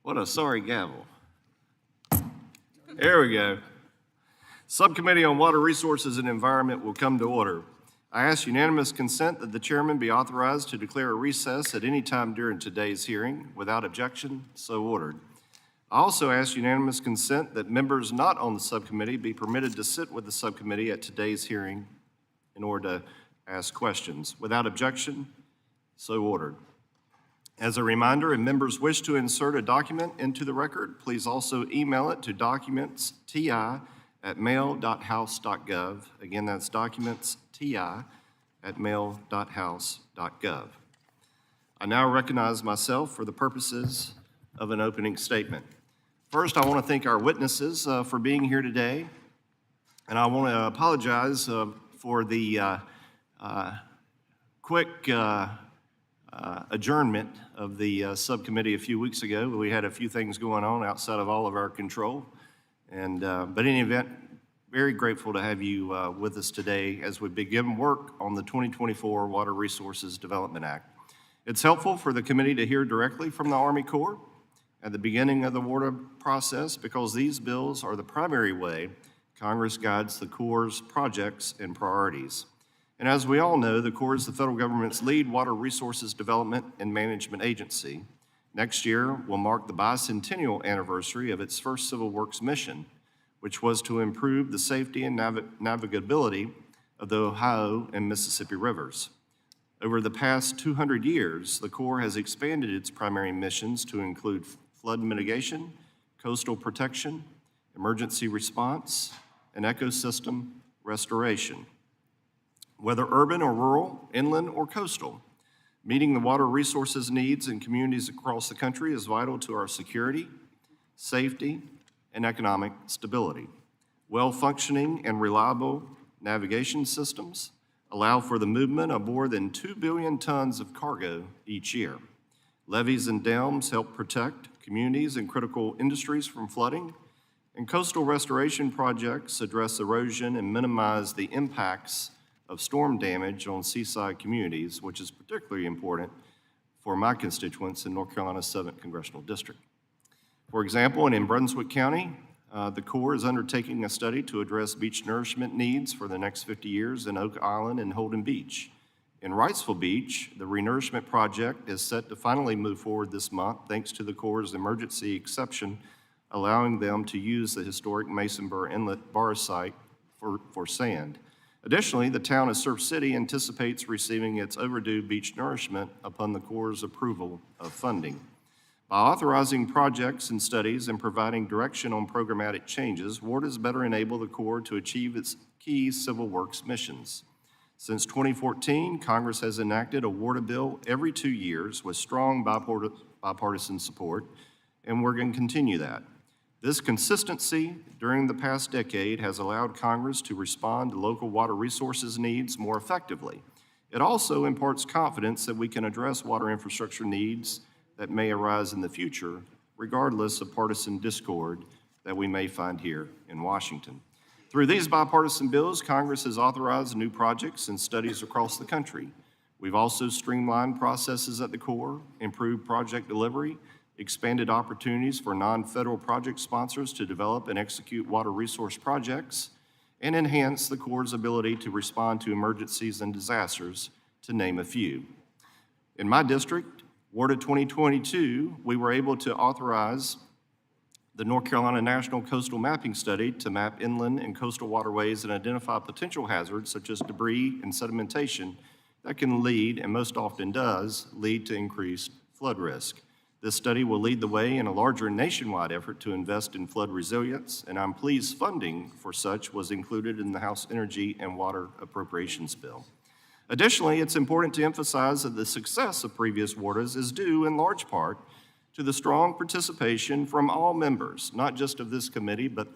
What a sorry gavel. There we go. Subcommittee on Water Resources and Environment will come to order. I ask unanimous consent that the chairman be authorized to declare a recess at any time during today's hearing. Without objection, so ordered. I also ask unanimous consent that members not on the subcommittee be permitted to sit with the subcommittee at today's hearing in order to ask questions. Without objection, so ordered. As a reminder, if members wish to insert a document into the record, please also email it to documentsti@mail.house.gov. Again, that's documentsti@mail.house.gov. I now recognize myself for the purposes of an opening statement. First, I want to thank our witnesses for being here today, and I want to apologize for the quick adjournment of the subcommittee a few weeks ago. We had a few things going on outside of all of our control, and but in any event, very grateful to have you with us today as we begin work on the 2024 Water Resources Development Act. It's helpful for the committee to hear directly from the Army Corps at the beginning of the water process because these bills are the primary way Congress guides the Corps' projects and priorities. And as we all know, the Corps is the federal government's lead water resources development and management agency. Next year will mark the bicentennial anniversary of its first civil works mission, which was to improve the safety and navigability of the Ohio and Mississippi rivers. Over the past 200 years, the Corps has expanded its primary missions to include flood mitigation, coastal protection, emergency response, and ecosystem restoration. Whether urban or rural, inland or coastal, meeting the water resources needs in communities across the country is vital to our security, safety, and economic stability. Well-functioning and reliable navigation systems allow for the movement of more than 2 billion tons of cargo each year. Levees and dams help protect communities and critical industries from flooding, and coastal restoration projects address erosion and minimize the impacts of storm damage on seaside communities, which is particularly important for my constituents in North Carolina's 7th Congressional District. For example, in Brunswick County, the Corps is undertaking a study to address beach nourishment needs for the next 50 years in Oak Island and Holden Beach. In Wrightsville Beach, the renourishment project is set to finally move forward this month thanks to the Corps' emergency exception, allowing them to use the historic Mason Burr Inlet bar site for sand. Additionally, the town of Surf City anticipates receiving its overdue beach nourishment upon the Corps' approval of funding. By authorizing projects and studies and providing direction on programmatic changes, WARDA's better enable the Corps to achieve its key civil works missions. Since 2014, Congress has enacted a WARDA bill every 2 years with strong bipartisan support, and we're going to continue that. This consistency during the past decade has allowed Congress to respond to local water resources needs more effectively. It also imparts confidence that we can address water infrastructure needs that may arise in the future, regardless of partisan discord that we may find here in Washington. Through these bipartisan bills, Congress has authorized new projects and studies across the country. We've also streamlined processes at the Corps, improved project delivery, expanded opportunities for non-federal project sponsors to develop and execute water resource projects, and enhance the Corps' ability to respond to emergencies and disasters, to name a few. In my district, WARDA 2022, we were able to authorize the North Carolina National Coastal Mapping Study to map inland and coastal waterways and identify potential hazards such as debris and sedimentation that can lead, and most often does, lead to increased flood risk. This study will lead the way in a larger nationwide effort to invest in flood resilience, and I'm pleased funding for such was included in the House Energy and Water Appropriations Bill. Additionally, it's important to emphasize that the success of previous WARDAs is due in large part to the strong participation from all members, not just of this committee, but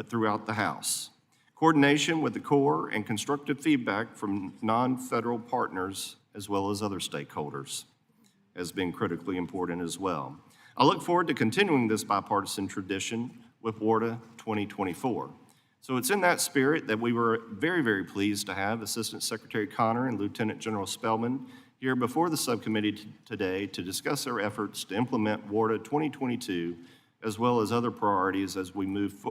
throughout the House. Coordination with the Corps and constructive feedback from non-federal partners as well as other stakeholders has been critically important as well. I look forward to continuing this bipartisan tradition with WARDA 2024. So it's in that spirit that we were very, very pleased to have Assistant Secretary Connor and Lieutenant General Spellman here before the subcommittee today to discuss our efforts to implement WARDA 2022, as well as other priorities as we move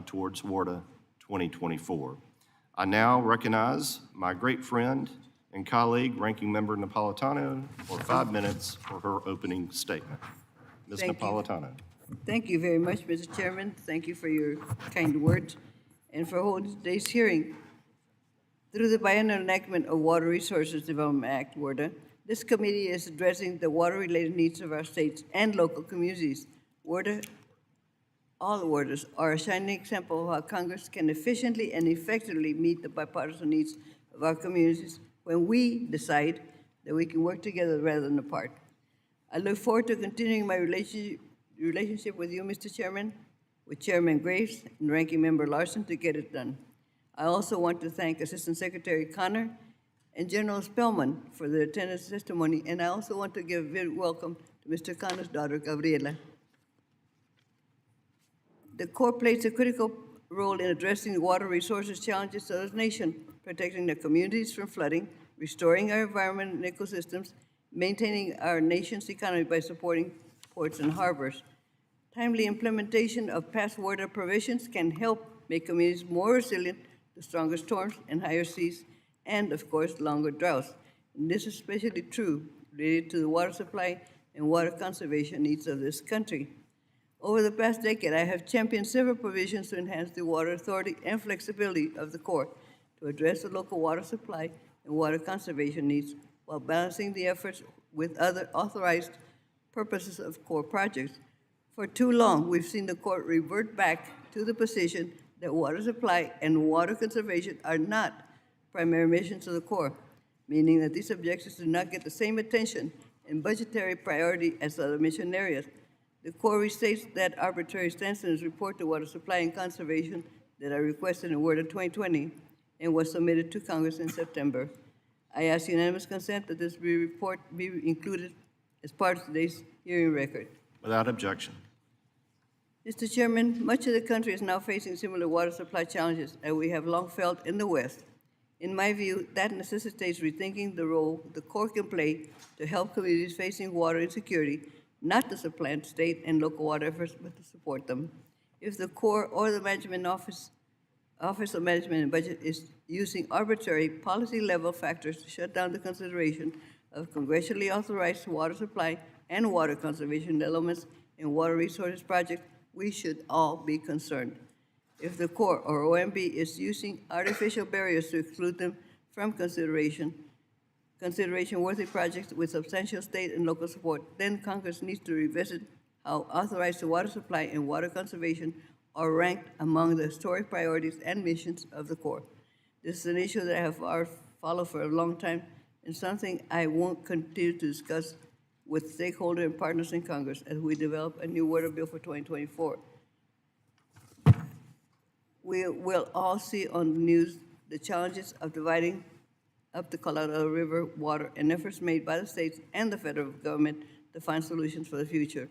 towards WARDA 2024. I now recognize my great friend and colleague, Ranking Member Napolitano, for 5 minutes for her opening statement. Ms. Napolitano. Thank you very much, Mr. Chairman. Thank you for your kind words and for holding today's hearing. Through the biennial enactment of Water Resources Development Act, WARDA, this committee is addressing the water-related needs of our states and local communities. All WARDAs are a shining example of how Congress can efficiently and effectively meet the bipartisan needs of our communities when we decide that we can work together rather than apart. I look forward to continuing my relationship with you, Mr. Chairman, with Chairman Graves and Ranking Member Larson to get it done. I also want to thank Assistant Secretary Connor and General Spellman for their attendance testimony, and I also want to give a very welcome to Mr. Connor's daughter, Gabriela. The Corps plays a critical role in addressing the water resources challenges of the nation, protecting the communities from flooding, restoring our environment and ecosystems, maintaining our nation's economy by supporting ports and harbors. Timely implementation of past WARDA provisions can help make communities more resilient to stronger storms and higher seas, and of course, longer droughts. And this is especially true related to the water supply and water conservation needs of this country. Over the past decade, I have championed several provisions to enhance the water authority and flexibility of the Corps to address the local water supply and water conservation needs while balancing the efforts with other authorized purposes of Corps projects. For too long, we've seen the Corps revert back to the position that water supply and water conservation are not primary missions of the Corps, meaning that these objectives do not get the same attention and budgetary priority as other mission areas. The Corps restates that arbitrary stance in its report to water supply and conservation that I requested in WARDA 2020 and was submitted to Congress in September. I ask unanimous consent that this report be included as part of today's hearing record. Without objection. Mr. Chairman, much of the country is now facing similar water supply challenges as we have long felt in the West. In my view, that necessitates rethinking the role the Corps can play to help communities facing water insecurity, not to supplant state and local water efforts, but to support them. If the Corps or the Management Office of Management and Budget is using arbitrary policy-level factors to shut down the consideration of congressionally authorized water supply and water conservation elements in water resources projects, we should all be concerned. If the Corps or OMB is using artificial barriers to exclude them from consideration-worthy projects with substantial state and local support, then Congress needs to revisit how authorized water supply and water conservation are ranked among the historic priorities and missions of the Corps. This is an issue that I have followed for a long time and something I won't continue to discuss with stakeholders and partners in Congress as we develop a new water bill for 2024. We will all see on the news the challenges of dividing up the Colorado River water and efforts made by the states and the federal government to find solutions for the future.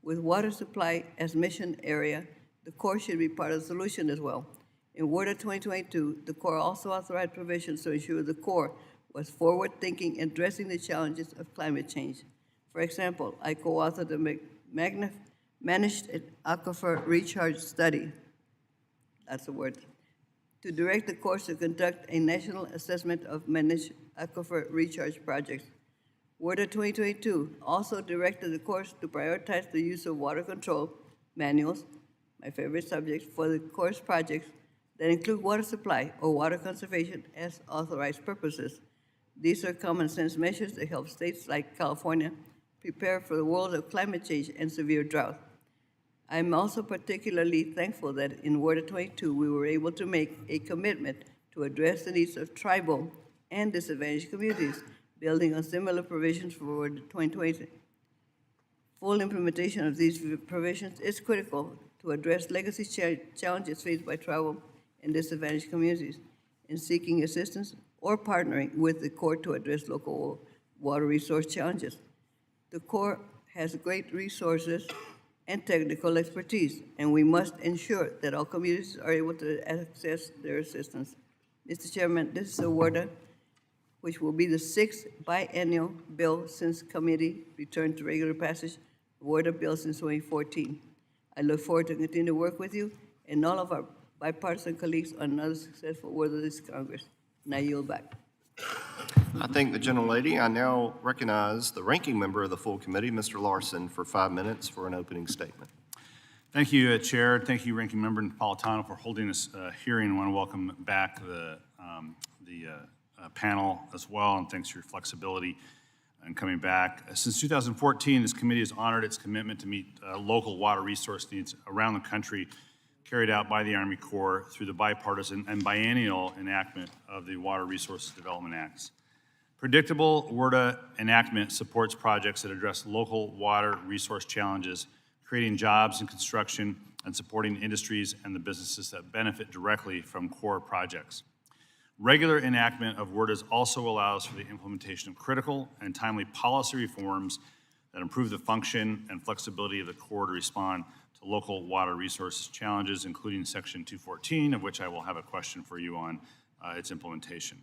With water supply as mission area, the Corps should be part of the solution as well. In WARDA 2022, the Corps also authorized provisions to ensure the Corps was forward-thinking in addressing the challenges of climate change. For example, I co-authored the Managed Aquifer Recharge Study, that's the word, to direct the Corps to conduct a national assessment of managed aquifer recharge projects. WARDA 2022 also directed the Corps to prioritize the use of water control manuals, my favorite subject, for the Corps projects that include water supply or water conservation as authorized purposes. These are common sense measures that help states like California prepare for the world of climate change and severe drought. I'm also particularly thankful that in WARDA 22, we were able to make a commitment to address the needs of tribal and disadvantaged communities, building on similar provisions for WARDA 2020. Full implementation of these provisions is critical to address legacy challenges faced by tribal and disadvantaged communities in seeking assistance or partnering with the Corps to address local water resource challenges. The Corps has great resources and technical expertise, and we must ensure that all communities are able to access their assistance. Mr. Chairman, this is a WARDA which will be the sixth biennial bill since committee returned to regular passage, award of bill since 2014. I look forward to continue to work with you and all of our bipartisan colleagues on another successful work of this Congress. And I yield back. I thank the gentlelady. I now recognize the ranking member of the full committee, Mr. Larson, for 5 minutes for an opening statement. Thank you, Chair. Thank you, Ranking Member Napolitano, for holding this hearing. I want to welcome back the panel as well, and thanks for your flexibility in coming back. Since 2014, this committee has honored its commitment to meet local water resource needs around the country, carried out by the Army Corps through the bipartisan and biennial enactment of the Water Resources Development Acts. Predictable WRDA enactment supports projects that address local water resource challenges, creating jobs in construction and supporting industries and the businesses that benefit directly from core projects. Regular enactment of WRDAs also allows for the implementation of critical and timely policy reforms that improve the function and flexibility of the Corps to respond to local water resources challenges, including Section 214, of which I will have a question for you on its implementation.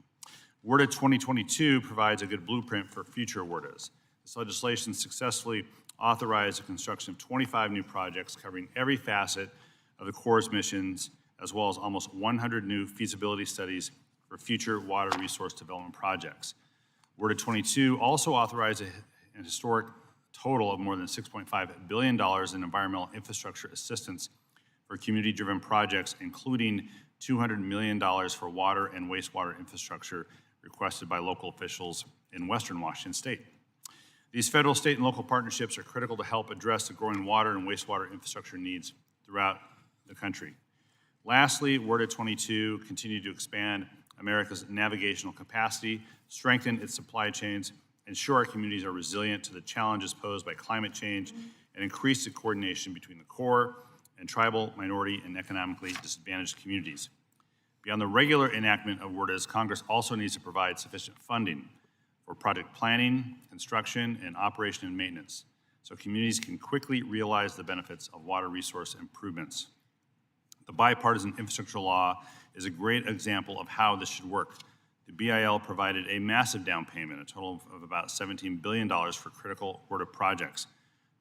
WRDA 2022 provides a good blueprint for future WRDAs. This legislation successfully authorized the construction of 25 new projects covering every facet of the Corps' missions, as well as almost 100 new feasibility studies for future water resource development projects. WRDA 22 also authorized an historic total of more than $6.5 billion in environmental infrastructure assistance for community-driven projects, including $200 million for water and wastewater infrastructure requested by local officials in Western Washington State. These federal, state, and local partnerships are critical to help address the growing water and wastewater infrastructure needs throughout the country. Lastly, WRDA 22 continued to expand America's navigational capacity, strengthen its supply chains, ensure our communities are resilient to the challenges posed by climate change, and increase the coordination between the Corps and tribal, minority, and economically disadvantaged communities. Beyond the regular enactment of WRDAs, Congress also needs to provide sufficient funding for project planning, construction, and operation and maintenance, so communities can quickly realize the benefits of water resource improvements. The bipartisan infrastructure law is a great example of how this should work. The BIL provided a massive down payment, a total of about $17 billion for critical WRDA projects.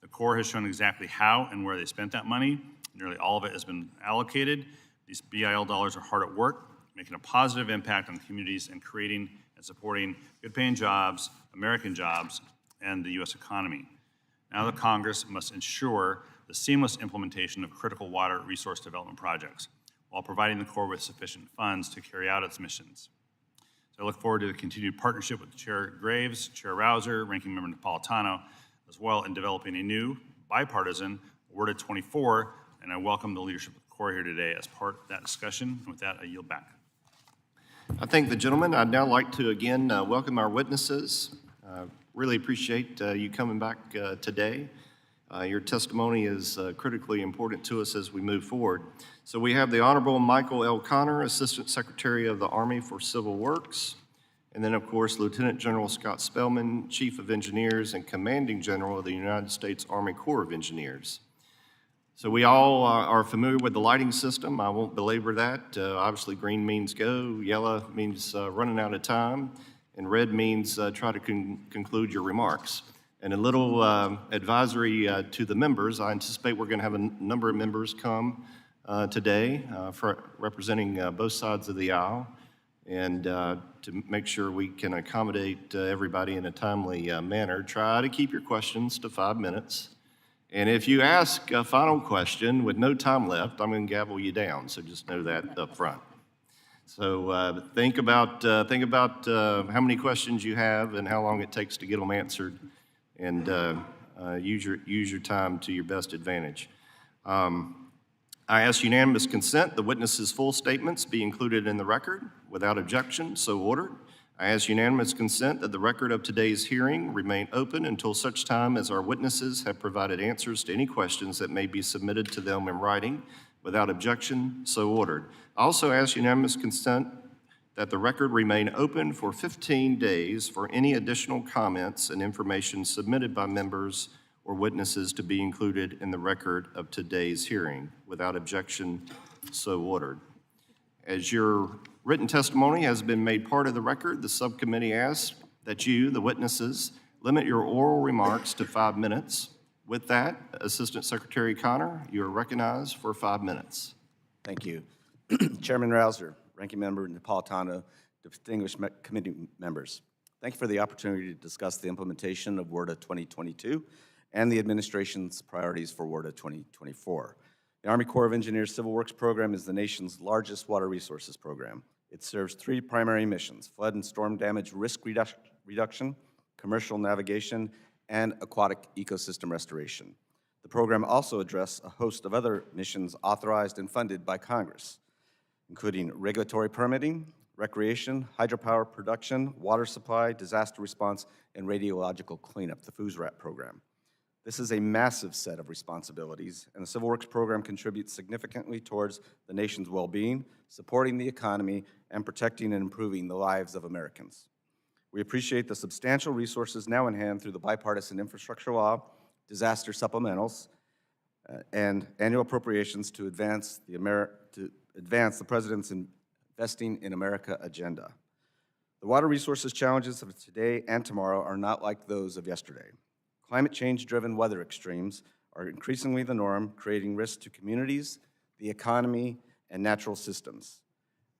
The Corps has shown exactly how and where they spent that money. Nearly all of it has been allocated. These BIL dollars are hard at work, making a positive impact on communities and creating and supporting good-paying jobs, American jobs, and the U.S. economy. Now the Congress must ensure the seamless implementation of critical water resource development projects while providing the Corps with sufficient funds to carry out its missions. So I look forward to the continued partnership with Chair Graves, Chair Rouser, Ranking Member Napolitano, as well in developing a new bipartisan WRDA 24, and I welcome the leadership of the Corps here today as part of that discussion. And with that, I yield back. I thank the gentleman. I'd now like to again welcome our witnesses. Really appreciate you coming back today. Your testimony is critically important to us as we move forward. So we have the Honorable Michael L. Connor, Assistant Secretary of the Army for Civil Works, and then, of course, Lieutenant General Scott Spellman, Chief of Engineers and Commanding General of the United States Army Corps of Engineers. So we all are familiar with the lighting system. I won't belabor that. Obviously, green means go, yellow means running out of time, and red means try to conclude your remarks. And a little advisory to the members. I anticipate we're going to have a number of members come today for representing both sides of the aisle, and to make sure we can accommodate everybody in a timely manner. Try to keep your questions to 5 minutes. And if you ask a final question with no time left, I'm going to gavel you down, so just know that up front. So think about how many questions you have and how long it takes to get them answered, and use your time to your best advantage. I ask unanimous consent the witnesses' full statements be included in the record. Without objection, so ordered. I ask unanimous consent that the record of today's hearing remain open until such time as our witnesses have provided answers to any questions that may be submitted to them in writing. Without objection, so ordered. I also ask unanimous consent that the record remain open for 15 days for any additional comments and information submitted by members or witnesses to be included in the record of today's hearing. Without objection, so ordered. As you're Written testimony has been made part of the record. The subcommittee asks that you, the witnesses, limit your oral remarks to 5 minutes. With that, Assistant Secretary Connor, you are recognized for 5 minutes. Thank you. Chairman Rouser, Ranking Member Napolitano, distinguished committee members, thank you for the opportunity to discuss the implementation of WRDA 2022 and the administration's priorities for WRDA 2024. The Army Corps of Engineers Civil Works Program is the nation's largest water resources program. It serves 3 primary missions: flood and storm damage risk reduction, commercial navigation, and aquatic ecosystem restoration. The program also addresses a host of other missions authorized and funded by Congress, including regulatory permitting, recreation, hydropower production, water supply, disaster response, and radiological cleanup, the FUSRAP program. This is a massive set of responsibilities, and the Civil Works program contributes significantly towards the nation's well-being, supporting the economy, and protecting and improving the lives of Americans. We appreciate the substantial resources now in hand through the bipartisan infrastructure law, disaster supplementals, and annual appropriations to advance the President's Investing in America agenda. The water resources challenges of today and tomorrow are not like those of yesterday. Climate change-driven weather extremes are increasingly the norm, creating risks to communities, the economy, and natural systems.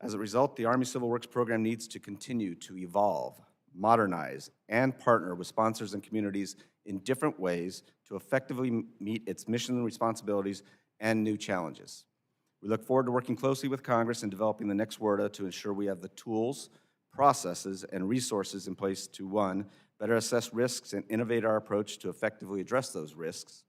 As a result, the Army Civil Works program needs to continue to evolve, modernize, and partner with sponsors and communities in different ways to effectively meet its mission and responsibilities and new challenges. We look forward to working closely with Congress in developing the next WRDA to ensure we have the tools, processes, and resources in place to, 1, better assess risks and innovate our approach to effectively address those risks,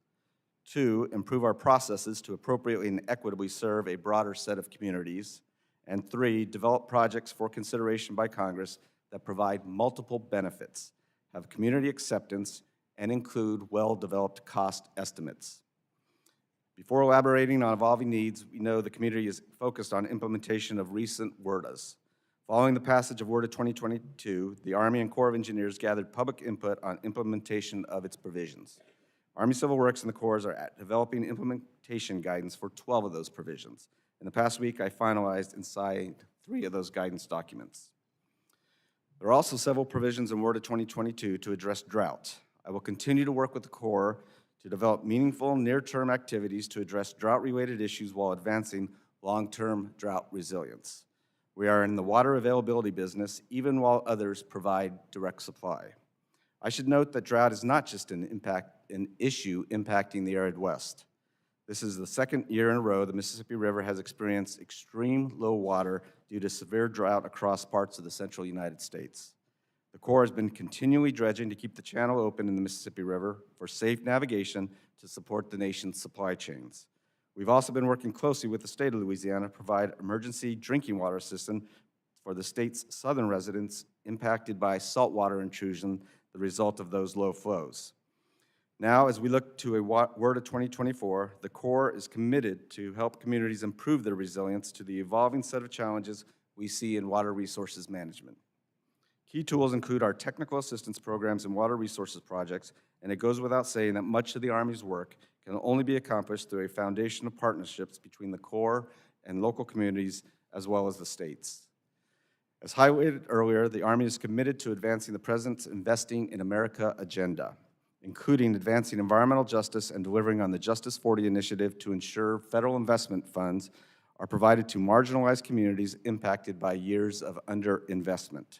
2, improve our processes to appropriately and equitably serve a broader set of communities, and 3, develop projects for consideration by Congress that provide multiple benefits, have community acceptance, and include well-developed cost estimates. Before elaborating on evolving needs, we know the community is focused on implementation of recent WRDAs. Following the passage of WRDA 2022, the Army and Corps of Engineers gathered public input on implementation of its provisions. Army Civil Works and the Corps are developing implementation guidance for 12 of those provisions. In the past week, I finalized and signed 3 of those guidance documents. There are also several provisions in WRDA 2022 to address drought. I will continue to work with the Corps to develop meaningful near-term activities to address drought-related issues while advancing long-term drought resilience. We are in the water availability business, even while others provide direct supply. I should note that drought is not just an issue impacting the arid West. This is the second year in a row the Mississippi River has experienced extreme low water due to severe drought across parts of the central United States. The Corps has been continually dredging to keep the channel open in the Mississippi River for safe navigation to support the nation's supply chains. We've also been working closely with the state of Louisiana to provide emergency drinking water assistance for the state's southern residents impacted by saltwater intrusion, the result of those low flows. Now, as we look to a WRDA 2024, the Corps is committed to help communities improve their resilience to the evolving set of challenges we see in water resources management. Key tools include our technical assistance programs and water resources projects, and it goes without saying that much of the Army's work can only be accomplished through a foundation of partnerships between the Corps and local communities, as well as the states. As highlighted earlier, the Army is committed to advancing the President's Investing in America agenda, including advancing environmental justice and delivering on the Justice 40 initiative to ensure federal investment funds are provided to marginalized communities impacted by years of underinvestment.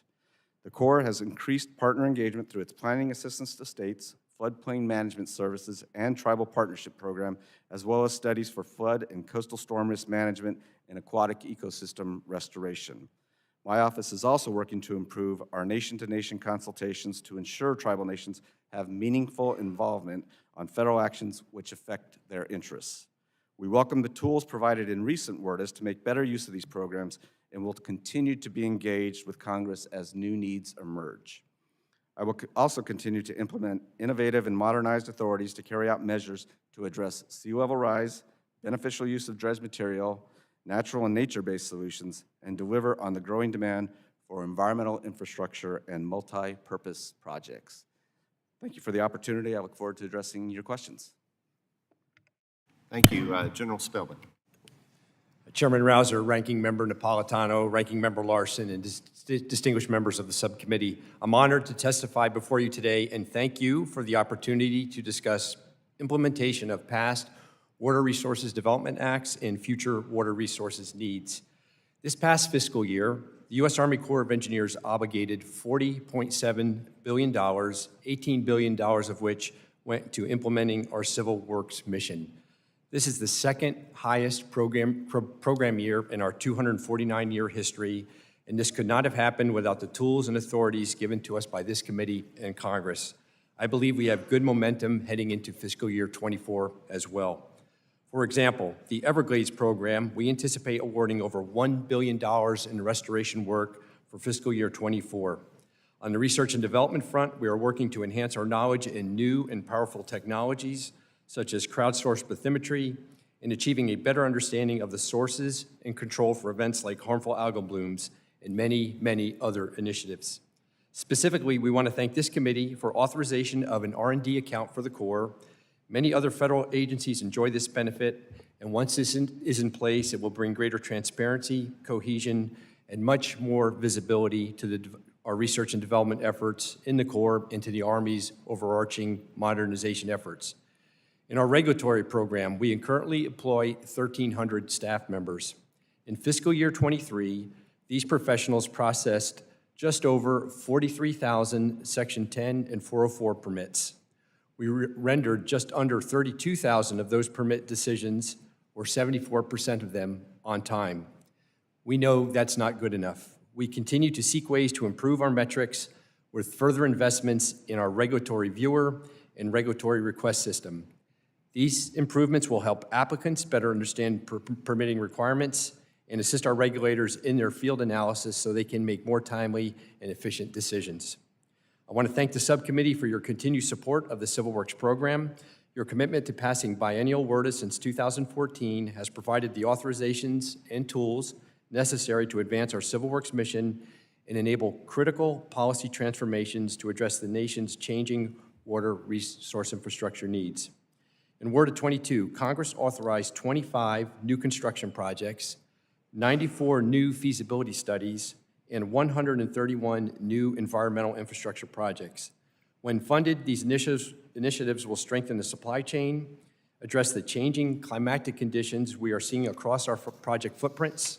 The Corps has increased partner engagement through its planning assistance to states, floodplain management services, and tribal partnership program, as well as studies for flood and coastal storm risk management and aquatic ecosystem restoration. My office is also working to improve our nation-to-nation consultations to ensure tribal nations have meaningful involvement on federal actions which affect their interests. We welcome the tools provided in recent WRDAs to make better use of these programs and will continue to be engaged with Congress as new needs emerge. I will also continue to implement innovative and modernized authorities to carry out measures to address sea level rise, beneficial use of dredged material, natural and nature-based solutions, and deliver on the growing demand for environmental infrastructure and multi-purpose projects. Thank you for the opportunity. I look forward to addressing your questions. Thank you. General Spelman. Chairman Rouser, Ranking Member Napolitano, Ranking Member Larson, and distinguished members of the subcommittee, I'm honored to testify before you today and thank you for the opportunity to discuss implementation of past Water Resources Development Acts and future water resources needs. This past fiscal year, the U.S. Army Corps of Engineers obligated $40.7 billion, $18 billion of which went to implementing our Civil Works mission. This is the second highest program year in our 249-year history, and this could not have happened without the tools and authorities given to us by this committee and Congress. I believe we have good momentum heading into fiscal year 24 as well. For example, the Everglades program, we anticipate awarding over $1 billion in restoration work for fiscal year 24. On the research and development front, we are working to enhance our knowledge in new and powerful technologies, such as crowdsourced bathymetry, and achieving a better understanding of the sources and control for events like harmful algal blooms and many, many other initiatives. Specifically, we want to thank this committee for authorization of an R&D account for the Corps. Many other federal agencies enjoy this benefit, and once this is in place, it will bring greater transparency, cohesion, and much more visibility to our research and development efforts in the Corps and to the Army's overarching modernization efforts. In our regulatory program, we currently employ 1,300 staff members. In fiscal year 23, these professionals processed just over 43,000 Section 10 and 404 permits. We rendered just under 32,000 of those permit decisions, or 74% of them, on time. We know that's not good enough. We continue to seek ways to improve our metrics with further investments in our regulatory viewer and regulatory request system. These improvements will help applicants better understand permitting requirements and assist our regulators in their field analysis so they can make more timely and efficient decisions. I want to thank the subcommittee for your continued support of the Civil Works program. Your commitment to passing biennial WRDA since 2014 has provided the authorizations and tools necessary to advance our Civil Works mission and enable critical policy transformations to address the nation's changing water resource infrastructure needs. In WRDA 22, Congress authorized 25 new construction projects, 94 new feasibility studies, and 131 new environmental infrastructure projects. When funded, these initiatives will strengthen the supply chain, address the changing climatic conditions we are seeing across our project footprints,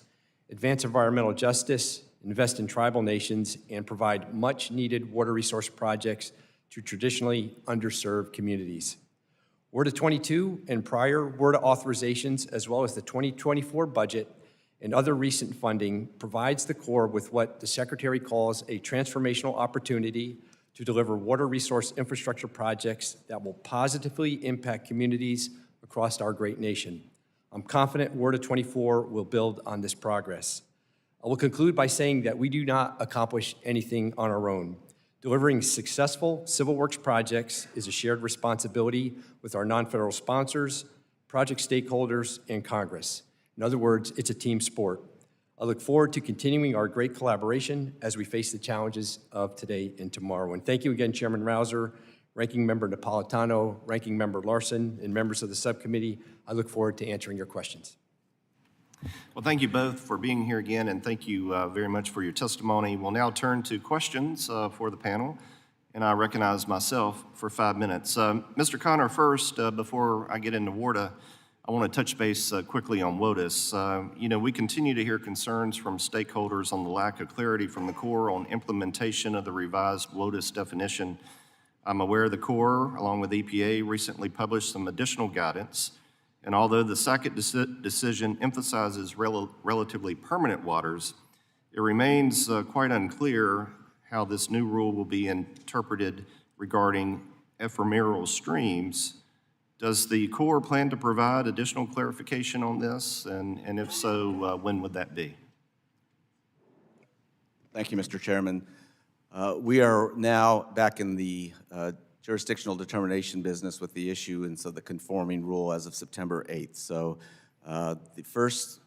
advance environmental justice, invest in tribal nations, and provide much-needed water resource projects to traditionally underserved communities. WRDA 22 and prior WRDA authorizations, as well as the 2024 budget and other recent funding, provides the Corps with what the Secretary calls a transformational opportunity to deliver water resource infrastructure projects that will positively impact communities across our great nation. I'm confident WRDA 24 will build on this progress. I will conclude by saying that we do not accomplish anything on our own. Delivering successful Civil Works projects is a shared responsibility with our non-federal sponsors, project stakeholders, and Congress. In other words, it's a team sport. I look forward to continuing our great collaboration as we face the challenges of today and tomorrow. And thank you again, Chairman Rouser, Ranking Member Napolitano, Ranking Member Larson, and members of the subcommittee. I look forward to answering your questions. Well, thank you both for being here again, and thank you very much for your testimony. We'll now turn to questions for the panel, and I recognize myself for 5 minutes. Mr. Connor, first, before I get into WRDA, I want to touch base quickly on WOTUS. We continue to hear concerns from stakeholders on the lack of clarity from the Corps on implementation of the revised WOTUS definition. I'm aware the Corps, along with EPA, recently published some additional guidance. And although the Sackett decision emphasizes relatively permanent waters, it remains quite unclear how this new rule will be interpreted regarding ephemeral streams. Does the Corps plan to provide additional clarification on this? And if so, when would that be? Thank you, Mr. Chairman. We are now back in the jurisdictional determination business with the issuance of the conforming rule as of September 8th. So the first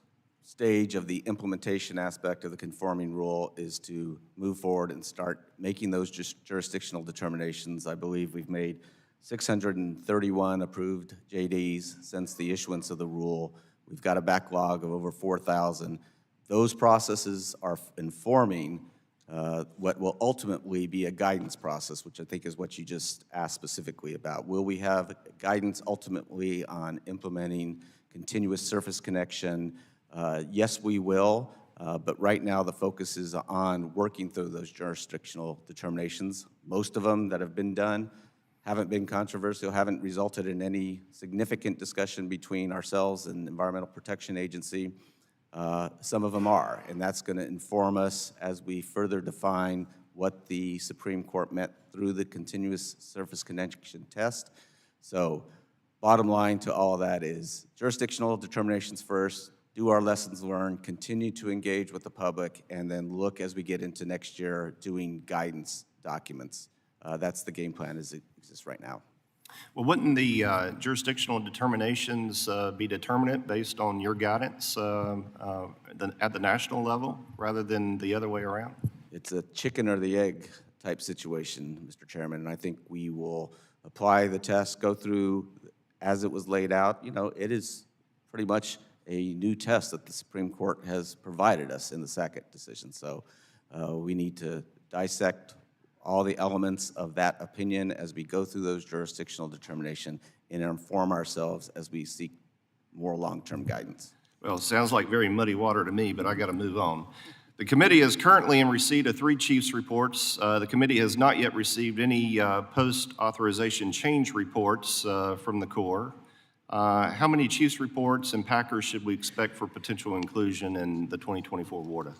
stage of the implementation aspect of the conforming rule is to move forward and start making those jurisdictional determinations. I believe we've made 631 approved JDs since the issuance of the rule. We've got a backlog of over 4,000. Those processes are informing what will ultimately be a guidance process, which I think is what you just asked specifically about. Will we have guidance ultimately on implementing continuous surface connection? Yes, we will, but right now the focus is on working through those jurisdictional determinations. Most of them that have been done haven't been controversial, haven't resulted in any significant discussion between ourselves and the Environmental Protection Agency. Some of them are, and that's going to inform us as we further define what the Supreme Court meant through the continuous surface connection test. So bottom line to all of that is jurisdictional determinations first, do our lessons learned, continue to engage with the public, and then look as we get into next year doing guidance documents. That's the game plan as it exists right now. Well, wouldn't the jurisdictional determinations be determinate based on your guidance at the national level rather than the other way around? It's a chicken or the egg type situation, Mr. Chairman, and I think we will apply the test, go through as it was laid out. You know, it is pretty much a new test that the Supreme Court has provided us in the Sackett decision. So we need to dissect all the elements of that opinion as we go through those jurisdictional determination and inform ourselves as we seek more long-term guidance. Well, it sounds like very muddy water to me, but I got to move on. The committee is currently in receipt of 3 chiefs' reports. The committee has not yet received any post-authorization change reports from the Corps. How many chiefs' reports and Packers should we expect for potential inclusion in the 2024 WARDA?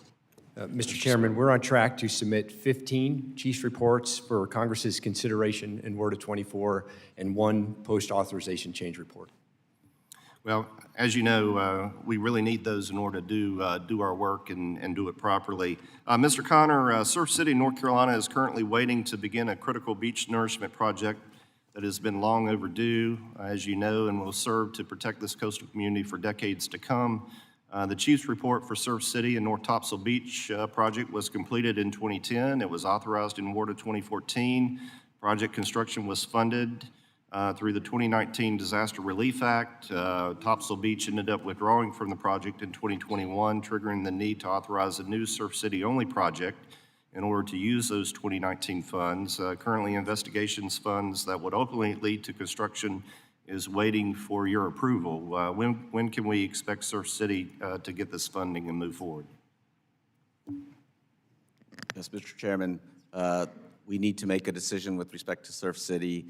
Mr. Chairman, we're on track to submit 15 chiefs reports for Congress's consideration in WARDA 24 and 1 post-authorization change report. Well, as you know, we really need those in order to do our work and do it properly. Mr. Connor, Surf City, North Carolina is currently waiting to begin a critical beach nourishment project that has been long overdue, as you know, and will serve to protect this coastal community for decades to come. The Chief's report for Surf City and North Topsail Beach project was completed in 2010. It was authorized in WARDA 2014. Project construction was funded through the 2019 Disaster Relief Act. Topsail Beach ended up withdrawing from the project in 2021, triggering the need to authorize a new Surf City-only project in order to use those 2019 funds. Currently, investigations funds that would ultimately lead to construction is waiting for your approval. When can we expect Surf City to get this funding and move forward? Yes, Mr. Chairman, we need to make a decision with respect to Surf City.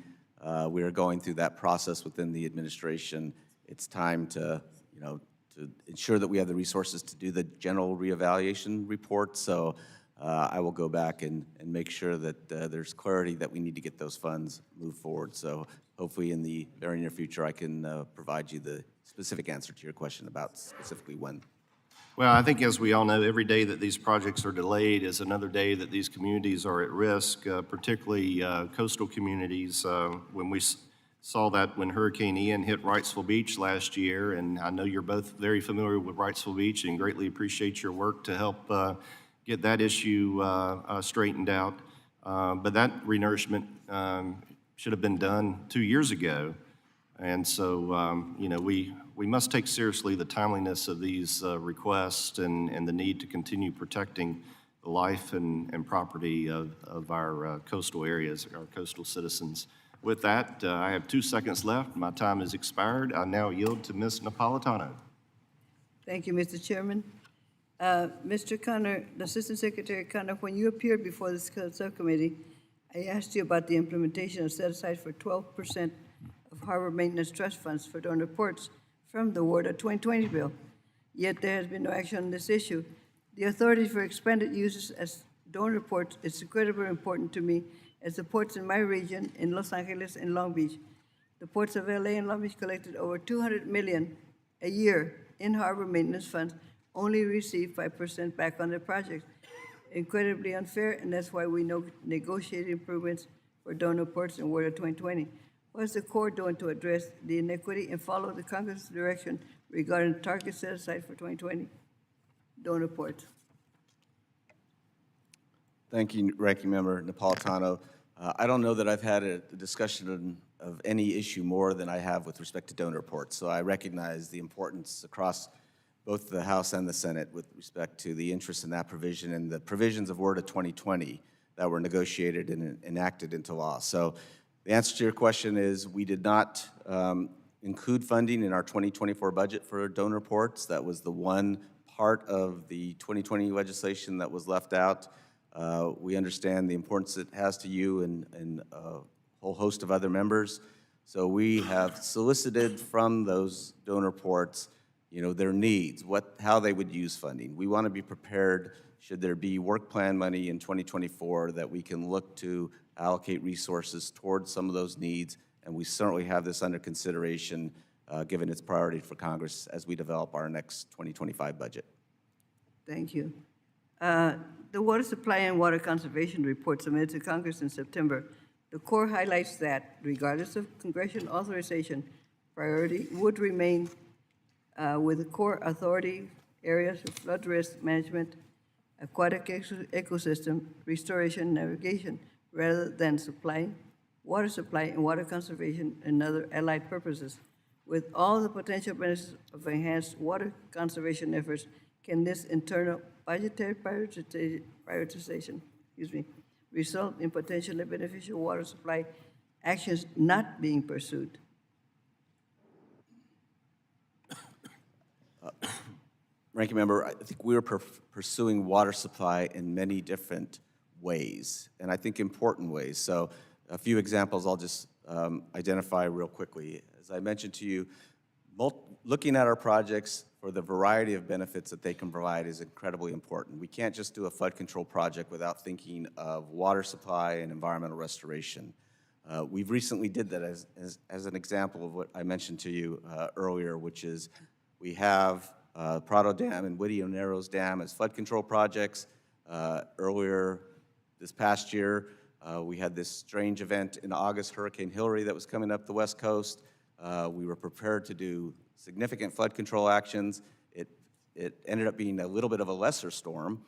We are going through that process within the administration. It's time to, to ensure that we have the resources to do the general reevaluation report. So I will go back and make sure that there's clarity that we need to get those funds moved forward. So hopefully in the very near future, I can provide you the specific answer to your question about specifically when. Well, I think as we all know, every day that these projects are delayed is another day that these communities are at risk, particularly coastal communities. When we saw that when Hurricane Ian hit Wrightsville Beach last year, and I know you're both very familiar with Wrightsville Beach and greatly appreciate your work to help get that issue straightened out. But that renourishment should have been done 2 years ago. And so, we must take seriously the timeliness of these requests and the need to continue protecting the life and property of our coastal areas, our coastal citizens. With that, I have 2 seconds left. My time has expired. I now yield to Ms. Napolitano. Thank you, Mr. Chairman. Mr. Connor, Assistant Secretary Connor, when you appeared before this subcommittee, I asked you about the implementation of set-aside for 12% of harbor maintenance trust funds for donor ports from the WARDA 2020 bill. Yet there has been no action on this issue. The authority for expanded uses as donor ports is incredibly important to me as the ports in my region in Los Angeles and Long Beach. The ports of LA and Long Beach collected over $200 million a year in harbor maintenance funds, only receive 5% back on their projects. Incredibly unfair, and that's why we negotiate improvements for donor ports in WARDA 2020. What is the Corps doing to address the inequity and follow the Congress' direction regarding target set aside for 2020 donor ports? Thank you, Ranking Member Napolitano. I don't know that I've had a discussion of any issue more than I have with respect to donor reports. So I recognize the importance across both the House and the Senate with respect to the interest in that provision and the provisions of WRDA 2020 that were negotiated and enacted into law. So the answer to your question is we did not include funding in our 2024 budget for donor reports. That was the one part of the 2020 legislation that was left out. We understand the importance it has to you and a whole host of other members. So we have solicited from those donor reports, their needs, how they would use funding. We want to be prepared should there be work plan money in 2024 that we can look to allocate resources towards some of those needs, and we certainly have this under consideration given its priority for Congress as we develop our next 2025 budget. Thank you. The Water Supply and Water Conservation Report submitted to Congress in September, the Corps highlights that, regardless of congressional authorization, priority would remain with the Corps authority areas of flood risk management, aquatic ecosystem, restoration, navigation, rather than water supply and water conservation and other allied purposes. With all the potential benefits of enhanced water conservation efforts, can this internal budgetary prioritization result in potentially beneficial water supply actions not being pursued? Ranking Member, I think we are pursuing water supply in many different ways, and I think important ways. So a few examples I'll just identify real quickly. As I mentioned to you, looking at our projects for the variety of benefits that they can provide is incredibly important. We can't just do a flood control project without thinking of water supply and environmental restoration. We've recently did that as an example of what I mentioned to you earlier, which is we have Prado Dam and Whittier Narrows Dam as flood control projects. Earlier this past year, we had this strange event in August, Hurricane Hilary, that was coming up the West Coast. We were prepared to do significant flood control actions. It ended up being a little bit of a lesser storm,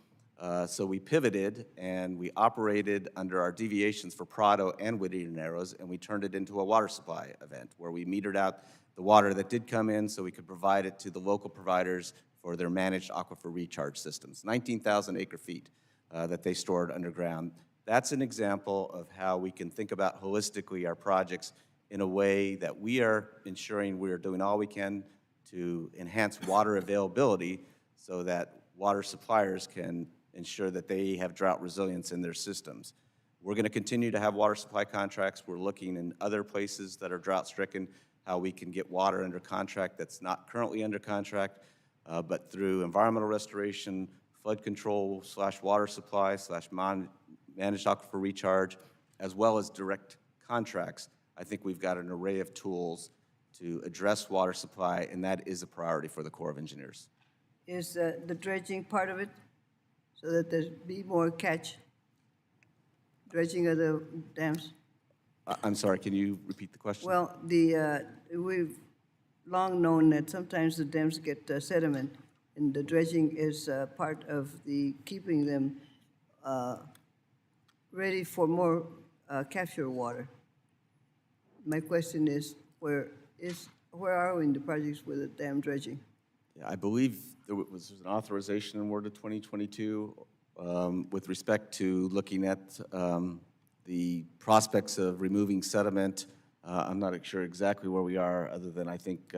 so we pivoted and we operated under our deviations for Prado and Whittier Narrows, and we turned it into a water supply event where we metered out the water that did come in so we could provide it to the local providers for their managed aquifer recharge systems, 19,000 acre-feet that they stored underground. That's an example of how we can think about holistically our projects in a way that we are ensuring we are doing all we can to enhance water availability so that water suppliers can ensure that they have drought resilience in their systems. We're going to continue to have water supply contracts. We're looking in other places that are drought-stricken how we can get water under contract that's not currently under contract, but through environmental restoration, flood control / water supply / managed aquifer recharge, as well as direct contracts. I think we've got an array of tools to address water supply, and that is a priority for the Corps of Engineers. Is the dredging part of it, so that there be more dredging of the dams? I'm sorry, can you repeat the question? Well, we've long known that sometimes the dams get sediment, and the dredging is part of the keeping them ready for more capture water. My question is, where are we in the projects with the dam dredging? Yeah, I believe there was an authorization in WRDA 2022 with respect to looking at the prospects of removing sediment. I'm not sure exactly where we are, other than I think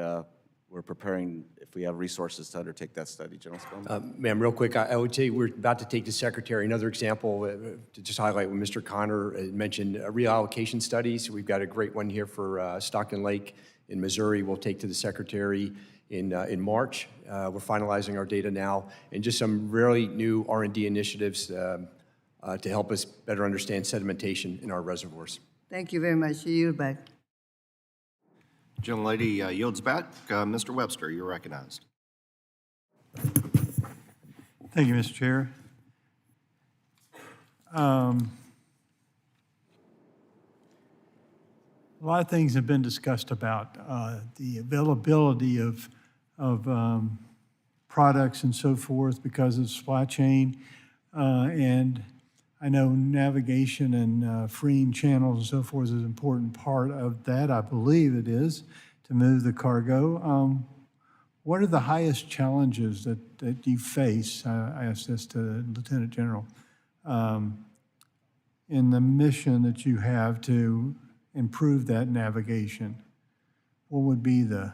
we're preparing, if we have resources, to undertake that study. General Spellman? Ma'am, real quick, I would say we're about to take the Secretary. Another example, to just highlight what Mr. Connor mentioned, reallocation studies. We've got a great one here for Stockton Lake in Missouri. We'll take to the Secretary in March. We're finalizing our data now, and just some really new R&D initiatives to help us better understand sedimentation in our reservoirs. Thank you very much. You yield back. Gentlelady yields back. Mr. Webster, you're recognized. Thank you, Mr. Chair. A lot of things have been discussed about the availability of products and so forth because of supply chain. And I know navigation and freeing channels and so forth is an important part of that. I believe it is to move the cargo. What are the highest challenges that you face? I asked this to Lieutenant General. In the mission that you have to improve that navigation, what would be the,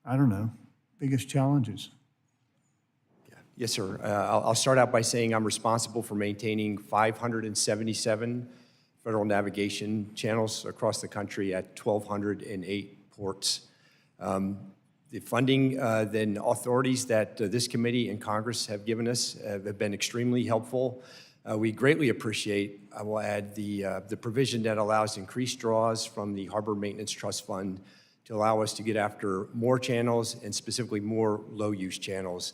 I don't know, biggest challenges? Yes, sir. I'll start out by saying I'm responsible for maintaining 577 federal navigation channels across the country at 1,208 ports. The funding and authorities that this committee and Congress have given us have been extremely helpful. We greatly appreciate, I will add, the provision that allows increased draws from the Harbor Maintenance Trust Fund to allow us to get after more channels and specifically more low-use channels.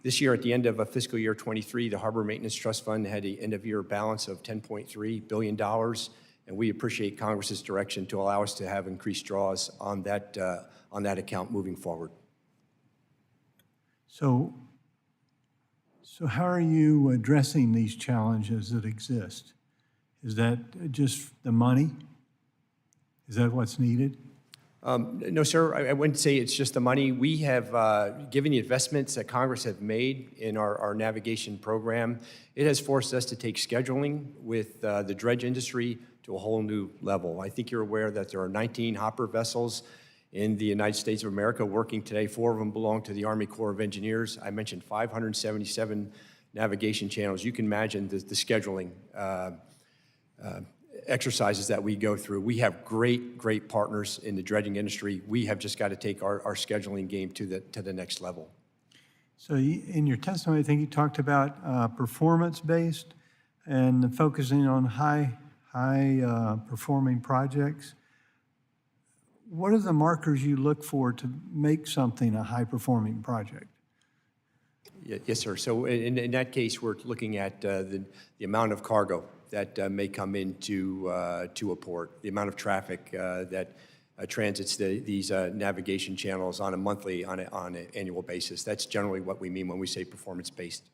This year, at the end of fiscal year 23, the Harbor Maintenance Trust Fund had an end-of-year balance of $10.3 billion, and we appreciate Congress's direction to allow us to have increased draws on that account moving forward. So how are you addressing these challenges that exist? Is that just the money? Is that what's needed? No, sir, I wouldn't say it's just the money. We have, given the investments that Congress have made in our navigation program, it has forced us to take scheduling with the dredge industry to a whole new level. I think you're aware that there are 19 hopper vessels in the United States of America working today. 4 of them belong to the Army Corps of Engineers. I mentioned 577 navigation channels. You can imagine the scheduling exercises that we go through. We have great partners in the dredging industry. We have just got to take our scheduling game to the next level. So in your testimony, I think you talked about performance-based and focusing on high performing projects. What are the markers you look for to make something a high-performing project? Yes, sir. So in that case, we're looking at the amount of cargo that may come into to a port, the amount of traffic that transits these navigation channels on a monthly, on an annual basis. That's generally what we mean when we say performance-based.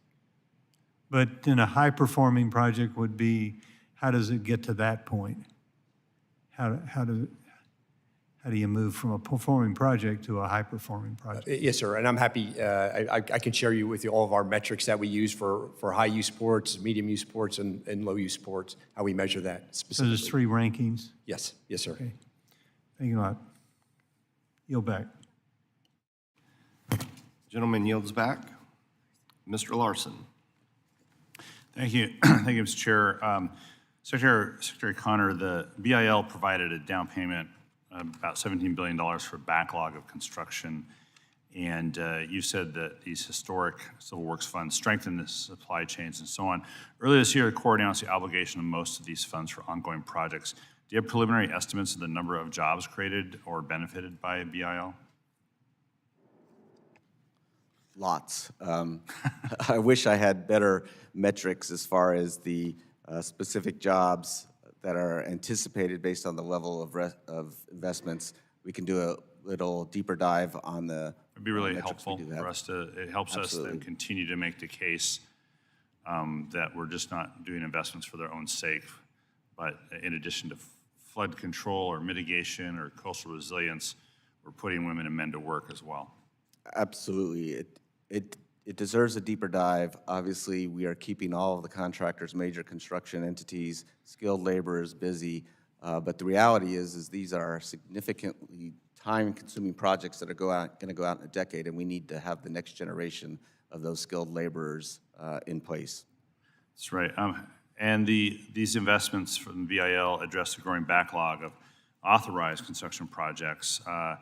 But in a high-performing project would be, how does it get to that point? How do you move from a performing project to a high-performing project? Yes, sir, and I'm happy, I can share you with all of our metrics that we use for high-use ports, medium-use ports, and low-use ports, how we measure that So specifically. there's 3 rankings? Yes, sir. Okay. Thank you a lot. Yield back. Gentleman yields back. Mr. Larson. Thank you. Thank you, Mr. Chair. Secretary Connor, the BIL provided a down payment about $17 billion for a backlog of construction. And you said that these historic civil works funds strengthen the supply chains and so on. Earlier this year, the Corps announced the obligation of most of these funds for ongoing projects. Do you have preliminary estimates of the number of jobs created or benefited by BIL? Lots. I wish I had better metrics as far as the specific jobs that are anticipated based on the level of investments. We can do a little deeper dive on the It'd be really metrics we helpful do have. for us to, it helps us Absolutely. then continue to make the case that we're just not doing investments for their own sake, but in addition to flood control or mitigation or coastal resilience, we're putting women and men to work as well. Absolutely. It deserves a deeper dive. Obviously, we are keeping all of the contractors, major construction entities, skilled laborers busy, but the reality is these are significantly time-consuming projects that are going to go out in a decade, and we need to have the next generation of those skilled laborers in place. That's right. And these investments from the BIL address the growing backlog of authorized construction projects. But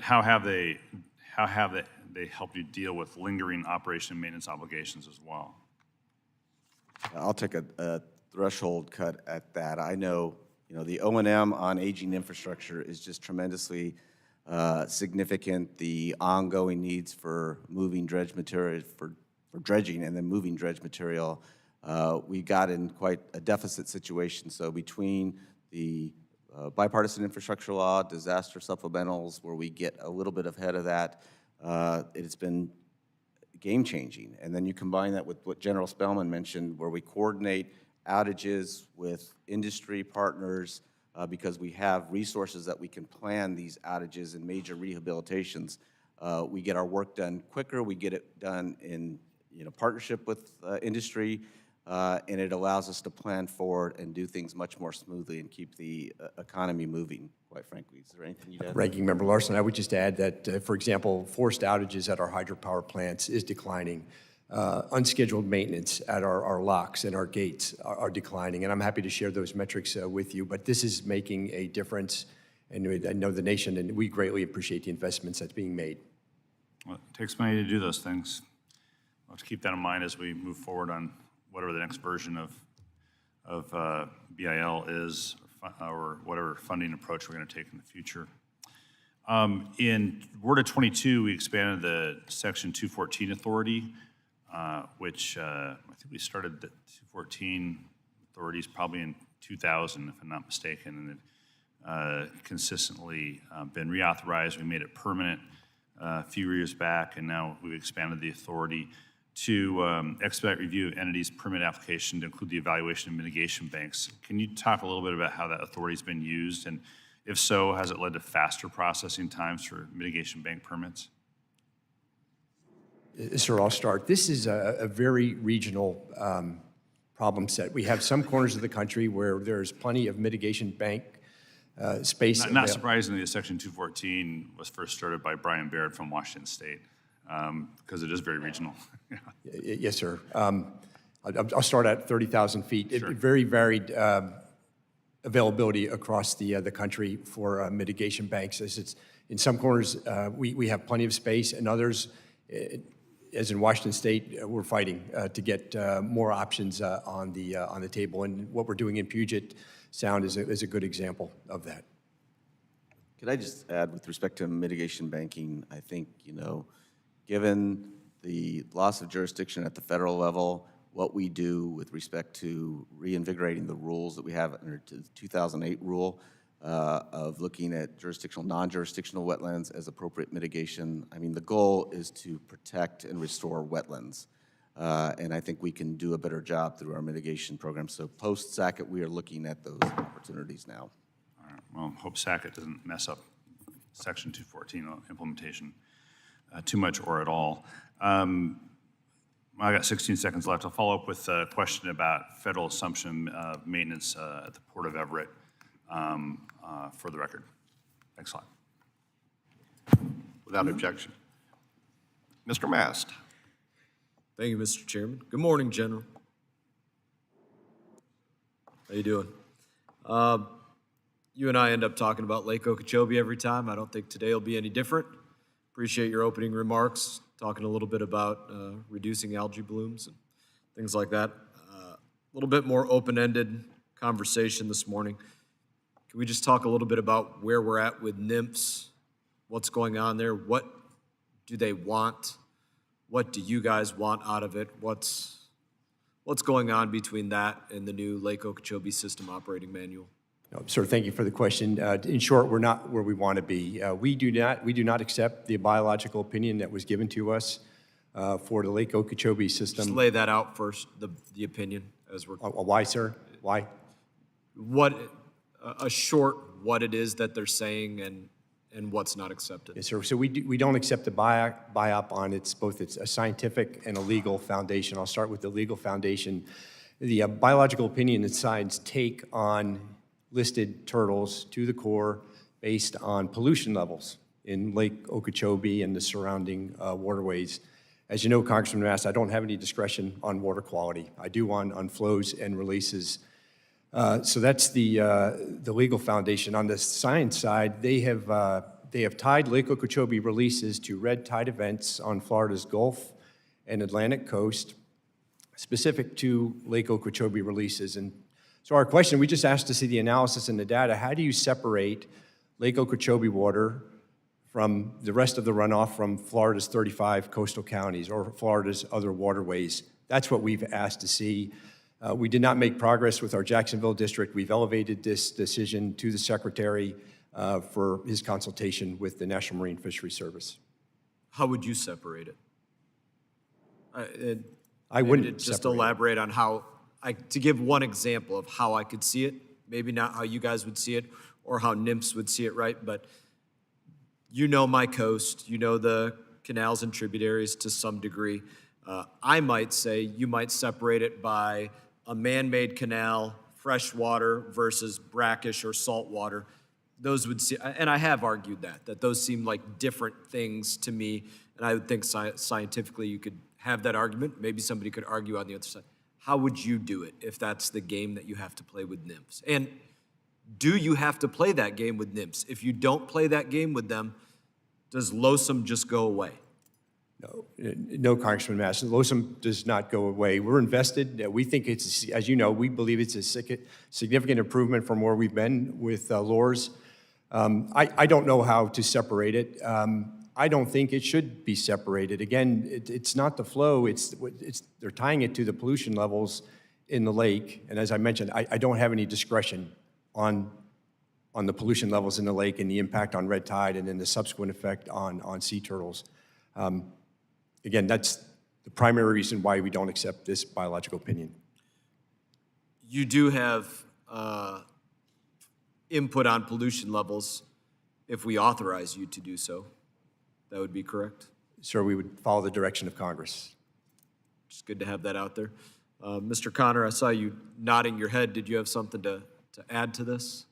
how have they helped you deal with lingering operation and maintenance obligations as well? I'll take a threshold cut at that. I know, the O&M on aging infrastructure is just tremendously significant. The ongoing needs for moving dredge material, for dredging and then moving dredge material, we got in quite a deficit situation. So between the bipartisan infrastructure law, disaster supplementals, where we get a little bit ahead of that, it's been game-changing. And then you combine that with what General Spellman mentioned, where we coordinate outages with industry partners, because we have resources that we can plan these outages and major rehabilitations. We get our work done quicker, we get it done in partnership with industry, and it allows us to plan forward and do things much more smoothly and keep the economy moving, quite frankly. Is there anything you'd add? Ranking Member Larson, I would just add that, for example, forced outages at our hydropower plants is declining. Unscheduled maintenance at our locks and our gates are declining, and I'm happy to share those metrics with you, but this is making a difference, and I know the nation, and we greatly appreciate the investments that's being made. Well, it takes money to do those things. We'll have to keep that in mind as we move forward on whatever the next version of BIL is, or whatever funding approach we're going to take in the future. In WRDA 22, we expanded the Section 214 authority, which I think we started the 214 authorities probably in 2000, if I'm not mistaken, and it consistently been reauthorized. We made it permanent a few years back, and now we've expanded the authority to expedite review of entities' permit application to include the evaluation of mitigation banks. Can you talk a little bit about how that authority's been used, and if so, has it led to faster processing times for mitigation bank permits? Sir, I'll start. This is a very regional problem set. We have some corners of the country where there's plenty of mitigation bank space. Not surprisingly, the Section 214 was first started by Brian Baird from Washington State, because it is very regional. Yes, sir. I'll start at 30,000 feet. Sure. Very varied availability across the country for mitigation banks. As it's in some corners, we have plenty of space, and others, as in Washington State, we're fighting to get more options on the table. And what we're doing in Puget Sound is a good example of that. Could I just add, with respect to mitigation banking, I think, given the loss of jurisdiction at the federal level, what we do with respect to reinvigorating the rules that we have under the 2008 rule of looking at jurisdictional, non-jurisdictional wetlands as appropriate mitigation. I mean, the goal is to protect and restore wetlands. And I think we can do a better job through our mitigation program. So post-SACIT, we are looking at those opportunities now. All right. Well, hope SACIT doesn't mess up Section 214 implementation too much or at all. I got 16 seconds left. I'll follow up with a question about federal assumption of maintenance at the Port of Everett for the record. Thanks a lot. Without objection. Mr. Mast. Thank you, Mr. Chairman. Good morning, General. How you doing? You and I end up talking about Lake Okeechobee every time. I don't think today will be any different. Appreciate your opening remarks, talking a little bit about reducing algae blooms and things like that. A little bit more open-ended conversation this morning. Can we just talk a little bit about where we're at with nymphs, what's going on there, what do they want, what do you guys want out of it, what's going on between that and the new Lake Okeechobee System Operating Manual? Sir, thank you for the question. In short, we're not where we want to be. We do not accept the biological opinion that was given to us for the Lake Okeechobee system. Just lay that out first, the opinion, as we're... Why, sir? Why? What it is that they're saying and what's not accepted. Yes, sir. So we don't accept the BIOP on both its a scientific and a legal foundation. I'll start with the legal foundation. The biological opinion and science take on listed turtles to the core based on pollution levels in Lake Okeechobee and the surrounding waterways. As you know, Congressman Mast, I don't have any discretion on water quality. I do on flows and releases. So that's the legal foundation. On the science side, they have tied Lake Okeechobee releases to red tide events on Florida's Gulf and Atlantic coast, specific to Lake Okeechobee releases. And so our question, we just asked to see the analysis and the data. How do you separate Lake Okeechobee water from the rest of the runoff from Florida's 35 coastal counties or Florida's other waterways? That's what we've asked to see. We did not make progress with our Jacksonville district. We've elevated this decision to the Secretary for his consultation with the National Marine Fisheries Service. How would you separate it? I Maybe wouldn't to just separate it. elaborate on how, to give one example of how I could see it, maybe not how you guys would see it or how NIMS would see it, right? But you know my coast, you know the canals and tributaries to some degree. I might say you might separate it by a man-made canal, freshwater versus brackish or saltwater. Those would see, and I have argued that those seem like different things to me. And I would think scientifically you could have that argument. Maybe somebody could argue on the other side. How would you do it if that's the game that you have to play with nymphs? And do you have to play that game with nymphs? If you don't play that game with them, does LOSUM just go away? No, Congressman Madison. LOSUM does not go away. We're invested. We think it's, as you know, we believe it's a significant improvement from where we've been with LORS. I don't know how to separate it. I don't think it should be separated. Again, it's not the flow. They're tying it to the pollution levels in the lake. And as I mentioned, I don't have any discretion on the pollution levels in the lake and the impact on red tide and then the subsequent effect on sea turtles. Again, that's the primary reason why we don't accept this biological opinion. You do have input on pollution levels if we authorize you to do so. That would be correct? Sir, we would follow the direction of Congress. It's good to have that out there. Mr. Connor, I saw you nodding your head. Did you have something to add to this?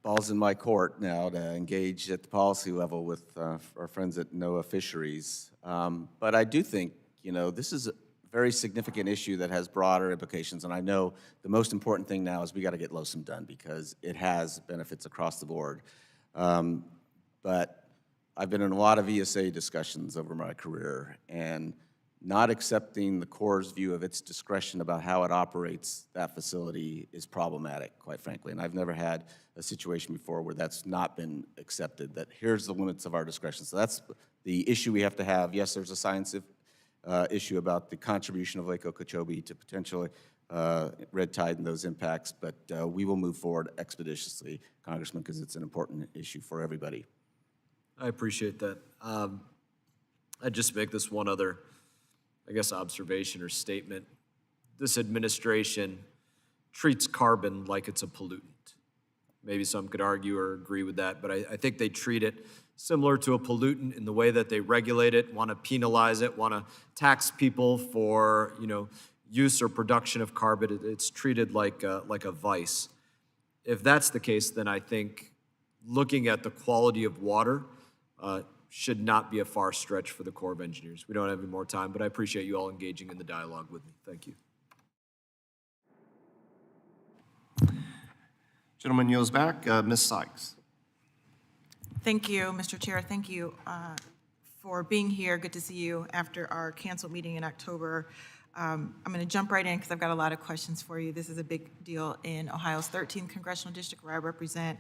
Ball's in my court now to engage at the policy level with our friends at NOAA Fisheries. But I do think, this is a very significant issue that has broader implications. And I know the most important thing now is we got to get LOSUM done because it has benefits across the board. But I've been in a lot of ESA discussions over my career, and not accepting the Corps' view of its discretion about how it operates that facility is problematic, quite frankly. And I've never had a situation before where that's not been accepted, that here's the limits of our discretion. So that's the issue we have to have. Yes, there's a science issue about the contribution of Lake Okeechobee to potentially red tide and those impacts, but we will move forward expeditiously, Congressman, because it's an important issue for everybody. I appreciate that. I'd just make this one other, observation or statement. This administration treats carbon like it's a pollutant. Maybe some could argue or agree with that, but I think they treat it similar to a pollutant in the way that they regulate it, want to penalize it, want to tax people for, use or production of carbon. It's treated like a vice. If that's the case, then I think looking at the quality of water should not be a far stretch for the Corps of Engineers. We don't have any more time, but I appreciate you all engaging in the dialogue with me. Thank you. Gentleman yields back. Ms. Sykes. Thank you, Mr. Chair. Thank you for being here. Good to see you after our canceled meeting in October. I'm going to jump right in because I've got a lot of questions for you. This is a big deal in Ohio's 13th congressional district where I represent,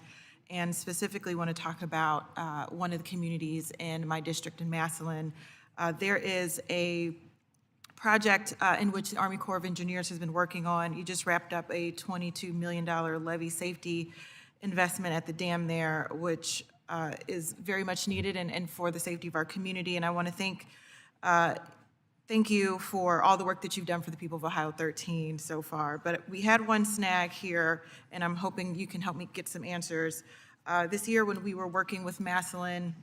and specifically want to talk about one of the communities in my district in Massillon. There is a project in which the Army Corps of Engineers has been working on. You just wrapped up a $22 million levee safety investment at the dam there, which is very much needed and for the safety of our community. And I want to thank you for all the work that you've done for the people of Ohio 13 so far. But we had one snag here, and I'm hoping you can help me get some answers. This year when we were working with Massillon,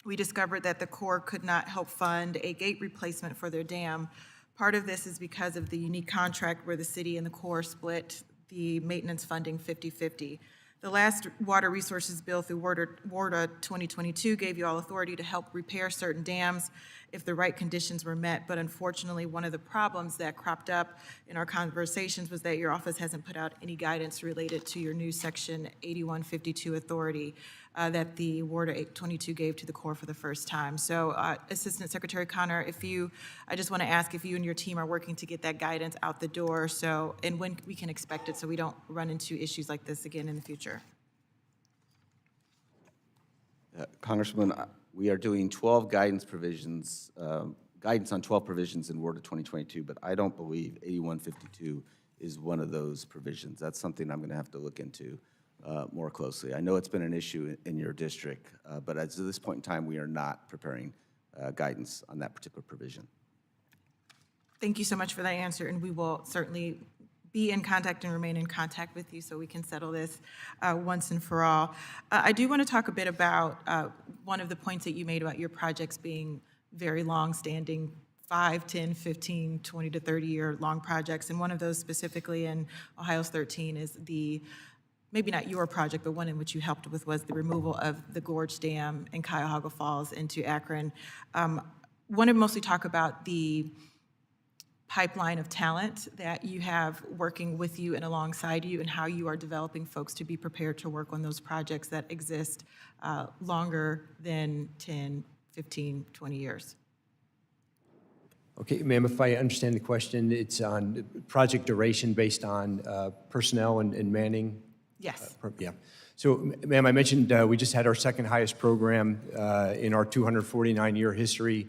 we discovered that the Corps could not help fund a gate replacement for their dam. Part of this is because of the unique contract where the city and the Corps split the maintenance funding 50-50. The last water resources bill through WARDA 2022 gave you all authority to help repair certain dams if the right conditions were met. But unfortunately, one of the problems that cropped up in our conversations was that your office hasn't put out any guidance related to your new Section 8152 authority that the WARDA 22 gave to the Corps for the first time. So Assistant Secretary Connor, I just want to ask if you and your team are working to get that guidance out the door, and when we can expect it so we don't run into issues like this again in the future. Congressman, we are doing 12 guidance provisions, guidance on 12 provisions in WARDA 2022, but I don't believe 8152 is one of those provisions. That's something I'm going to have to look into more closely. I know it's been an issue in your district, but at this point in time, we are not preparing guidance on that particular provision. Thank you so much for that answer, and we will certainly be in contact and remain in contact with you so we can settle this once and for all. I do want to talk a bit about one of the points that you made about your projects being very long-standing, 5, 10, 15, 20 to 30-year long projects, and one of those specifically in Ohio's 13 is the, maybe not your project, but one in which you helped with was the removal of the Gorge Dam in Cuyahoga Falls into Akron. Want to mostly talk about the pipeline of talent that you have working with you and alongside you, and how you are developing folks to be prepared to work on those projects that exist longer than 10, 15, 20 years. Okay, ma'am, if I understand the question, it's on project duration based on personnel and manning? Yes. Yeah. So, ma'am, I mentioned we just had our second highest program in our 249-year history.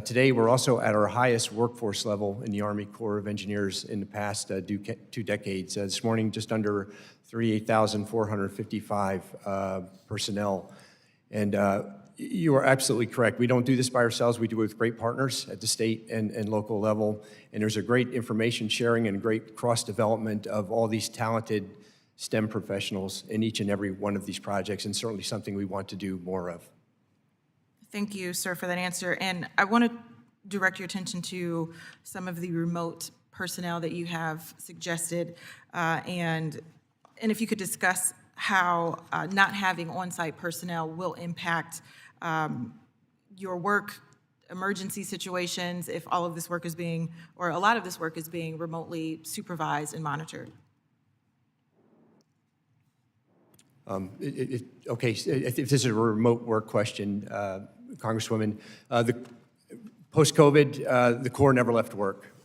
Today, we're also at our highest workforce level in the Army Corps of Engineers in the past 2 decades. This morning, just under 38,455 personnel. And you are absolutely correct. We don't do this by ourselves. We do it with great partners at the state and local level. And there's a great information sharing and great cross-development of all these talented STEM professionals in each and every one of these projects, and certainly something we want to do more of. Thank you, sir, for that answer. And I want to direct your attention to some of the remote personnel that you have suggested, and if you could discuss how not having on-site personnel will impact your work, emergency situations, if all of this work is being, or a lot of this work is being remotely supervised and monitored. Okay, if this is a remote work question, Congresswoman, post-COVID, the Corps never left work.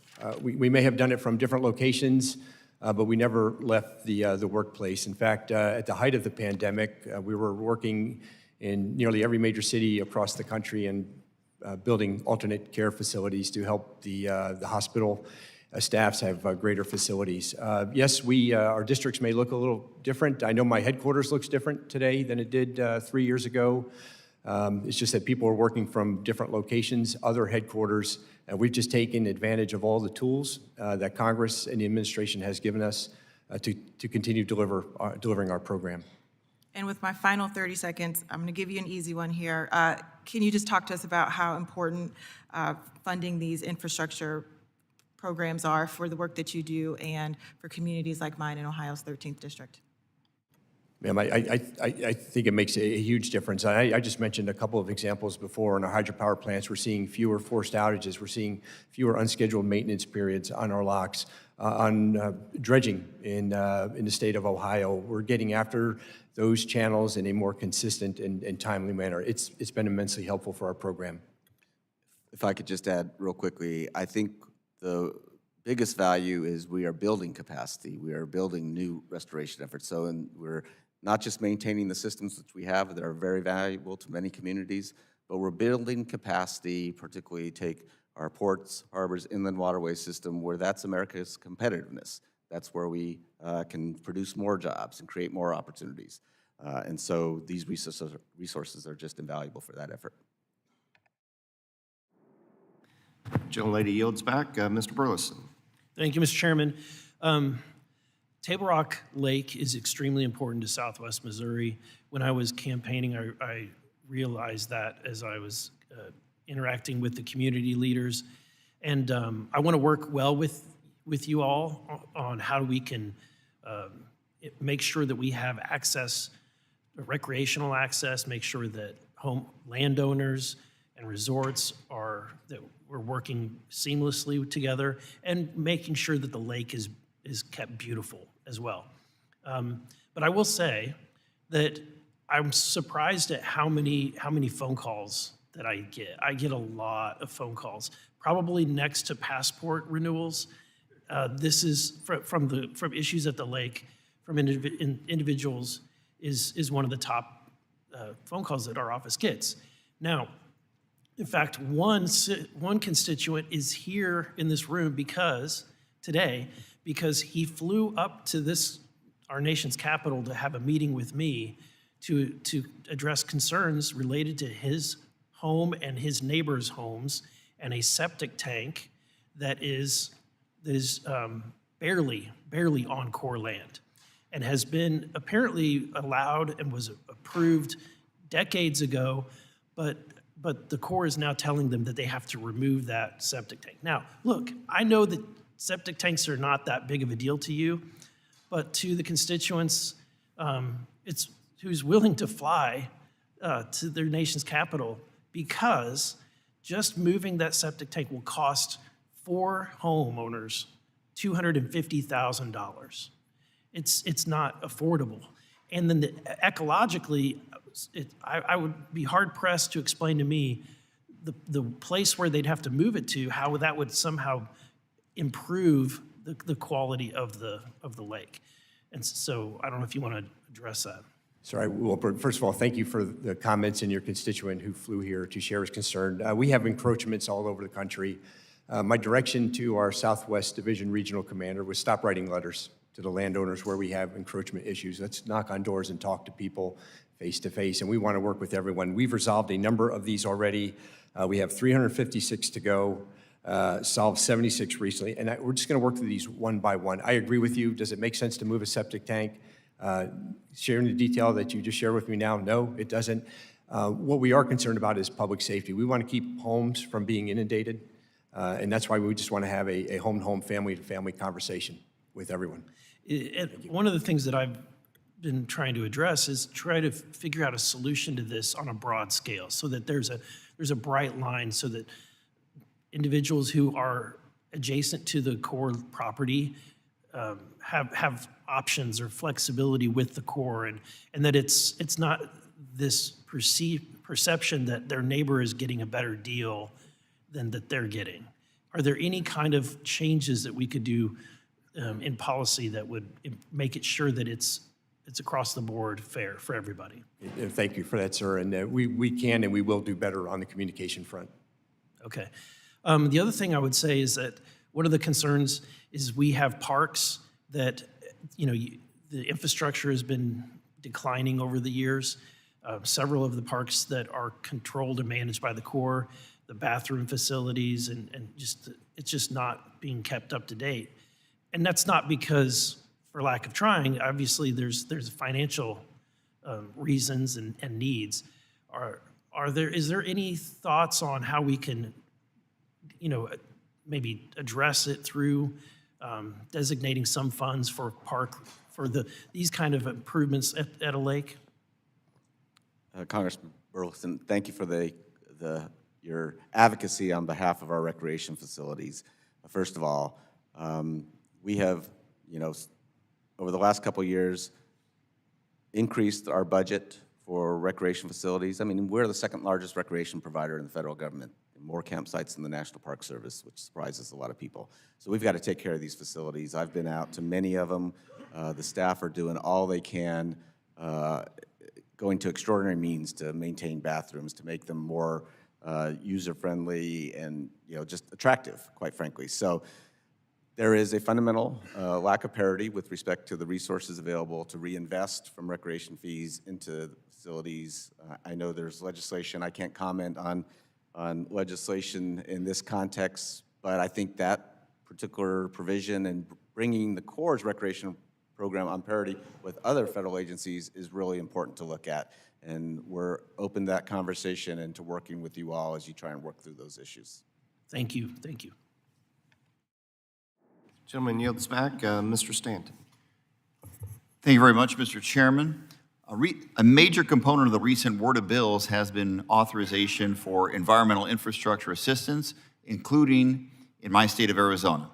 We may have done it from different locations, but we never left the workplace. In fact, at the height of the pandemic, we were working in nearly every major city across the country and building alternate care facilities to help the hospital staffs have greater facilities. Yes, our districts may look a little different. I know my headquarters looks different today than it did 3 years ago. It's just that people are working from different locations, other headquarters. We've just taken advantage of all the tools that Congress and the administration has given us to continue delivering our program. And with my final 30 seconds, I'm going to give you an easy one here. Can you just talk to us about how important funding these infrastructure programs are for the work that you do and for communities like mine in Ohio's 13th District? Ma'am, I think it makes a huge difference. I just mentioned a couple of examples before. In our hydropower plants, we're seeing fewer forced outages. We're seeing fewer unscheduled maintenance periods on our locks. On dredging in the state of Ohio, we're getting after those channels in a more consistent and timely manner. It's been immensely helpful for our program. If I could just add real quickly, I think the biggest value is we are building capacity. We are building new restoration efforts. So we're not just maintaining the systems which we have that are very valuable to many communities, but we're building capacity, particularly take our ports, harbors, inland waterway system, where that's America's competitiveness. That's where we can produce more jobs and create more opportunities. And so these resources are just invaluable for that effort. Gentlelady yields back. Mr. Burleson. Thank you, Mr. Chairman. Table Rock Lake is extremely important to Southwest Missouri. When I was campaigning, I realized that as I was interacting with the community leaders. And I want to work well with you all on how we can make sure that we have access, recreational access, make sure that home landowners and resorts that we're working seamlessly together, and making sure that the lake is kept beautiful as well. But I will say that I'm surprised at how many phone calls that I get. I get a lot of phone calls, probably next to passport renewals. This is from issues at the lake, from individuals, is one of the top phone calls that our office gets. Now, in fact, one constituent is here in this room today because he flew up to our nation's capital to have a meeting with me to address concerns related to his home and his neighbor's homes and a septic tank that is barely on Corps land, and has been apparently allowed and was approved decades ago, but the Corps is now telling them that they have to remove that septic tank. Now, look, I know that septic tanks are not that big of a deal to you, but to the constituents, it's who's willing to fly to their nation's capital, because just moving that septic tank will cost 4 homeowners $250,000. It's not affordable. And then ecologically, I would be hard pressed to explain to me the place where they'd have to move it to, how that would somehow improve the quality of the lake. And so I don't know if you want to address that. Sorry, well, first of all, thank you for the comments and your constituent who flew here to share his concern. We have encroachments all over the country. My direction to our Southwest Division Regional Commander was stop writing letters to the landowners where we have encroachment issues. Let's knock on doors and talk to people face to face, and we want to work with everyone. We've resolved a number of these already. We have 356 to go, solved 76 recently, and we're just going to work through these one by one. I agree with you. Does it make sense to move a septic tank? Sharing the detail that you just shared with me now, no, it doesn't. What we are concerned about is public safety. We want to keep homes from being inundated, and that's why we just want to have a home-to-home, family-to-family conversation with everyone. One of the things that I've been trying to address is try to figure out a solution to this on a broad scale, so that there's a bright line, so that individuals who are adjacent to the Corps property have options or flexibility with the Corps, and that it's not this perception that their neighbor is getting a better deal than that they're getting. Are there any kind of changes that we could do in policy that would make it sure that it's across the board fair for everybody? Thank you for that, sir, and we can and we will do better on the communication front. Okay. The other thing I would say is that one of the concerns is we have parks that, the infrastructure has been declining over the years. Several of the parks that are controlled and managed by the Corps, the bathroom facilities, and it's just not being kept up to date. And that's not because for lack of trying. Obviously, there's financial reasons and needs. Is there any thoughts on how we can, maybe address it through designating some funds for these kind of improvements at a lake? Congressman Burleson, thank you for your advocacy on behalf of our recreation facilities. First of all, we have, over the last couple of years, increased our budget for recreation facilities. I mean, we're the second largest recreation provider in the federal government, more campsites than the National Park Service, which surprises a lot of people. So we've got to take care of these facilities. I've been out to many of them. The staff are doing all they can, going to extraordinary means to maintain bathrooms, to make them more user-friendly and just attractive, quite frankly. So there is a fundamental lack of parity with respect to the resources available to reinvest from recreation fees into the facilities. I know there's legislation. I can't comment on legislation in this context, but I think that particular provision and bringing the Corps' recreation program on parity with other federal agencies is really important to look at. And we're open to that conversation and to working with you all as you try and work through those issues. Thank you. Thank you. Gentleman yields back. Mr. Stanton. Thank you very much, Mr. Chairman. A major component of the recent WRDA bills has been authorization for environmental infrastructure assistance, including in my state of Arizona.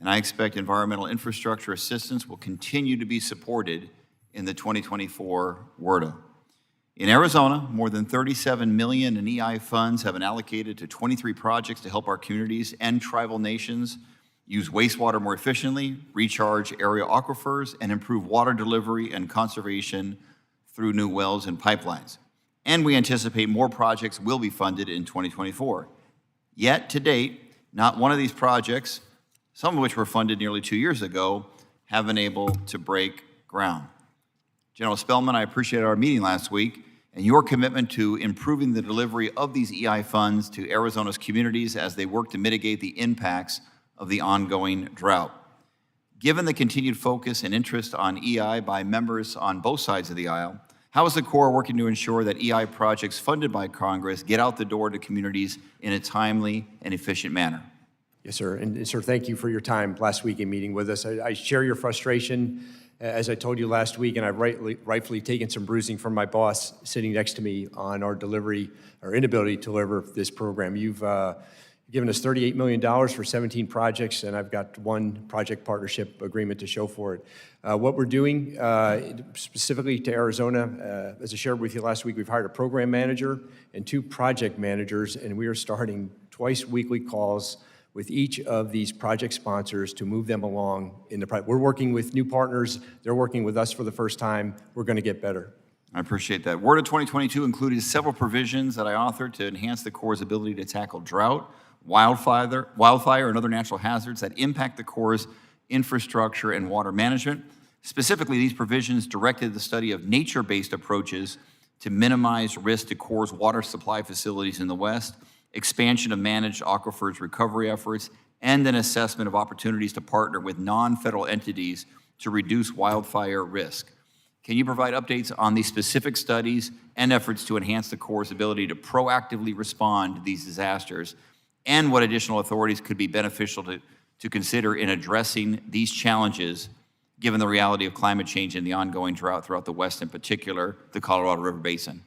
And I expect environmental infrastructure assistance will continue to be supported in the 2024 WRDA. In Arizona, more than $37 million in EI funds have been allocated to 23 projects to help our communities and tribal nations use wastewater more efficiently, recharge area aquifers, and improve water delivery and conservation through new wells and pipelines. And we anticipate more projects will be funded in 2024. Yet, to date, not one of these projects, some of which were funded nearly 2 years ago, have been able to break ground. General Spellman, I appreciated our meeting last week, and your commitment to improving the delivery of these EI funds to Arizona's communities as they work to mitigate the impacts of the ongoing drought. Given the continued focus and interest on EI by members on both sides of the aisle, how is the Corps working to ensure that EI projects funded by Congress get out the door to communities in a timely and efficient manner? Yes, sir. And sir, thank you for your time last week in meeting with us. I share your frustration. As I told you last week, and I've rightfully taken some bruising from my boss sitting next to me on our delivery, our inability to deliver this program. You've given us $38 million for 17 projects, and I've got one project partnership agreement to show for it. What we're doing specifically to Arizona, as I shared with you last week, we've hired a program manager and 2 project managers, and we are starting twice weekly calls with each of these project sponsors to move them along in the project. We're working with new partners. They're working with us for the first time. We're going to get better. I appreciate that. WRDA 2022 included several provisions that I authored to enhance the Corps' ability to tackle drought, wildfire, and other natural hazards that impact the Corps' infrastructure and water management. Specifically, these provisions directed the study of nature-based approaches to minimize risk to Corps' water supply facilities in the West, expansion of managed aquifers recovery efforts, and an assessment of opportunities to partner with non-federal entities to reduce wildfire risk. Can you provide updates on these specific studies and efforts to enhance the Corps' ability to proactively respond to these disasters, and what additional authorities could be beneficial to consider in addressing these challenges, given the reality of climate change and the ongoing drought throughout the West, in particular, the Colorado River Basin?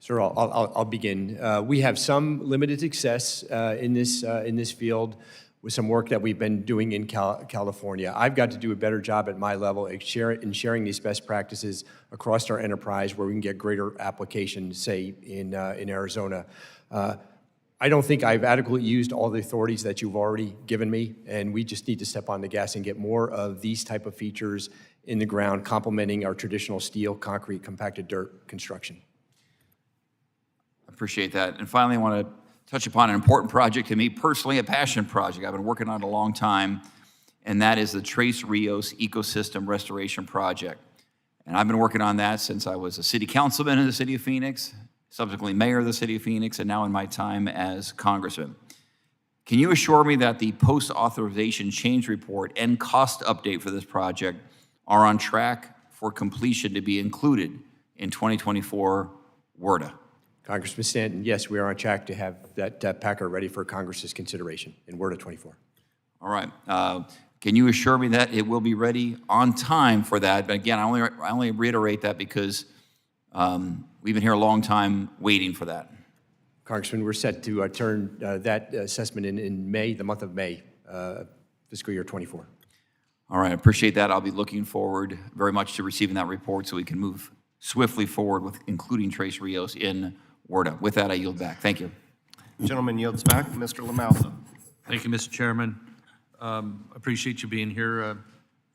Sir, I'll begin. We have some limited success in this field with some work that we've been doing in California. I've got to do a better job at my level in sharing these best practices across our enterprise where we can get greater application, say, in Arizona. I don't think I've adequately used all the authorities that you've already given me, and we just need to step on the gas and get more of these type of features in the ground, complementing our traditional steel, concrete, compacted dirt construction. Appreciate that. And finally, I want to touch upon an important project to me personally, a passion project I've been working on a long time, and that is the Tres Rios Ecosystem Restoration Project. And I've been working on that since I was a city councilman in the city of Phoenix, subsequently mayor of the city of Phoenix, and now in my time as congressman. Can you assure me that the post-authorization change report and cost update for this project are on track for completion to be included in 2024 WRDA? Congressman Stanton, yes, we are on track to have that packer ready for Congress's consideration in WRDA 24. All right. Can you assure me that it will be ready on time for that? But again, I only reiterate that because we've been here a long time waiting for that. Congressman, we're set to turn that assessment in May, the month of May, fiscal year 24. All right, I appreciate that. I'll be looking forward very much to receiving that report so we can move swiftly forward with including Tres Rios in WRDA. With that, I yield back. Thank you. Gentleman yields back. Mr. LaMalfa. Thank you, Mr. Chairman. Appreciate you being here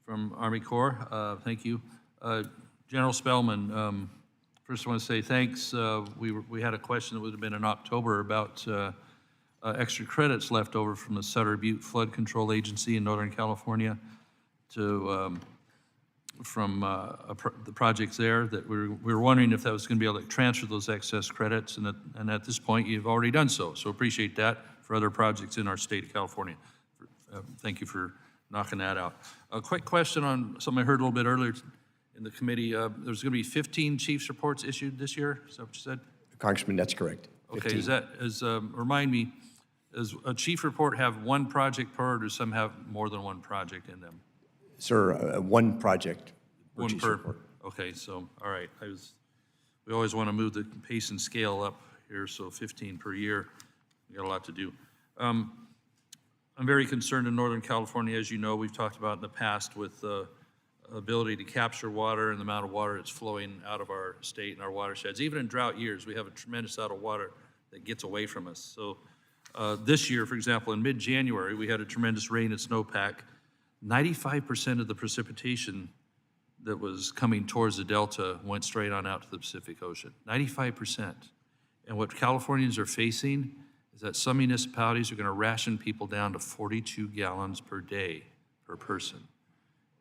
from Army Corps. Thank you. General Spellman, first I want to say thanks. We had a question that would have been in October about extra credits left over from the Sutter Butte Flood Control Agency in Northern California to from the projects there, that we were wondering if that was going to be able to transfer those excess credits, and at this point you've already done so. So appreciate that for other projects in our state of California. Thank you for knocking that out. A quick question on something I heard a little bit earlier in the committee. There's going to be 15 chief's reports issued this year. Is that what you said? Congressman, that's correct. 15. Okay. Remind me, does a chief report have one project per, or do some have more than one project in them? Sir, one project. One per. Okay, so, all right. We always want to move the pace and scale up here, so 15 per year. We got a lot to do. I'm very concerned in Northern California, as you know, we've talked about in the past with the ability to capture water and the amount of water that's flowing out of our state and our watersheds. Even in drought years, we have a tremendous amount of water that gets away from us. So this year, for example, in mid-January, we had a tremendous rain and snowpack. 95% of the precipitation that was coming towards the Delta went straight on out to the Pacific Ocean. 95%. And what Californians are facing is that some municipalities are going to ration people down to 42 gallons per day per person.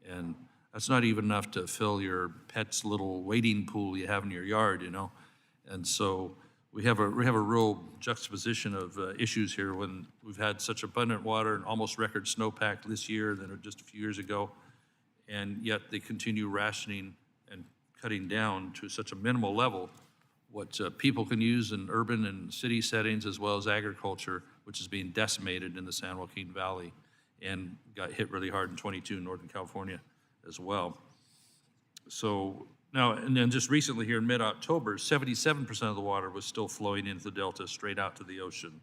And That's not even enough to fill your pet's little wading pool you have in your yard, you know? And so we have a real juxtaposition of issues here when we've had such abundant water and almost record snowpack this year than just a few years ago, and yet they continue rationing and cutting down to such a minimal level what people can use in urban and city settings as well as agriculture, which is being decimated in the San Joaquin Valley and got hit really hard in 22 in Northern California as well. So now, and then just recently here in mid-October, 77% of the water was still flowing into the Delta straight out to the ocean.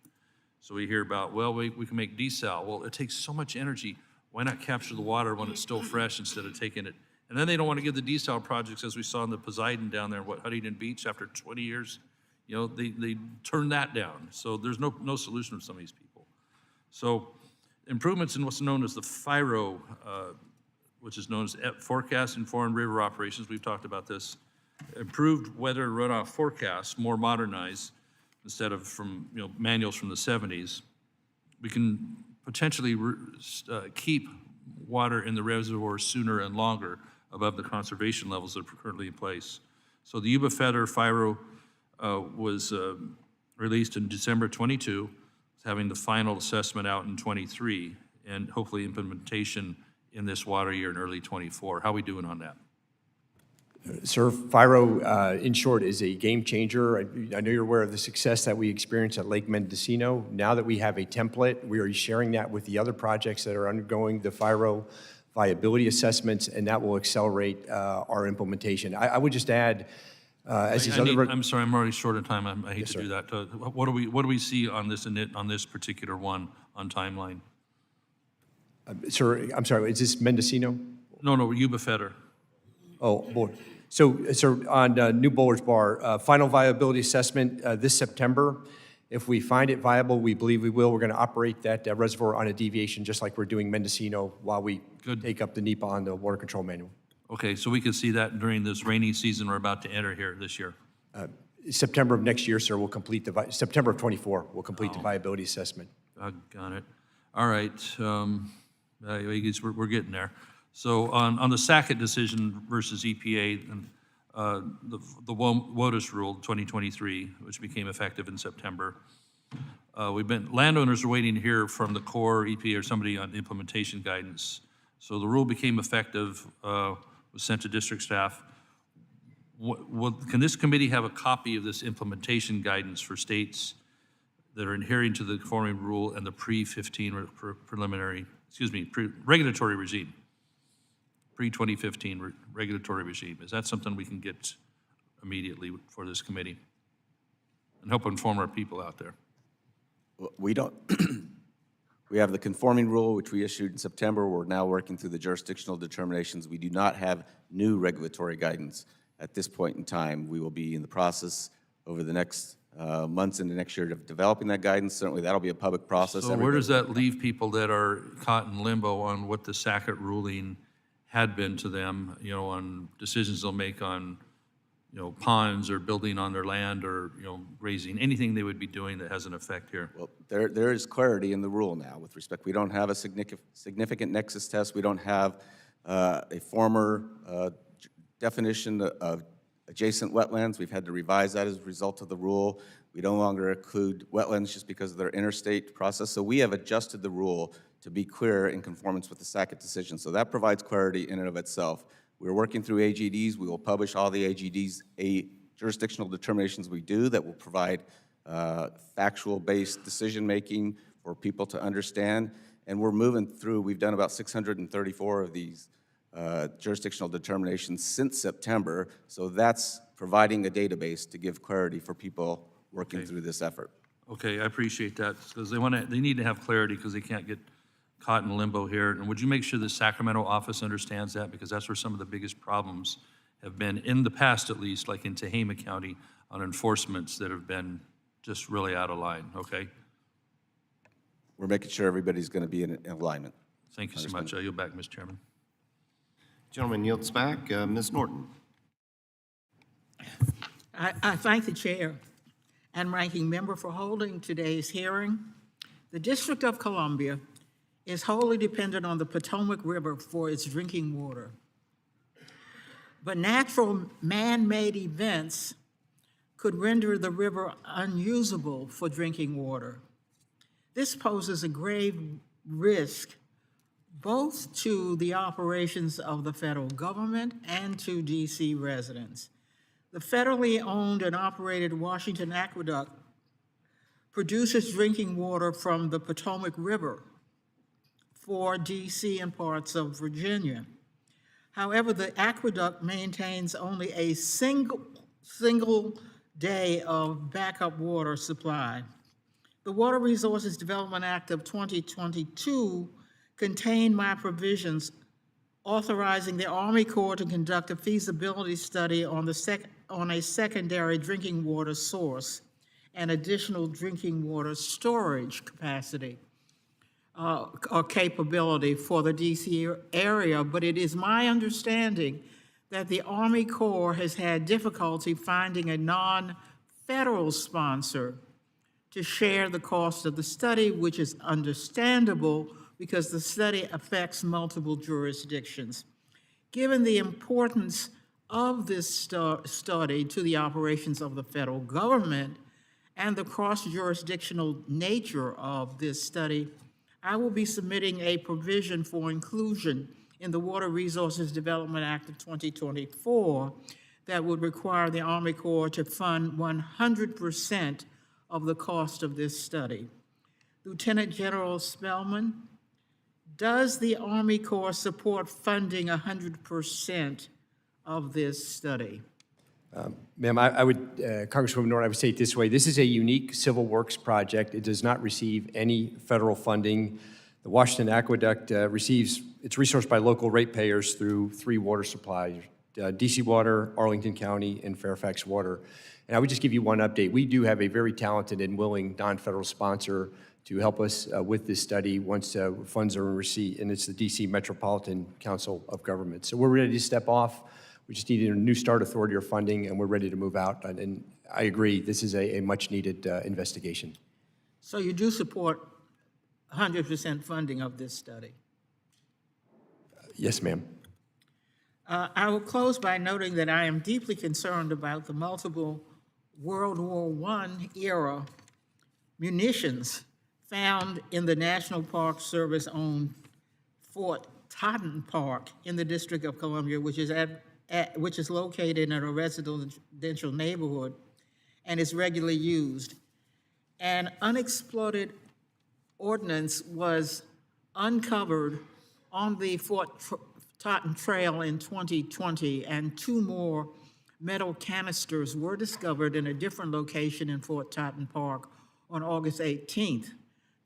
So we hear about, well, we can make desal. Well, it takes so much energy. Why not capture the water when it's still fresh instead of taking it? And then they don't want to give the desal projects, as we saw in the Poseidon down there, Huntington Beach, after 20 years. You know, they turned that down. So there's no solution for some of these people. So improvements in what's known as the FIRO, which is known as Forecast Informed River Operations. We've talked about this. Improved weather runoff forecasts, more modernized, instead of from manuals from the 70s. We can potentially keep water in the reservoir sooner and longer above the conservation levels that are currently in place. So the Yuba Feather FIRO was released in December 22, having the final assessment out in 23, and hopefully implementation in this water year in early 24. How are we doing on that? Sir, FIRO, in short, is a game changer. I know you're aware of the success that we experienced at Lake Mendocino. Now that we have a template, we are sharing that with the other projects that are undergoing the FIRO viability assessments, and that will accelerate our implementation. I would just add, as these other... I'm sorry, I'm already short of time. I hate Yes, to sir. do that. What do we see on this particular one on timeline? Sir, I'm sorry, is this Mendocino? No, Yuba Feather. Oh, boy. So, sir, on New Bowlers Bar, final viability assessment this September. If we find it viable, we believe we will. We're going to operate that reservoir on a deviation, just like we're doing Mendocino, while we take up the NEPA on the water control manual. Okay, so we could see that during this rainy season we're about to enter here this year. September of next year, sir, we'll complete September of 24, we'll complete the viability assessment. Got it. All right. I guess we're getting there. So on the Sackett decision versus EPA and the WOTUS rule 2023, which became effective in September, landowners are waiting to hear from the Corps, EPA, or somebody on implementation guidance. So the rule became effective, was sent to district staff. Can this committee have a copy of this implementation guidance for states that are adhering to the conforming rule and the pre-15 regulatory regime? Pre-2015 regulatory regime. Is that something we can get immediately for this committee and help inform our people out there? We don't. We have the conforming rule, which we issued in September. We're now working through the jurisdictional determinations. We do not have new regulatory guidance at this point in time. We will be in the process over the next months into next year of developing that guidance. Certainly, that'll be a public process. So where does that leave people that are caught in limbo on what the Sackett ruling had been to them, on decisions they'll make on, ponds or building on their land or, grazing, anything they would be doing that has an effect here? Well, there is clarity in the rule now with respect. We don't have a significant nexus test. We don't have a former definition of adjacent wetlands. We've had to revise that as a result of the rule. We no longer include wetlands just because of their interstate process. So we have adjusted the rule to be clear in conformance with the Sackett decision. So that provides clarity in and of itself. We're working through AGDs. We will publish all the AGDs, jurisdictional determinations we do that will provide factual-based decision-making for people to understand. And we're moving through, we've done about 634 of these jurisdictional determinations since September. So that's providing a database to give clarity for people working through this effort. Okay, I appreciate that, because they need to have clarity because they can't get caught in limbo here. And would you make sure the Sacramento office understands that? Because that's where some of the biggest problems have been, in the past at least, like in Tehama County, on enforcements that have been just really out of line, okay? We're making sure everybody's going to be in alignment. Thank you so much. I yield back, Mr. Chairman. Gentleman yields back. Ms. Norton. I thank the chair and ranking member for holding today's hearing. The District of Columbia is wholly dependent on the Potomac River for its drinking water. but natural man-made events could render the river unusable for drinking water. This poses a grave risk both to the operations of the federal government and to DC residents. The federally owned and operated Washington Aqueduct produces drinking water from the Potomac River for DC and parts of Virginia. However, the aqueduct maintains only a single day of backup water supply. The Water Resources Development Act of 2022 contained my provisions authorizing the Army Corps to conduct a feasibility study on a secondary drinking water source and additional drinking water storage capacity or capability for the DC area, but it is my understanding that the Army Corps has had difficulty finding a non-federal sponsor to share the cost of the study, which is understandable because the study affects multiple jurisdictions. Given the importance of this study to the operations of the federal government and the cross-jurisdictional nature of this study, I will be submitting a provision for inclusion in the Water Resources Development Act of 2024 that would require the Army Corps to fund 100% of the cost of this study. Lieutenant General Spellman, does the Army Corps support funding 100% of this study? Ma'am, I would, Congresswoman Norton, I would say it this way. This is a unique civil works project. It does not receive any federal funding. The Washington Aqueduct receives its resourced by local ratepayers through 3 water suppliers, DC Water, Arlington County, and Fairfax Water. And I would just give you one update. We do have a very talented and willing non-federal sponsor to help us with this study once funds are in receipt, and it's the DC Metropolitan Council of Governments. So we're ready to step off. We just needed a new start authority or funding, and we're ready to move out. And I agree, this is a much-needed investigation. So you do support 100% funding of this study? Yes, ma'am. I will close by noting that I am deeply concerned about the multiple World War I era munitions found in the National Park Service-owned Fort Totten Park in the District of Columbia, which is located in a residential neighborhood and is regularly used. An unexploded ordnance was uncovered on the Fort Totten Trail in 2020, and 2 more metal canisters were discovered in a different location in Fort Totten Park on August 18th,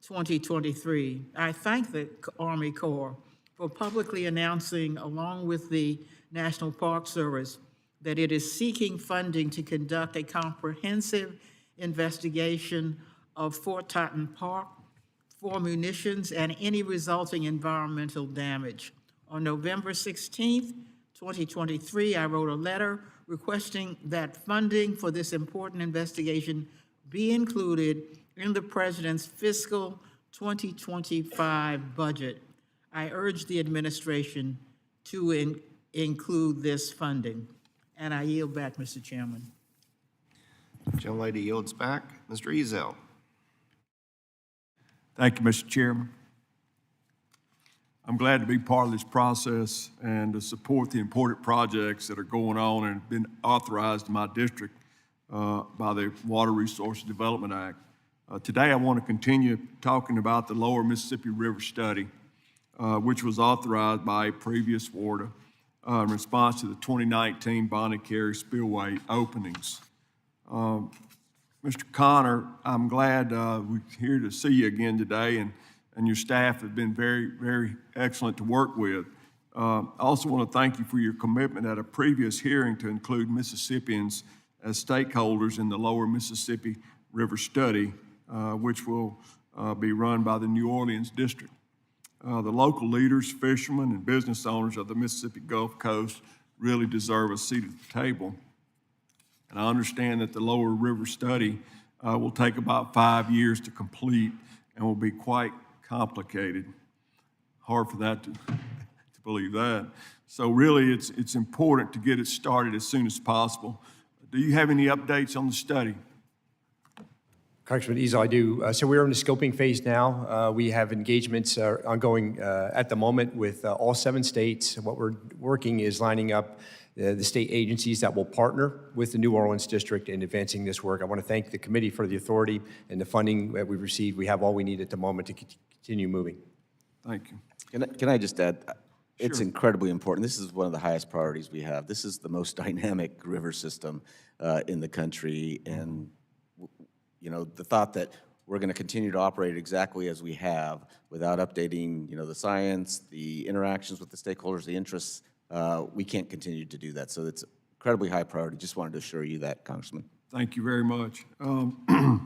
2023. I thank the Army Corps for publicly announcing, along with the National Park Service, that it is seeking funding to conduct a comprehensive investigation of Fort Totten Park for munitions and any resulting environmental damage. On November 16th, 2023, I wrote a letter requesting that funding for this important investigation be included in the President's fiscal 2025 budget. I urge the administration to include this funding. And I yield back, Mr. Chairman. Gentlelady yields back. Mr. Ezell. Thank you, Mr. Chairman. I'm glad to be part of this process and to support the important projects that are going on and have been authorized in my district by the Water Resources Development Act. Today, I want to continue talking about the Lower Mississippi River Study, which was authorized by a previous WRDA in response to the 2019 Bonnet Carey spillway openings. Mr. Connor, I'm glad we're here to see you again today, and your staff have been very, very excellent to work with. I also want to thank you for your commitment at a previous hearing to include Mississippians as stakeholders in the Lower Mississippi River Study, which will be run by the New Orleans District. The local leaders, fishermen, and business owners of the Mississippi Gulf Coast really deserve a seat at the table. And I understand that the Lower River Study will take about 5 years to complete and will be quite complicated. Hard for that to believe that. So really, it's important to get it started as soon as possible. Do you have any updates on the study? Congressman Ezel, I do. So we're in the scoping phase now. We have engagements ongoing at the moment with all 7 states. What we're working is lining up the state agencies that will partner with the New Orleans District in advancing this work. I want to thank the committee for the authority and the funding that we've received. We have all we need at the moment to continue moving. Thank you. Can I just add, it's incredibly important. This is one of the highest priorities we have. This is the most dynamic river system in the country, and you know, the thought that we're going to continue to operate exactly as we have without updating, you know, the science, the interactions with the stakeholders, the interests, we can't continue to do that. So it's incredibly high priority. Just wanted to assure you that, Congressman. Thank you very much. Do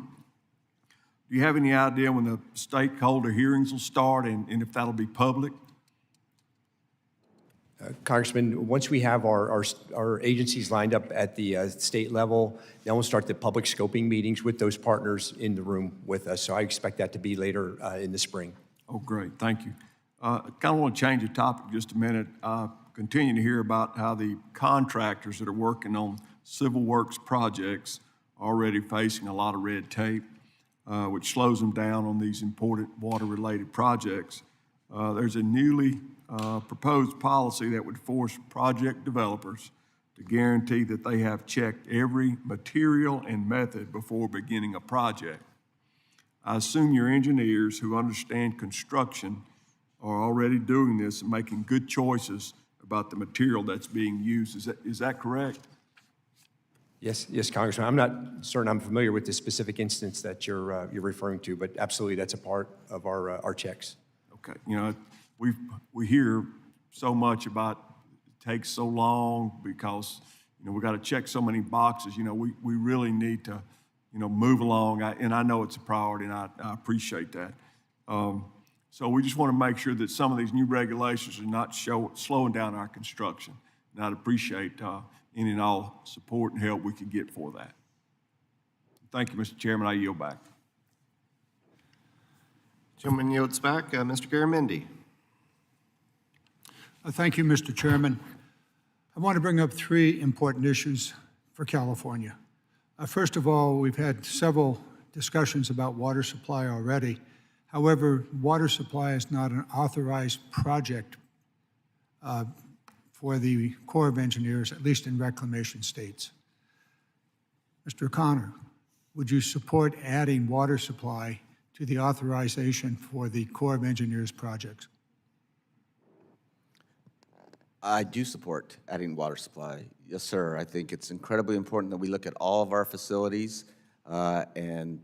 you have any idea when the stakeholder hearings will start and if that'll be public? Congressman, once we have our agencies lined up at the state level, then we'll start the public scoping meetings with those partners in the room with us. So I expect that to be later in the spring. Oh, great. Thank you. I kind of want to change the topic just a minute. Continue to hear about how the contractors that are working on civil works projects are already facing a lot of red tape, which slows them down on these important water-related projects. There's a newly proposed policy that would force project developers to guarantee that they have checked every material and method before beginning a project. I assume your engineers who understand construction are already doing this and making good choices about the material that's being used. Is that correct? Yes, Congressman. I'm not certain I'm familiar with the specific instance that you're referring to, but absolutely that's a part of our checks. Okay. You know, we hear so much about it takes so long because, you know, we got to check so many boxes. You know, we really need to, you know, move along. And I know it's a priority, and I appreciate that. So we just want to make sure that some of these new regulations are not slowing down our construction. And I'd appreciate any and all support and help we could get for that. Thank you, Mr. Chairman. I yield back. Gentleman yields back. Mr. Garamendi. Thank you, Mr. Chairman. I want to bring up 3 important issues for California. First of all, we've had several discussions about water supply already. However, water supply is not an authorized project for the Corps of Engineers, at least in reclamation states. Mr. O'Connor, would you support adding water supply to the authorization for the Corps of Engineers projects? I do support adding water supply. Yes, sir. I think it's incredibly important that we look at all of our facilities and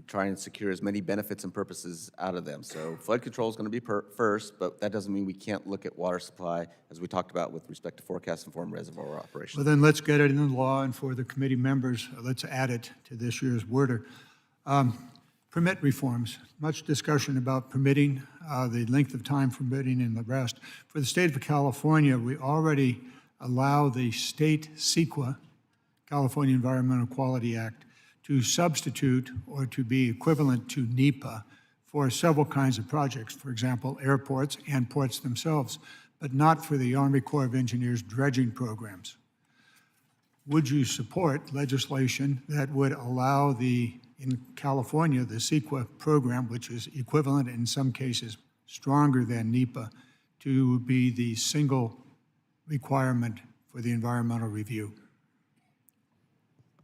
try and secure as many benefits and purposes out of them. So flood control is going to be first, but that doesn't mean we can't look at water supply, as we talked about with respect to forecast-informed reservoir operations. Well, then let's get it in the law, and for the committee members, let's add it to this year's worder. Permit reforms, much discussion about permitting, the length of time for permitting and the rest. For the state of California, we already allow the state CEQA, California Environmental Quality Act, to substitute or to be equivalent to NEPA for several kinds of projects, for example, airports and ports themselves, but not for the Army Corps of Engineers dredging programs. Would you support legislation that would allow in California, the CEQA program, which is equivalent in some cases stronger than NEPA, to be the single requirement for the environmental review?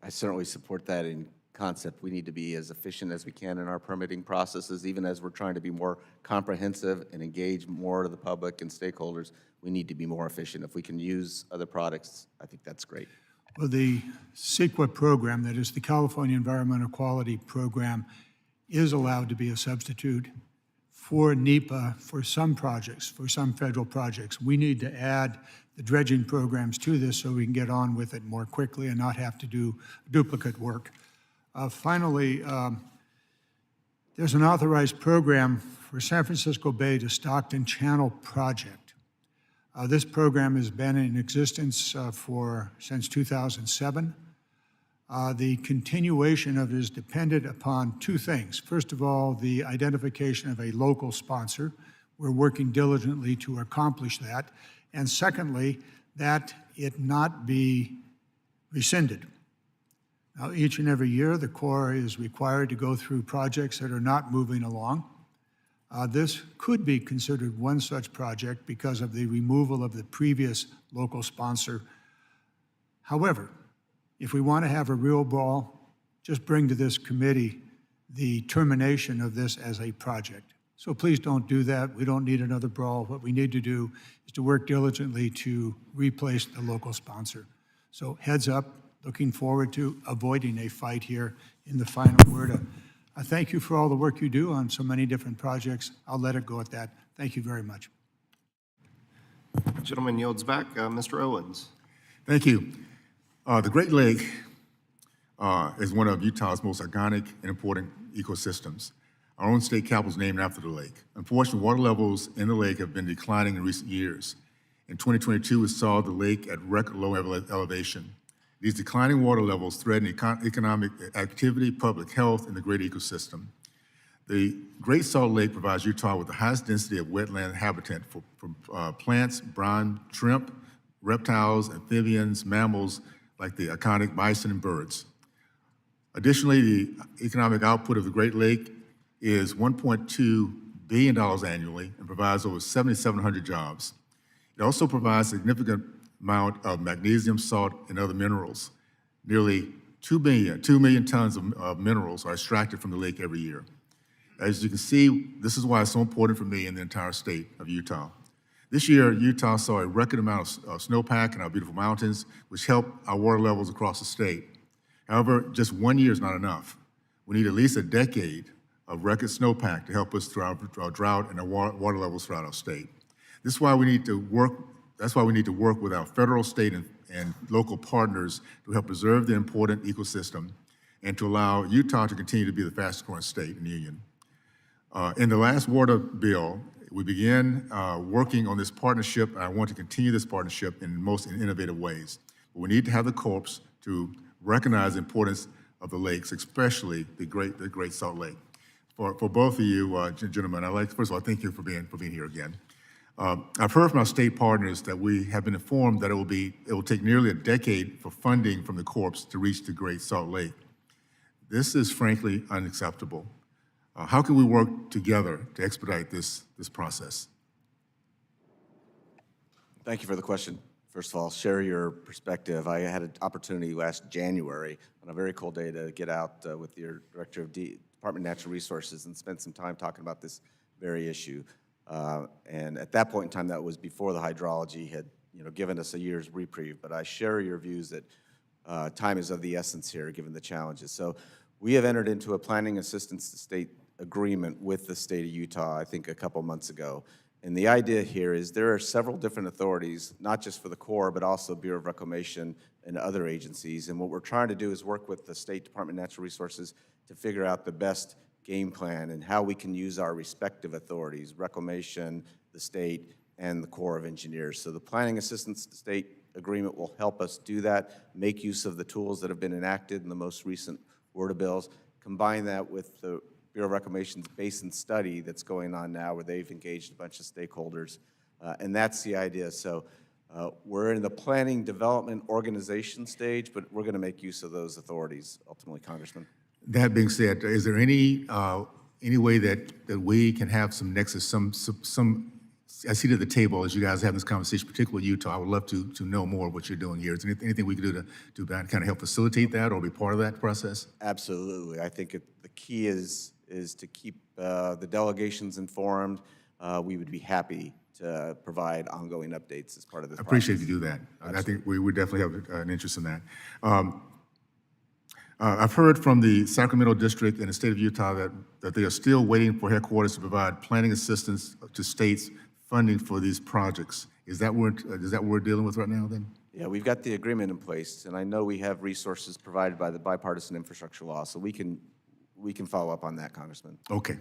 I certainly support that in concept. We need to be as efficient as we can in our permitting processes, even as we're trying to be more comprehensive and engage more of the public and stakeholders. We need to be more efficient. If we can use other products, I think that's great. Well, the CEQA program, that is the California Environmental Quality Program, is allowed to be a substitute for NEPA for some projects, for some federal projects. We need to add the dredging programs to this so we can get on with it more quickly and not have to do duplicate work. Finally, there's an authorized program for San Francisco Bay to Stockton Channel project. This program has been in existence since 2007. The continuation of it is dependent upon 2 things. First of all, the identification of a local sponsor. We're working diligently to accomplish that. And secondly, that it not be rescinded. Now, each and every year, the Corps is required to go through projects that are not moving along. This could be considered one such project because of the removal of the previous local sponsor. However, if we want to have a real brawl, just bring to this committee the termination of this as a project. So please don't do that. We don't need another brawl. What we need to do is to work diligently to replace the local sponsor. So heads up, looking forward to avoiding a fight here in the final word. I thank you for all the work you do on so many different projects. I'll let it go at that. Thank you very much. Gentleman yields back. Mr. Owens. Thank you. The Great Lake is one of Utah's most iconic and important ecosystems. Our own state capital is named after the lake. Unfortunately, water levels in the lake have been declining in recent years. In 2022, we saw the lake at record low elevation. These declining water levels threaten economic activity, public health, and the great ecosystem. The Great Salt Lake provides Utah with the highest density of wetland habitat for plants, brine, shrimp, reptiles, amphibians, mammals like the iconic bison and birds. Additionally, the economic output of the Great Lake is $1.2 billion annually and provides over 7,700 jobs. It also provides a significant amount of magnesium, salt, and other minerals. Nearly 2 million tons of minerals are extracted from the lake every year. As you can see, this is why it's so important for me and the entire state of Utah. This year, Utah saw a record amount of snowpack in our beautiful mountains, which helped our water levels across the state. However, just 1 year is not enough. We need at least a decade of record snowpack to help us through our drought and our water levels throughout our state. This is why we need to work. That's why we need to work with our federal, state, and local partners to help preserve the important ecosystem and to allow Utah to continue to be the fastest growing state in the union. In the last water bill, we began working on this partnership, and I want to continue this partnership in most innovative ways. But we need to have the Corps to recognize the importance of the lakes, especially the Great Salt Lake. For both of you gentlemen, I'd like to, first of all, thank you for being here again. I've heard from our state partners that we have been informed that it will take nearly a decade for funding from the Corps to reach the Great Salt Lake. This is frankly unacceptable. How can we work together to expedite this process? Thank you for the question. First of all, share your perspective. I had an opportunity last January on a very cold day to get out with your Director of Department of Natural Resources and spend some time talking about this very issue. And at that point in time, that was before the hydrology had given us a year's reprieve. But I share your views that time is of the essence here, given the challenges. So we have entered into a planning assistance to state agreement with the state of Utah, I think a couple months ago. And the idea here is there are several different authorities, not just for the Corps, but also Bureau of Reclamation and other agencies. And what we're trying to do is work with the State Department of Natural Resources to figure out the best game plan and how we can use our respective authorities, Reclamation, the state, and the Corps of Engineers. So the Planning Assistance to State Agreement will help us do that, make use of the tools that have been enacted in the most recent WRDA bills, combine that with the Bureau of Reclamation's basin study that's going on now where they've engaged a bunch of stakeholders, and that's the idea. So we're in the planning, development, organization stage, but we're going to make use of those authorities, ultimately, Congressman. That being said, is there any way that we can have some nexus, some I see at the table as you guys have this conversation, particularly Utah, I would love to know more of what you're doing here. Is there anything we can do to kind of help facilitate that or be part of that process? Absolutely. I think the key is to keep the delegations informed. We would be happy to provide ongoing updates as part of this process. I appreciate you do that. I think we would definitely have an interest in that. I've heard from the Sacramento District and the state of Utah that they are still waiting for headquarters to provide planning assistance to states funding for these projects. Is that what we're dealing with right now then? Yeah, we've got the agreement in place, and I know we have resources provided by the bipartisan infrastructure law, so we can follow up on that, Congressman. Okay.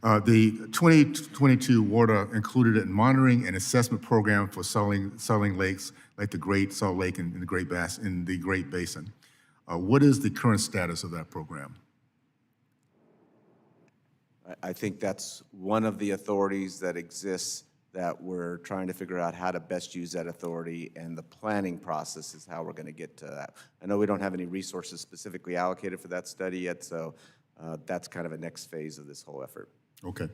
The 2022 WRDA included a monitoring and assessment program for salting lakes like the Great Salt Lake and the Great Basin. What is the current status of that program? I think that's one of the authorities that exists that we're trying to figure out how to best use that authority, and the planning process is how we're going to get to that. I know we don't have any resources specifically allocated for that study yet, so that's kind of a next phase of this whole effort. Okay.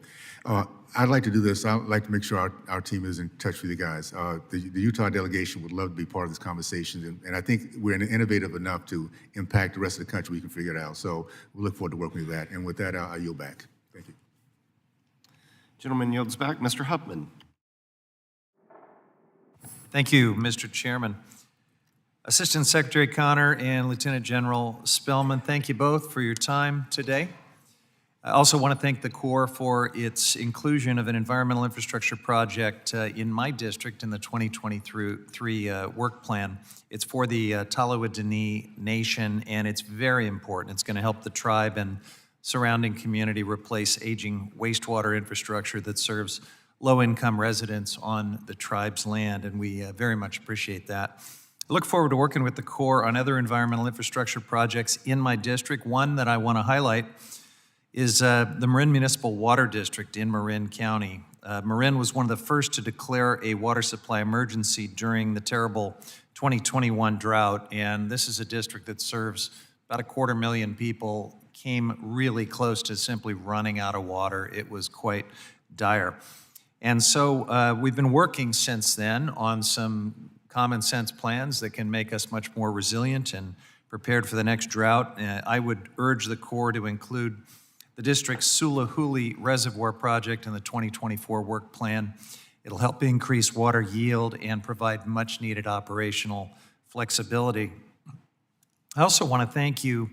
I'd like to do this. I'd like to make sure our team is in touch with you guys. The Utah delegation would love to be part of this conversation, and I think we're innovative enough to impact the rest of the country. We can figure it out. So we look forward to working with that. And with that, I yield back. Thank you. Gentleman yields back. Mr. Hupman. Thank you, Mr. Chairman. Assistant Secretary Connor and Lieutenant General Spellman, thank you both for your time today. I also want to thank the Corps for its inclusion of an environmental infrastructure project in my district in the 2023 work plan. It's for the Tallahousie Nation, and it's very important. It's going to help the tribe and surrounding community replace aging wastewater infrastructure that serves low-income residents on the tribe's land, and we very much appreciate that. I look forward to working with the Corps on other environmental infrastructure projects in my district. One that I want to highlight is the Marin Municipal Water District in Marin County. Marin was one of the first to declare a water supply emergency during the terrible 2021 drought, and this is a district that serves about 250,000 people, came really close to simply running out of water. It was quite dire. And so we've been working since then on some common sense plans that can make us much more resilient and prepared for the next drought. I would urge the Corps to include the district's Sulahuli Reservoir project in the 2024 work plan. It'll help increase water yield and provide much needed operational flexibility. I also want to thank you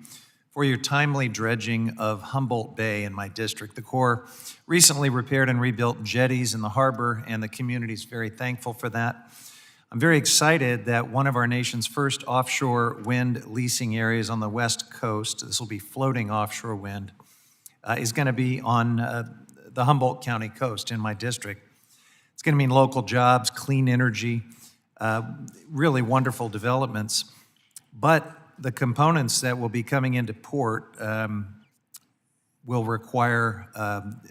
for your timely dredging of Humboldt Bay in my district. The Corps recently repaired and rebuilt jetties in the harbor, and the community is very thankful for that. I'm very excited that one of our nation's first offshore wind leasing areas on the West Coast, this will be floating offshore wind, is going to be on the Humboldt County coast in my district. It's going to mean local jobs, clean energy, really wonderful developments. But the components that will be coming into port will require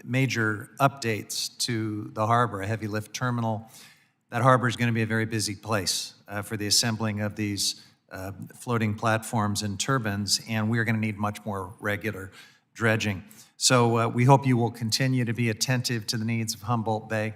major updates to the harbor, a heavy lift terminal. That harbor is going to be a very busy place for the assembling of these floating platforms and turbines, and we're going to need much more regular dredging. So we hope you will continue to be attentive to the needs of Humboldt Bay.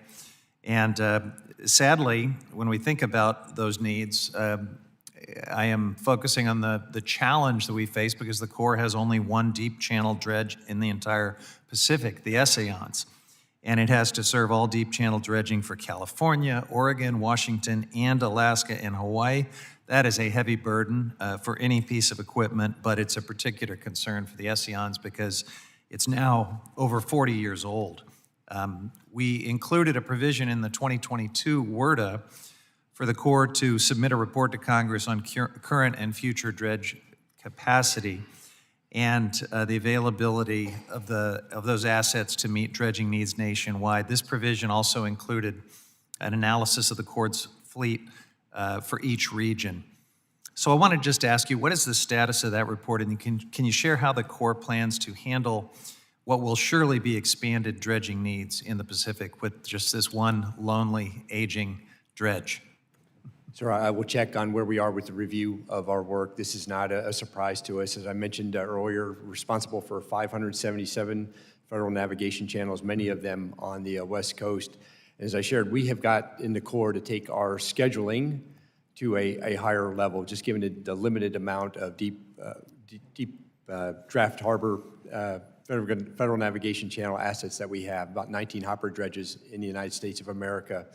And sadly, when we think about those needs, I am focusing on the challenge that we face because the Corps has only one deep channel dredge in the entire Pacific, the Essayons. And it has to serve all deep channel dredging for California, Oregon, Washington, and Alaska and Hawaii. That is a heavy burden for any piece of equipment, but it's a particular concern for the Essayons because it's now over 40 years old. We included a provision in the 2022 WRDA for the Corps to submit a report to Congress on current and future dredge capacity and the availability of those assets to meet dredging needs nationwide. This provision also included an analysis of the Corps' fleet for each region. So I want to just ask you, what is the status of that report, and can you share how the Corps plans to handle what will surely be expanded dredging needs in the Pacific with just this one lonely, aging dredge? Sir, I will check on where we are with the review of our work. This is not a surprise to us. As I mentioned earlier, responsible for 577 federal navigation channels, many of them on the West Coast. As I shared, we have got in the Corps to take our scheduling to a higher level, just given the limited amount of deep draft harbor federal navigation channel assets that we have, about 19 hopper dredges in the United States of America.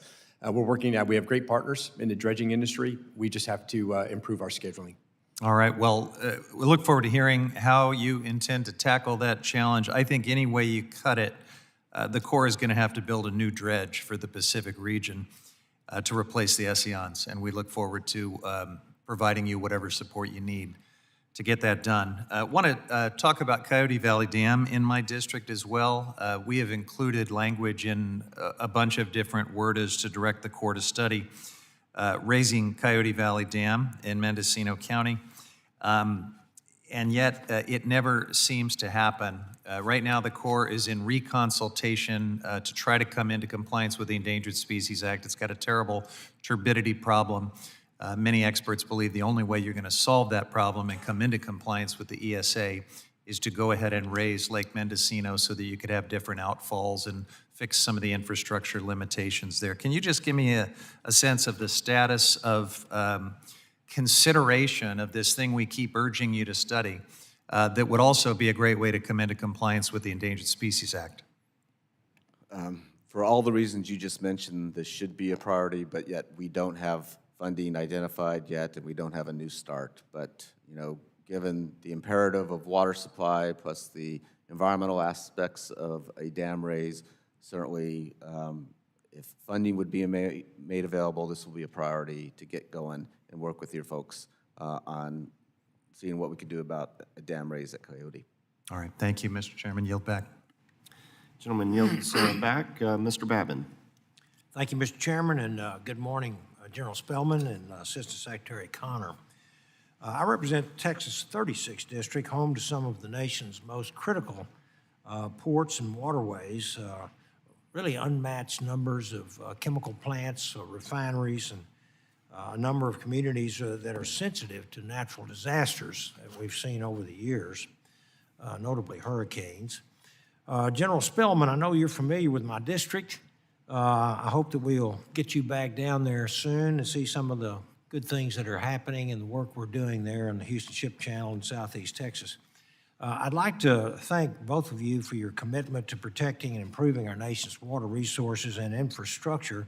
We're working now. We have great partners in the dredging industry. We just have to improve our scheduling. All right. Well, we look forward to hearing how you intend to tackle that challenge. I think any way you cut it, the Corps is going to have to build a new dredge for the Pacific region to replace the Essayons, and we look forward to providing you whatever support you need to get that done. I want to talk about Coyote Valley Dam in my district as well. We have included language in a bunch of different WRDAs to direct the Corps to study raising Coyote Valley Dam in Mendocino County. and yet it never seems to happen. Right now, the Corps is in reconsultation to try to come into compliance with the Endangered Species Act. It's got a terrible turbidity problem. Many experts believe the only way you're going to solve that problem and come into compliance with the ESA is to go ahead and raise Lake Mendocino so that you could have different outfalls and fix some of the infrastructure limitations there. Can you just give me a sense of the status of consideration of this thing we keep urging you to study that would also be a great way to come into compliance with the Endangered Species Act? For all the reasons you just mentioned, this should be a priority, but yet we don't have funding identified yet, and we don't have a new start. But, you know, given the imperative of water supply plus the environmental aspects of a dam raise, certainly if funding would be made available, this will be a priority to get going and work with your folks on seeing what we could do about a dam raise at Coyote. All right, thank you, Mr. Chairman. Yield back. Gentleman yields back. Mr. Babin. Thank you, Mr. Chairman, and good morning, General Spellman and Assistant Secretary Connor. I represent Texas 36th District, home to some of the nation's most critical ports and waterways, really unmatched numbers of chemical plants, refineries, and a number of communities that are sensitive to natural disasters that we've seen over the years, notably hurricanes. General Spellman, I know you're familiar with my district. I hope that we'll get you back down there soon and see some of the good things that are happening and the work we're doing there on the Houston Ship Channel in Southeast Texas. I'd like to thank both of you for your commitment to protecting and improving our nation's water resources and infrastructure,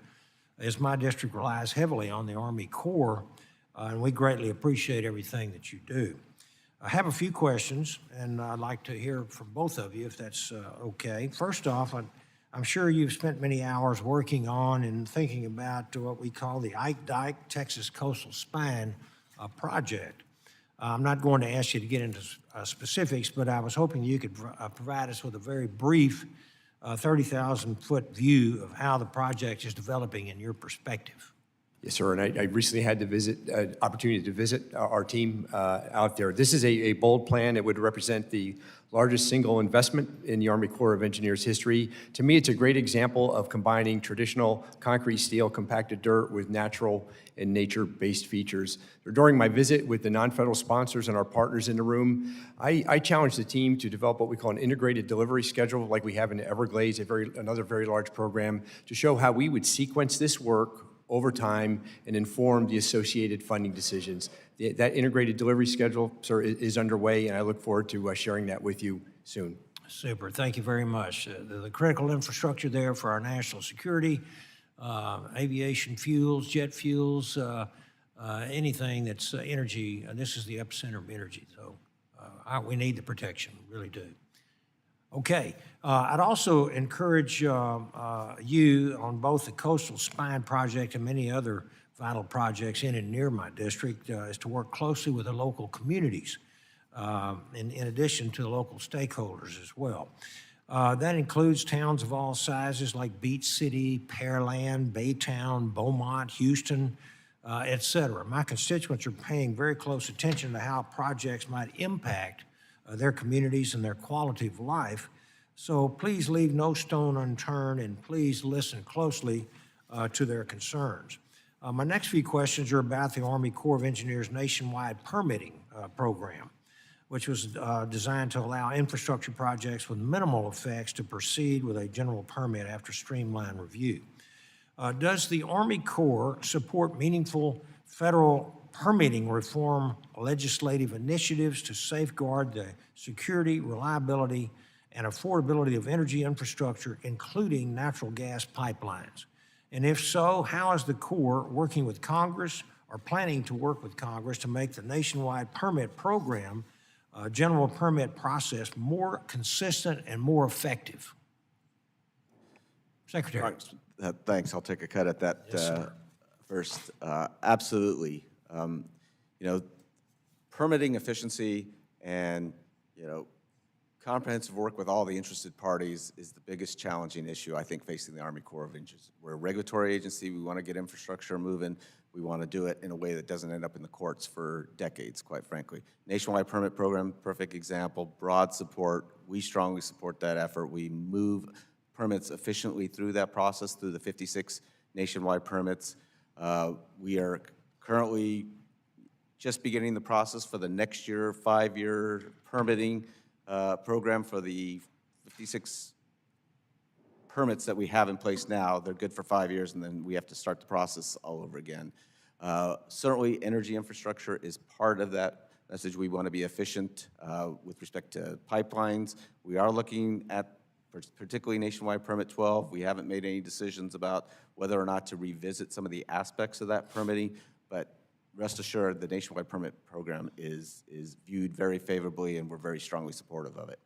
as my district relies heavily on the Army Corps, and we greatly appreciate everything that you do. I have a few questions, and I'd like to hear from both of you, if that's okay. First off, I'm sure you've spent many hours working on and thinking about what we call the Ike Dike Texas Coastal Spine project. I'm not going to ask you to get into specifics, but I was hoping you could provide us with a very brief 30,000-foot view of how the project is developing in your perspective. Yes, sir, and I recently had the opportunity to visit our team out there. This is a bold plan. It would represent the largest single investment in the Army Corps of Engineers history. To me, it's a great example of combining traditional concrete, steel, compacted dirt with natural and nature-based features. During my visit with the non-federal sponsors and our partners in the room, I challenged the team to develop what we call an integrated delivery schedule, like we have in the Everglades, another very large program, to show how we would sequence this work over time and inform the associated funding decisions. That integrated delivery schedule, sir, is underway, and I look forward to sharing that with you soon. Super, thank you very much. The critical infrastructure there for our national security, aviation fuels, jet fuels, anything that's energy, this is the epicenter of energy, so we need the protection, we really do. Okay, I'd also encourage you on both the Coastal Spine Project and many other vital projects in and near my district is to work closely with the local communities in addition to the local stakeholders as well. That includes towns of all sizes like Beach City, Pearland, Baytown, Beaumont, Houston, et cetera. My constituents are paying very close attention to how projects might impact their communities and their quality of life. So please leave no stone unturned and please listen closely to their concerns. My next few questions are about the Army Corps of Engineers nationwide permitting program, which was designed to allow infrastructure projects with minimal effects to proceed with a general permit after streamlined review. Does the Army Corps support meaningful federal permitting reform legislative initiatives to safeguard the security, reliability, and affordability of energy infrastructure, including natural gas pipelines? And if so, how is the Corps working with Congress or planning to work with Congress to make the nationwide permit program, general permit process more consistent and more effective? Secretary. Thanks. I'll take a cut at that Yes, first. Absolutely. You know, permitting efficiency and, you know, comprehensive work with all the interested parties is the biggest challenging issue, I think, facing the Army Corps of Engineers. We're a regulatory agency. We want to get infrastructure moving, we want to do it in a way that doesn't end up in the courts for decades, quite frankly. Nationwide permit program, perfect example, broad support. We strongly support that effort. We move permits efficiently through that process, through the 56 nationwide permits. We are currently just beginning the process for the next year, 5-year permitting program for the 56 permits that we have in place now. They're good for 5 years, and then we have to start the process all over again. Certainly, energy infrastructure is part of that message. We want to be efficient with respect to pipelines. We are looking at particularly Nationwide Permit 12. We haven't made any decisions about whether or not to revisit some of the aspects of that permitting, but rest assured, the Nationwide Permit Program is viewed very favorably, and we're very strongly supportive of it.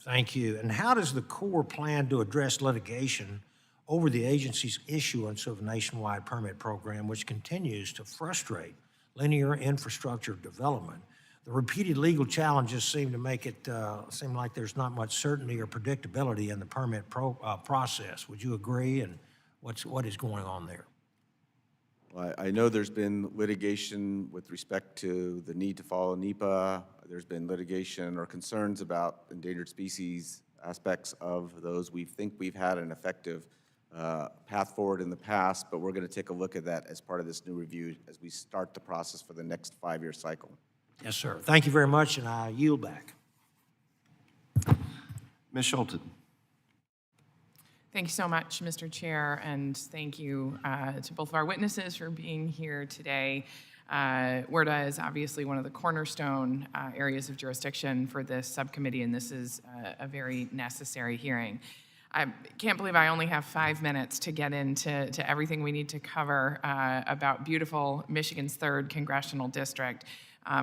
Thank you. And how does the Corps plan to address litigation over the agency's issuance of a nationwide permit program, which continues to frustrate linear infrastructure development? The repeated legal challenges seem to make it seem like there's not much certainty or predictability in the permit process. Would you agree? And what is going on there? Well, I know there's been litigation with respect to the need to follow NEPA. There's been litigation or concerns about endangered species aspects of those. We think we've had an effective path forward in the past, but we're going to take a look at that as part of this new review as we start the process for the next 5-year cycle. Yes, sir. Thank you very much, and I yield back. Ms. Schulten. Thank you so much, Mr. Chair, and thank you to both of our witnesses for being here today. WRDA is obviously one of the cornerstone areas of jurisdiction for this subcommittee, and this is a very necessary hearing. I can't believe I only have 5 minutes to get into everything we need to cover about beautiful Michigan's 3rd Congressional District.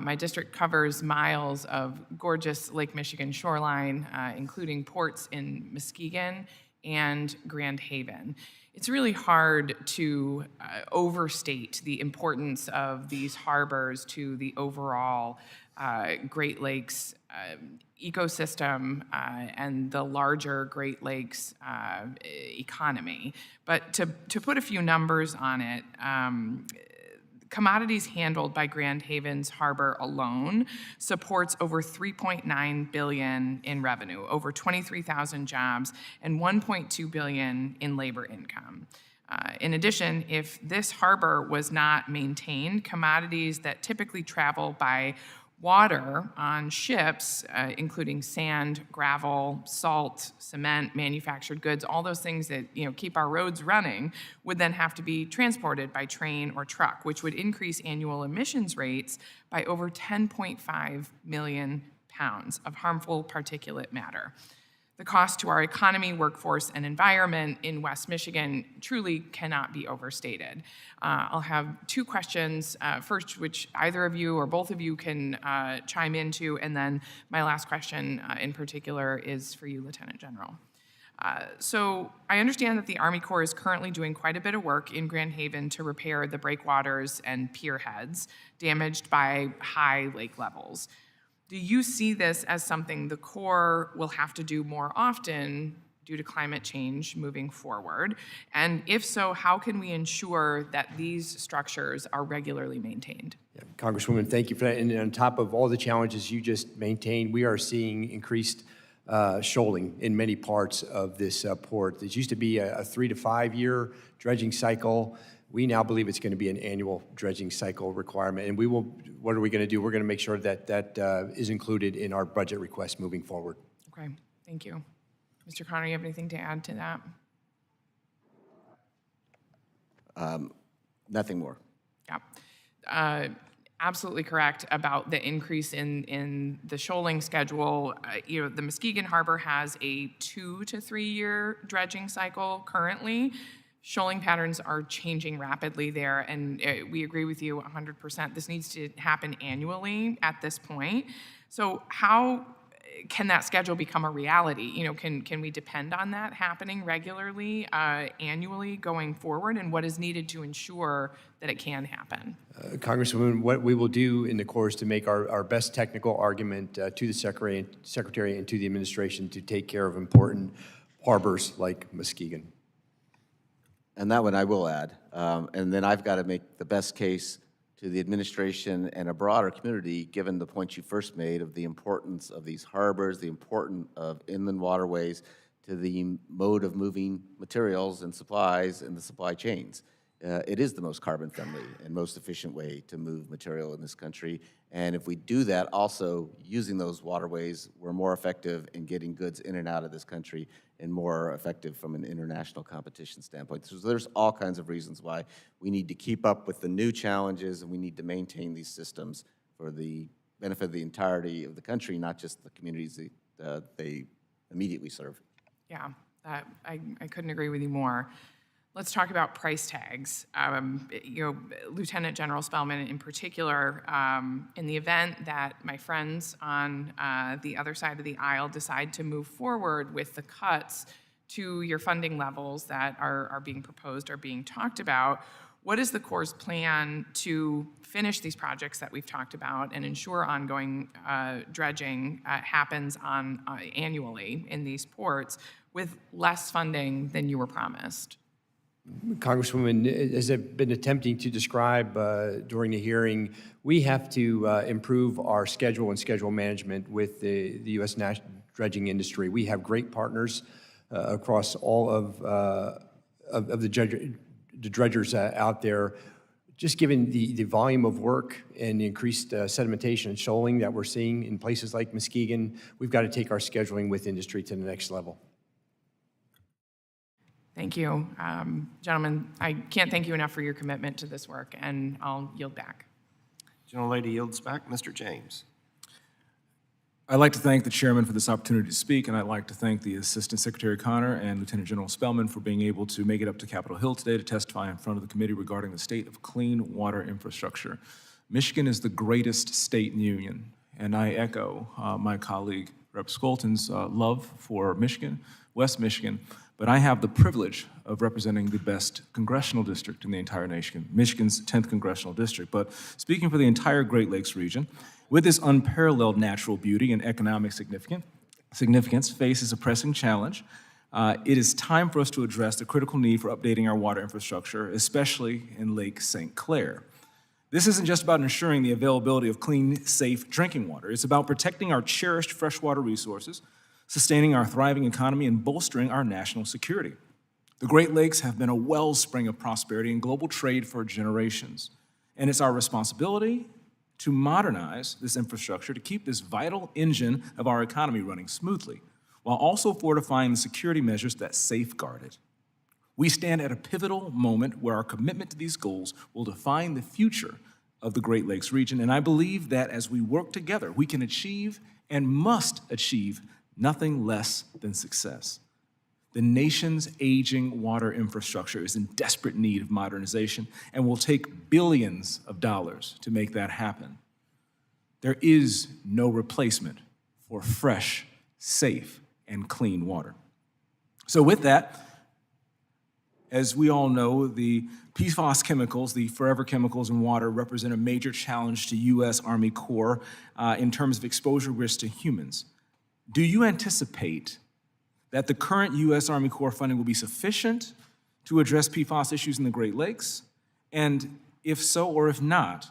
My district covers miles of gorgeous Lake Michigan shoreline, including ports in Muskegon and Grand Haven. It's really hard to overstate the importance of these harbors to the overall Great Lakes ecosystem and the larger Great Lakes economy. But to put a few numbers on it, commodities handled by Grand Haven's harbor alone supports over $3.9 billion in revenue, over 23,000 jobs, and $1.2 billion in labor income. In addition, if this harbor was not maintained, commodities that typically travel by water on ships, including sand, gravel, salt, cement, manufactured goods, all those things that keep our roads running, would then have to be transported by train or truck, which would increase annual emissions rates by over 10.5 million pounds of harmful particulate matter. The cost to our economy, workforce, and environment in West Michigan truly cannot be overstated. I'll have 2 questions. First, which either of you or both of you can chime into, and then my last question in particular is for you, Lieutenant General. So I understand that the Army Corps is currently doing quite a bit of work in Grand Haven to repair the breakwaters and pier heads damaged by high lake levels. Do you see this as something the Corps will have to do more often due to climate change moving forward? And if so, how can we ensure that these structures are regularly maintained? Yeah, Congresswoman, thank you for that. And on top of all the challenges you just maintained, we are seeing increased shoaling in many parts of this port. It used to be a 3 to 5 year dredging cycle. We now believe it's going to be an annual dredging cycle requirement, and what are we going to do? We're going to make sure that that is included in our budget request moving forward. Okay, thank you. Mr. Connor, you have anything to add to that? Nothing more. Yeah. Absolutely correct about the increase in the shoaling schedule. The Muskegon Harbor has a 2 to 3 year dredging cycle currently. Shoaling patterns are changing rapidly there, and we agree with you 100%. This needs to happen annually at this point. So how can that schedule become a reality? Can we depend on that happening regularly, annually going forward, and what is needed to ensure that it can happen? Congresswoman, what we will do in the Corps is to make our best technical argument to the Secretary and to the administration to take care of important harbors like Muskegon. And that one I will add. And then I've got to make the best case to the administration and a broader community, given the point you first made of the importance of these harbors, the importance of inland waterways to the mode of moving materials and supplies in the supply chains. It is the most carbon-friendly and most efficient way to move material in this country. And if we do that, also using those waterways, we're more effective in getting goods in and out of this country and more effective from an international competition standpoint. So there's all kinds of reasons why we need to keep up with the new challenges, and we need to maintain these systems for the benefit of the entirety of the country, not just the communities that they immediately serve. Yeah, I couldn't agree with you more. Let's talk about price tags. Lieutenant General Spellman in particular, in the event that my friends on the other side of the aisle decide to move forward with the cuts to your funding levels that are being proposed, are being talked about, what is the Corps' plan to finish these projects that we've talked about and ensure ongoing dredging happens annually in these ports with less funding than you were promised? Congresswoman, as I've been attempting to describe during the hearing, we have to improve our schedule and schedule management with the U.S. dredging industry. We have great partners across all of the dredgers out there. Just given the volume of work and the increased sedimentation and shoaling that we're seeing in places like Muskegon, we've got to take our scheduling with industry to the next level. Thank you. Gentlemen, I can't thank you enough for your commitment to this work, and I'll yield back. Gentlelady yields back. Mr. James. I'd like to thank the chairman for this opportunity to speak, and I'd like to thank the Assistant Secretary Connor and Lieutenant General Spellman for being able to make it up to Capitol Hill today to testify in front of the committee regarding the state of clean water infrastructure. Michigan is the greatest state in the union, and I echo my colleague Rep. Skolton's love for Michigan, West Michigan, but I have the privilege of representing the best congressional district in the entire nation, Michigan's 10th congressional district. But speaking for the entire Great Lakes region, with this unparalleled natural beauty and economic significance faces a pressing challenge. It is time for us to address the critical need for updating our water infrastructure, especially in Lake St. Clair. This isn't just about ensuring the availability of clean, safe drinking water. It's about protecting our cherished freshwater resources, sustaining our thriving economy, and bolstering our national security. The Great Lakes have been a wellspring of prosperity and global trade for generations, and it's our responsibility to modernize this infrastructure to keep this vital engine of our economy running smoothly, while also fortifying the security measures that safeguard it. We stand at a pivotal moment where our commitment to these goals will define the future of the Great Lakes region, and I believe that as we work together, we can achieve and must achieve nothing less than success. The nation's aging water infrastructure is in desperate need of modernization and will take billions of dollars to make that happen. There is no replacement for fresh, safe, and clean water. So with that, as we all know, the PFAS chemicals, the forever chemicals in water, represent a major challenge to U.S. Army Corps in terms of exposure risk to humans. Do you anticipate that the current U.S. Army Corps funding will be sufficient to address PFAS issues in the Great Lakes? And if so, or if not,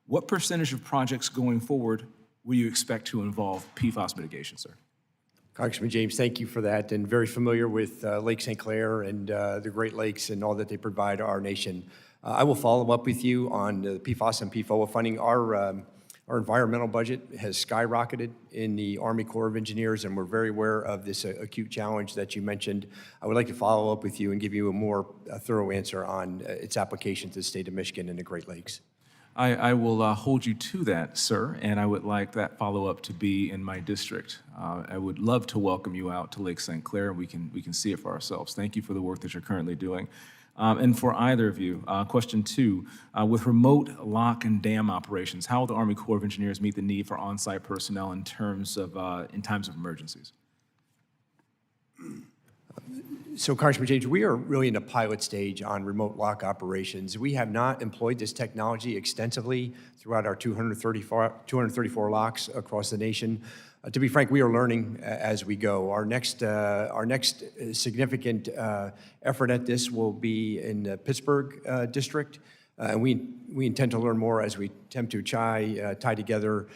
what percentage of projects going forward will you expect to involve PFAS mitigation, sir? Congressman James, thank you for that, and very familiar with Lake St. Clair and the Great Lakes and all that they provide our nation. I will follow up with you on the PFAS and PFOA funding. Our environmental budget has skyrocketed in the Army Corps of Engineers, and we're very aware of this acute challenge that you mentioned. I would like to follow up with you and give you a more thorough answer on its application to the state of Michigan and the Great Lakes. I will hold you to that, sir, and I would like that follow-up to be in my district. I would love to welcome you out to Lake St. Clair, and we can see it for ourselves. Thank you for the work that you're currently doing. And for either of you, question two, with remote lock and dam operations, how will the Army Corps of Engineers meet the need for on-site personnel in times of emergencies? So Congressman James, we are really in the pilot stage on remote lock operations. We have not employed this technology extensively throughout our 234 locks across the nation. To be frank, we are learning as we go. Our next significant effort at this will be in the Pittsburgh district. And we intend to learn more as we attempt to tie together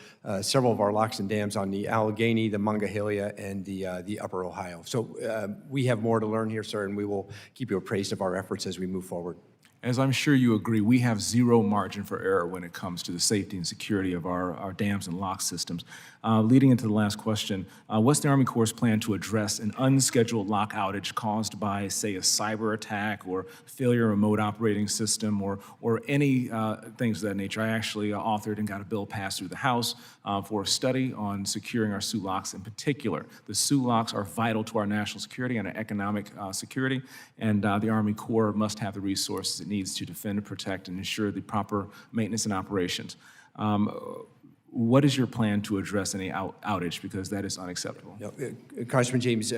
several of our locks and dams on the Allegheny, the Monongahela, and the Upper Ohio. So we have more to learn here, sir, and we will keep you appraised of our efforts as we move forward. As I'm sure you agree, we have zero margin for error when it comes to the safety and security of our dams and lock systems. Leading into the last question, what's the Army Corps' plan to address an unscheduled lock outage caused by, say, a cyber attack or failure of a remote operating system or any things of that nature? I actually authored and got a bill passed through the House for a study on securing our SU locks in particular. The SU locks are vital to our national security and our economic security, and the Army Corps must have the resources it needs to defend, protect, and ensure the proper maintenance and operations. What is your plan to address any outage? Because that is unacceptable. Congressman James,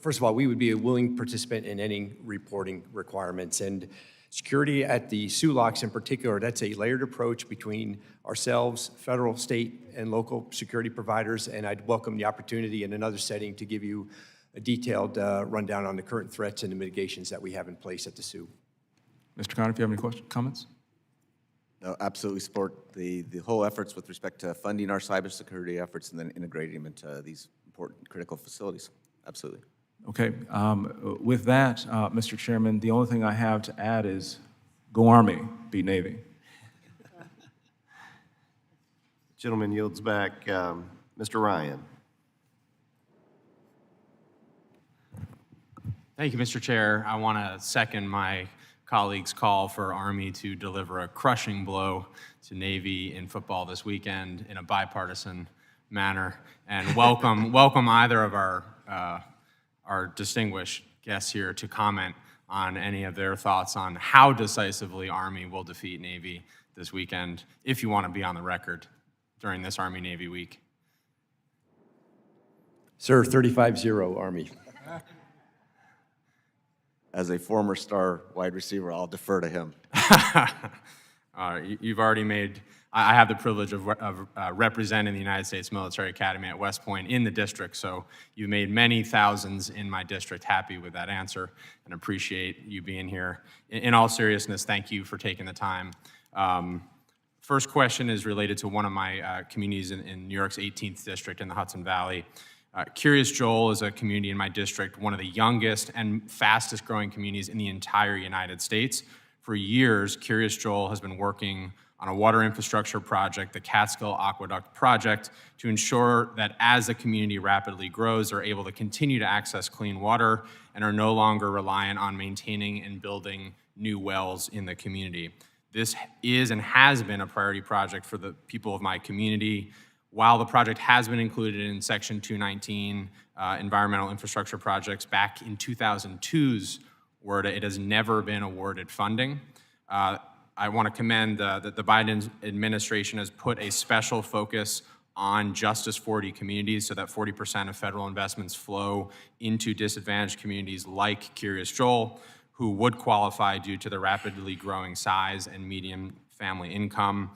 first of all, we would be a willing participant in any reporting requirements. And security at the SU locks in particular, that's a layered approach between ourselves, federal, state, and local security providers. And I'd welcome the opportunity in another setting to give you a detailed rundown on the current threats and the mitigations that we have in place at the SU. Mr. Connor, if you have any questions, comments? No, absolutely support the whole efforts with respect to funding our cybersecurity efforts and then integrating them into these important critical facilities. Absolutely. Okay. With that, Mr. Chairman, the only thing I have to add is go Army, beat Navy. Gentleman yields back. Mr. Ryan. Thank you, Mr. Chair. I want to second my colleagues' call for Army to deliver a crushing blow to Navy in football this weekend in a bipartisan manner, and welcome either of our distinguished guests here to comment on any of their thoughts on how decisively Army will defeat Navy this weekend, if you want to be on the record during this Army-Navy week. Sir, 35-0 Army. As a former star wide receiver, I'll defer to him. You've already made, I have the privilege of representing the United States Military Academy at West Point in the district, so you made many thousands in my district happy with that answer and appreciate you being here. In all seriousness, thank you for taking the time. First question is related to one of my communities in New York's 18th district in the Hudson Valley. Curious Joel is a community in my district, one of the youngest and fastest growing communities in the entire United States. For years, Curious Joel has been working on a water infrastructure project, the Catskill Aqueduct Project, to ensure that as the community rapidly grows, they're able to continue to access clean water and are no longer reliant on maintaining and building new wells in the community. This is and has been a priority project for the people of my community. While the project has been included in Section 219 environmental infrastructure projects back in 2002's WRDA, it has never been awarded funding. I want to commend that the Biden administration has put a special focus on Justice 40 communities so that 40% of federal investments flow into disadvantaged communities like Curious Joel, who would qualify due to the rapidly growing size and median family income.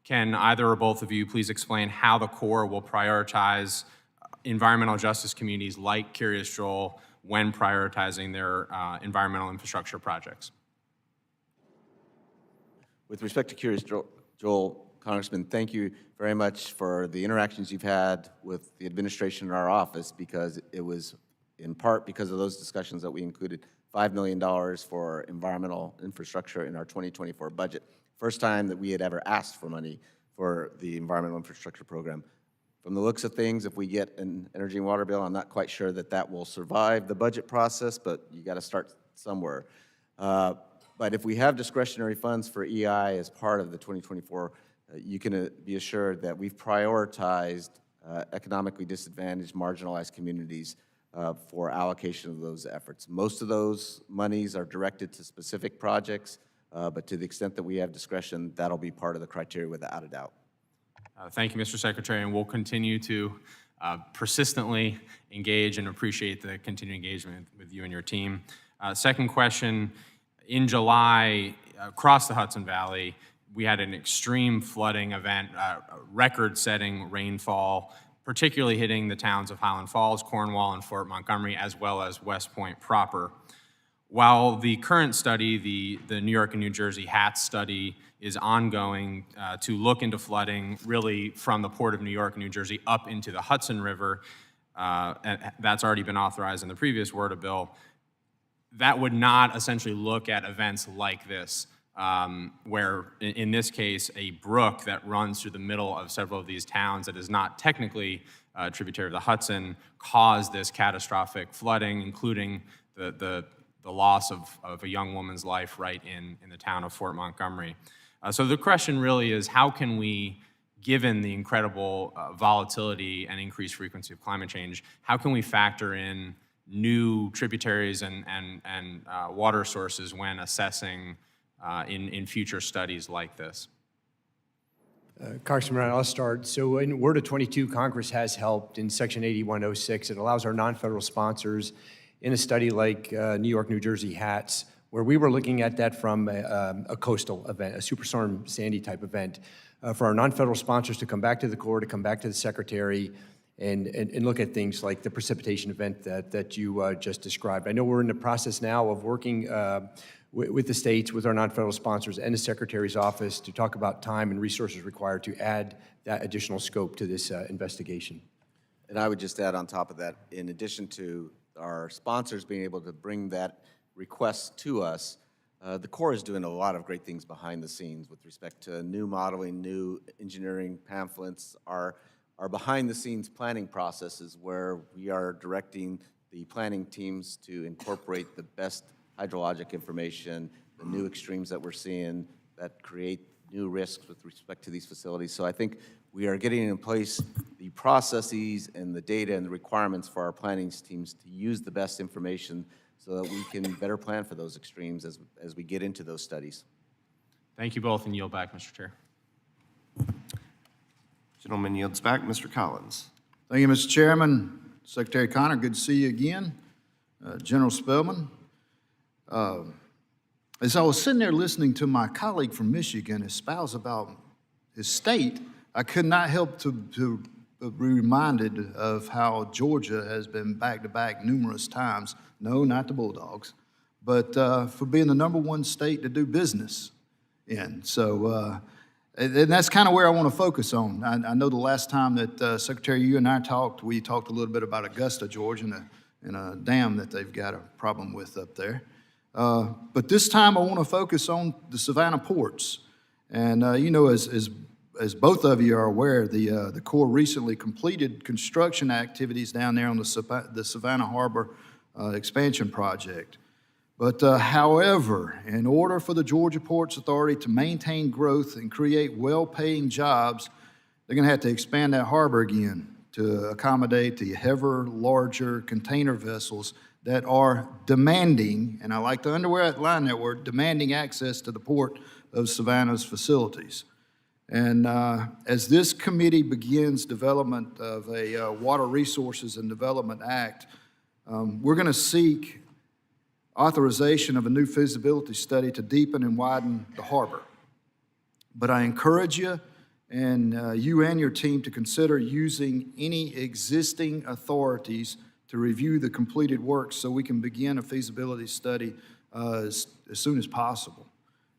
Can either or both of you please explain how the Corps will prioritize environmental justice communities like Curious Joel when prioritizing their environmental infrastructure projects? With respect to Curious Joel, Congressman, thank you very much for the interactions you've had with the administration in our office, because it was in part because of those discussions that we included $5 million for environmental infrastructure in our 2024 budget. First time that we had ever asked for money for the environmental infrastructure program. From the looks of things, if we get an energy and water bill, I'm not quite sure that that will survive the budget process, but you got to start somewhere. But if we have discretionary funds for EI as part of the 2024, you can be assured that we've prioritized economically disadvantaged, marginalized communities for allocation of those efforts. Most of those monies are directed to specific projects, but to the extent that we have discretion, that'll be part of the criteria without a doubt. Thank you, Mr. Secretary, and we'll continue to persistently engage and appreciate the continued engagement with you and your team. Second question, in July, across the Hudson Valley, we had an extreme flooding event, record-setting rainfall, particularly hitting the towns of Highland Falls, Cornwall, and Fort Montgomery, as well as West Point proper. While the current study, the New York and New Jersey HATS study, is ongoing to look into flooding really from the Port of New York and New Jersey up into the Hudson River, and that's already been authorized in the previous WRDA bill, that would not essentially look at events like this, where in this case, a brook that runs through the middle of several of these towns that is not technically a tributary of the Hudson caused this catastrophic flooding, including the loss of a young woman's life right in the town of Fort Montgomery. So the question really is, how can we, given the incredible volatility and increased frequency of climate change, how can we factor in new tributaries and water sources when assessing in future studies like this? Congressman Ryan, I'll start. So in WRDA 22, Congress has helped in Section 8106. It allows our non-federal sponsors in a study like New York, New Jersey HATS, where we were looking at that from a coastal event, a Superstorm Sandy type event, for our non-federal sponsors to come back to the Corps, to come back to the Secretary, and look at things like the precipitation event that you just described. I know we're in the process now of working with the states, with our non-federal sponsors and the Secretary's office to talk about time and resources required to add that additional scope to this investigation. And I would just add on top of that, in addition to our sponsors being able to bring that request to us, the Corps is doing a lot of great things behind the scenes with respect to new modeling, new engineering pamphlets, our behind-the-scenes planning processes where we are directing the planning teams to incorporate the best hydrologic information, the new extremes that we're seeing that create new risks with respect to these facilities. So I think we are getting in place the processes and the data and the requirements for our planning teams to use the best information so that we can better plan for those extremes as we get into those studies. Thank you both, and yield back, Mr. Chair. Gentleman yields back. Mr. Collins. Thank you, Mr. Chairman. Secretary Connor, good to see you again. General Spellman. As I was sitting there listening to my colleague from Michigan espouse about his state, I could not help to be reminded of how Georgia has been back-to-back numerous times. No, not the Bulldogs, but for being the #1 state to do business in. So, and that's kind of where I want to focus on. I know the last time that Secretary, you and I talked, we talked a little bit about Augusta, Georgia, and a dam that they've got a problem with up there. But this time I want to focus on the Savannah ports. And you know, as both of you are aware, the Corps recently completed construction activities down there on the Savannah Harbor expansion project. But however, in order for the Georgia Ports Authority to maintain growth and create well-paying jobs, they're going to have to expand that harbor again to accommodate the ever larger container vessels that are demanding, and I like to underline that word, demanding access to the Port of Savannah's facilities. And as this committee begins development of a Water Resources and Development Act, we're going to seek authorization of a new feasibility study to deepen and widen the harbor. But I encourage you and your team to consider using any existing authorities to review the completed work so we can begin a feasibility study as soon as possible.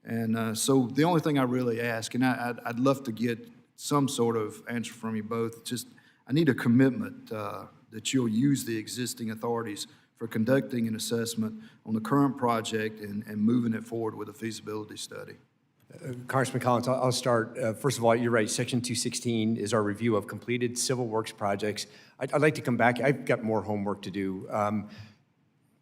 And so the only thing I really ask, and I'd love to get some sort of answer from you both, just I need a commitment that you'll use the existing authorities for conducting an assessment on the current project and moving it forward with a feasibility study. Congressman Collins, I'll start. First of all, you're right. Section 216 is our review of completed civil works projects. I'd like to come back. I've got more homework to do.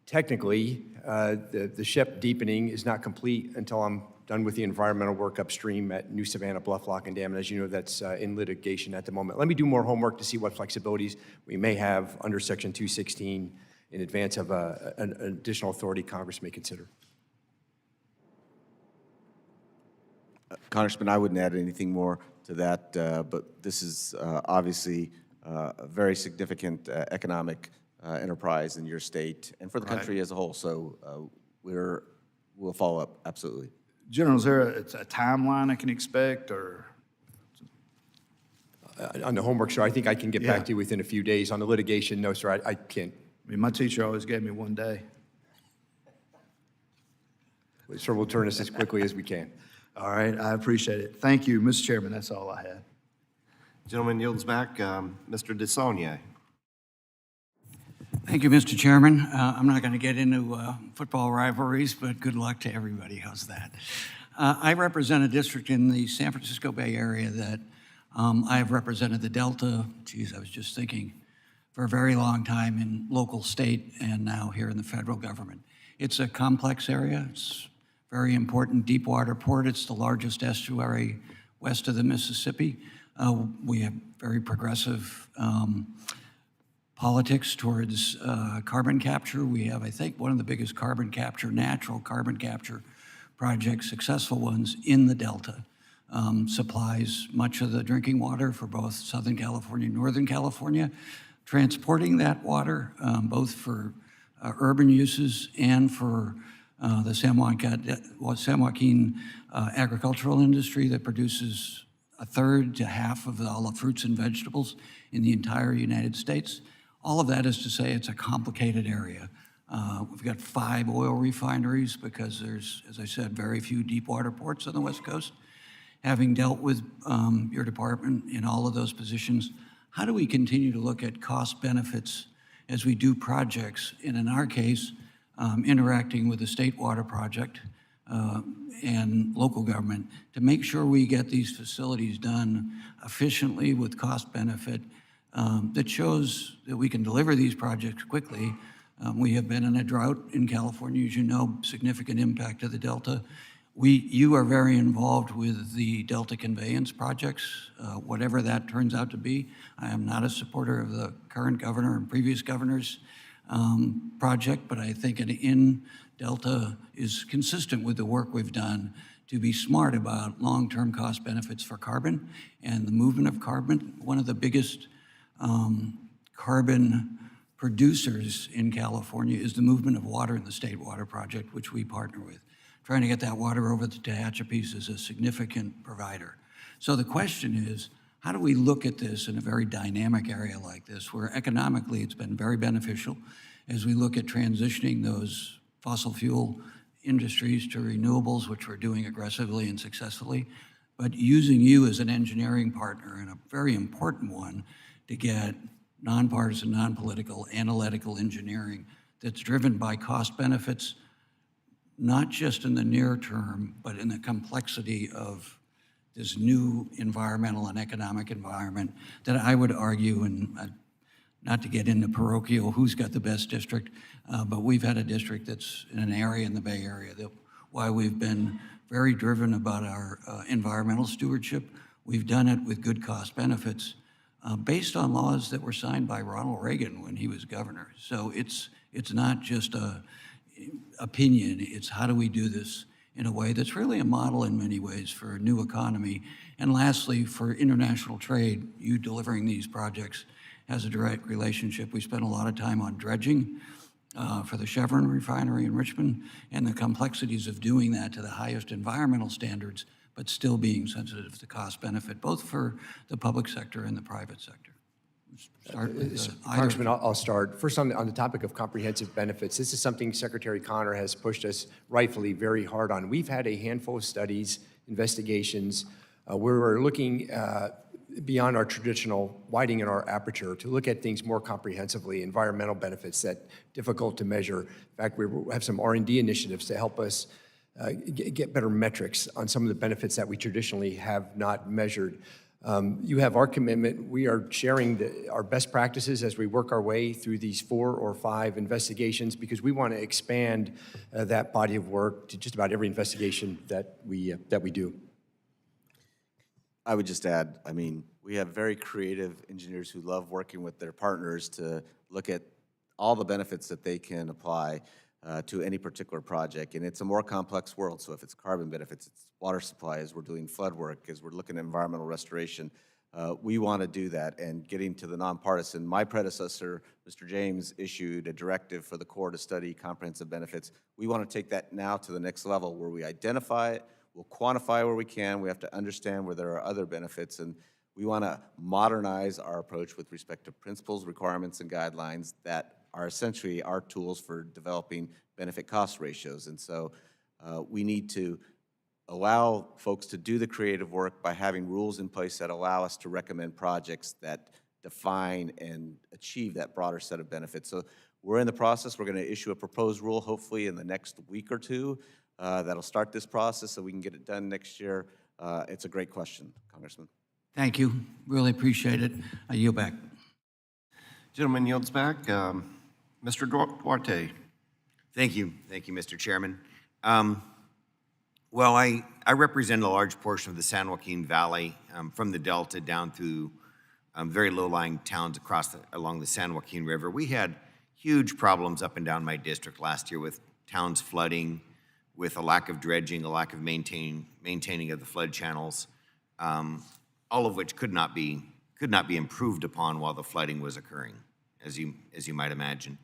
Technically, the ship deepening is not complete until I'm done with the environmental work upstream at New Savannah Bluff Lock and Dam. And as you know, that's in litigation at the moment. Let me do more homework to see what flexibilities we may have under Section 216 in advance of an additional authority Congress may consider. Congressman, I wouldn't add anything more to that, but this is obviously a very significant economic enterprise in your state and for the country as a whole. So we'll follow up, absolutely. General, is there a timeline I can expect, or? On the homework, sir, I think I can get back Yeah. to you within a few days. On the litigation, no, sir, I can't. I mean, my teacher always gave me one day. Sir, we'll turn this as quickly as we can. All right, I appreciate it. Thank you, Mr. Chairman, that's all I had. Gentleman yields back. Mr. DeSaulnier. Thank you, Mr. Chairman. I'm not going to get into football rivalries, but good luck to everybody. How's that? I represent a district in the San Francisco Bay Area that I have represented the Delta, geez, I was just thinking, for a very long time in local, state, and now here in the federal government. It's a complex area. It's very important deep water port. It's the largest estuary west of the Mississippi. We have very progressive politics towards carbon capture. We have, I think, one of the biggest carbon capture, natural carbon capture projects, successful ones in the Delta. Supplies much of the drinking water for both Southern California and Northern California. Transporting that water, both for urban uses and for the San Joaquin agricultural industry that produces a third to half of all the fruits and vegetables in the entire United States. All of that is to say it's a complicated area. We've got 5 oil refineries because there's, as I said, very few deep water ports on the West Coast. Having dealt with your department in all of those positions, how do we continue to look at cost benefits as we do projects, and in our case, interacting with the State Water Project and local government to make sure we get these facilities done efficiently with cost benefit that shows that we can deliver these projects quickly. We have been in a drought in California, as you know, significant impact to the Delta. You are very involved with the Delta conveyance projects, whatever that turns out to be. I am not a supporter of the current governor and previous governor's project, but I think an in Delta is consistent with the work we've done to be smart about long-term cost benefits for carbon and the movement of carbon. One of the biggest carbon producers in California is the movement of water in the State Water Project, which we partner with. Trying to get that water over the Tehachapi's is a significant provider. So the question is, how do we look at this in a very dynamic area like this, where economically it's been very beneficial as we look at transitioning those fossil fuel industries to renewables, which we're doing aggressively and successfully, but using you as an engineering partner and a very important one to get nonpartisan, non-political, analytical engineering that's driven by cost benefits, not just in the near term, but in the complexity of this new environmental and economic environment that I would argue, and not to get into parochial, who's got the best district, but we've had a district that's in an area in the Bay Area that why we've been very driven about our environmental stewardship. We've done it with good cost benefits based on laws that were signed by Ronald Reagan when he was governor. So it's not just a opinion, it's how do we do this in a way that's really a model in many ways for a new economy. And lastly, for international trade, you delivering these projects has a direct relationship. We spent a lot of time on dredging for the Chevron refinery in Richmond and the complexities of doing that to the highest environmental standards, but still being sensitive to cost benefit, both for the public sector and the private sector. Start with Congressman, I'll start. First, on the topic of comprehensive benefits, this is something Secretary Connor has pushed us rightfully very hard on. We've had a handful of studies, investigations, where we're looking beyond our traditional widening in our aperture to look at things more comprehensively, environmental benefits that difficult to measure. In fact, we have some R&D initiatives to help us get better metrics on some of the benefits that we traditionally have not measured. You have our commitment. We are sharing our best practices as we work our way through these 4 or 5 investigations because we want to expand that body of work to just about every investigation that we do. I would just add, I mean, we have very creative engineers who love working with their partners to look at all the benefits that they can apply to any particular project. And it's a more complex world. So if it's carbon benefits, it's water supply, as we're doing flood work, as we're looking at environmental restoration, We want to do that, and getting to the nonpartisan. My predecessor, Mr. James, issued a directive for the Corps to study comprehensive benefits. We want to take that now to the next level where we identify it, we'll quantify where we can, we have to understand where there are other benefits, and we want to modernize our approach with respect to principles, requirements, and guidelines that are essentially our tools for developing benefit cost ratios. And so we need to allow folks to do the creative work by having rules in place that allow us to recommend projects that define and achieve that broader set of benefits. So we're in the process. We're going to issue a proposed rule hopefully in the next week or two that'll start this process so we can get it done next year. It's a great question, Congressman. Thank you. Really appreciate it. I yield back. Gentleman yields back. Mr. Duarte. Thank you, Mr. Chairman. Well, I represent a large portion of the San Joaquin Valley, from the Delta down through very low-lying towns along the San Joaquin River. We had huge problems up and down my district last year with towns flooding, with a lack of dredging, a lack of maintaining of the flood channels, all of which could not be improved upon while the flooding was occurring, as you might imagine.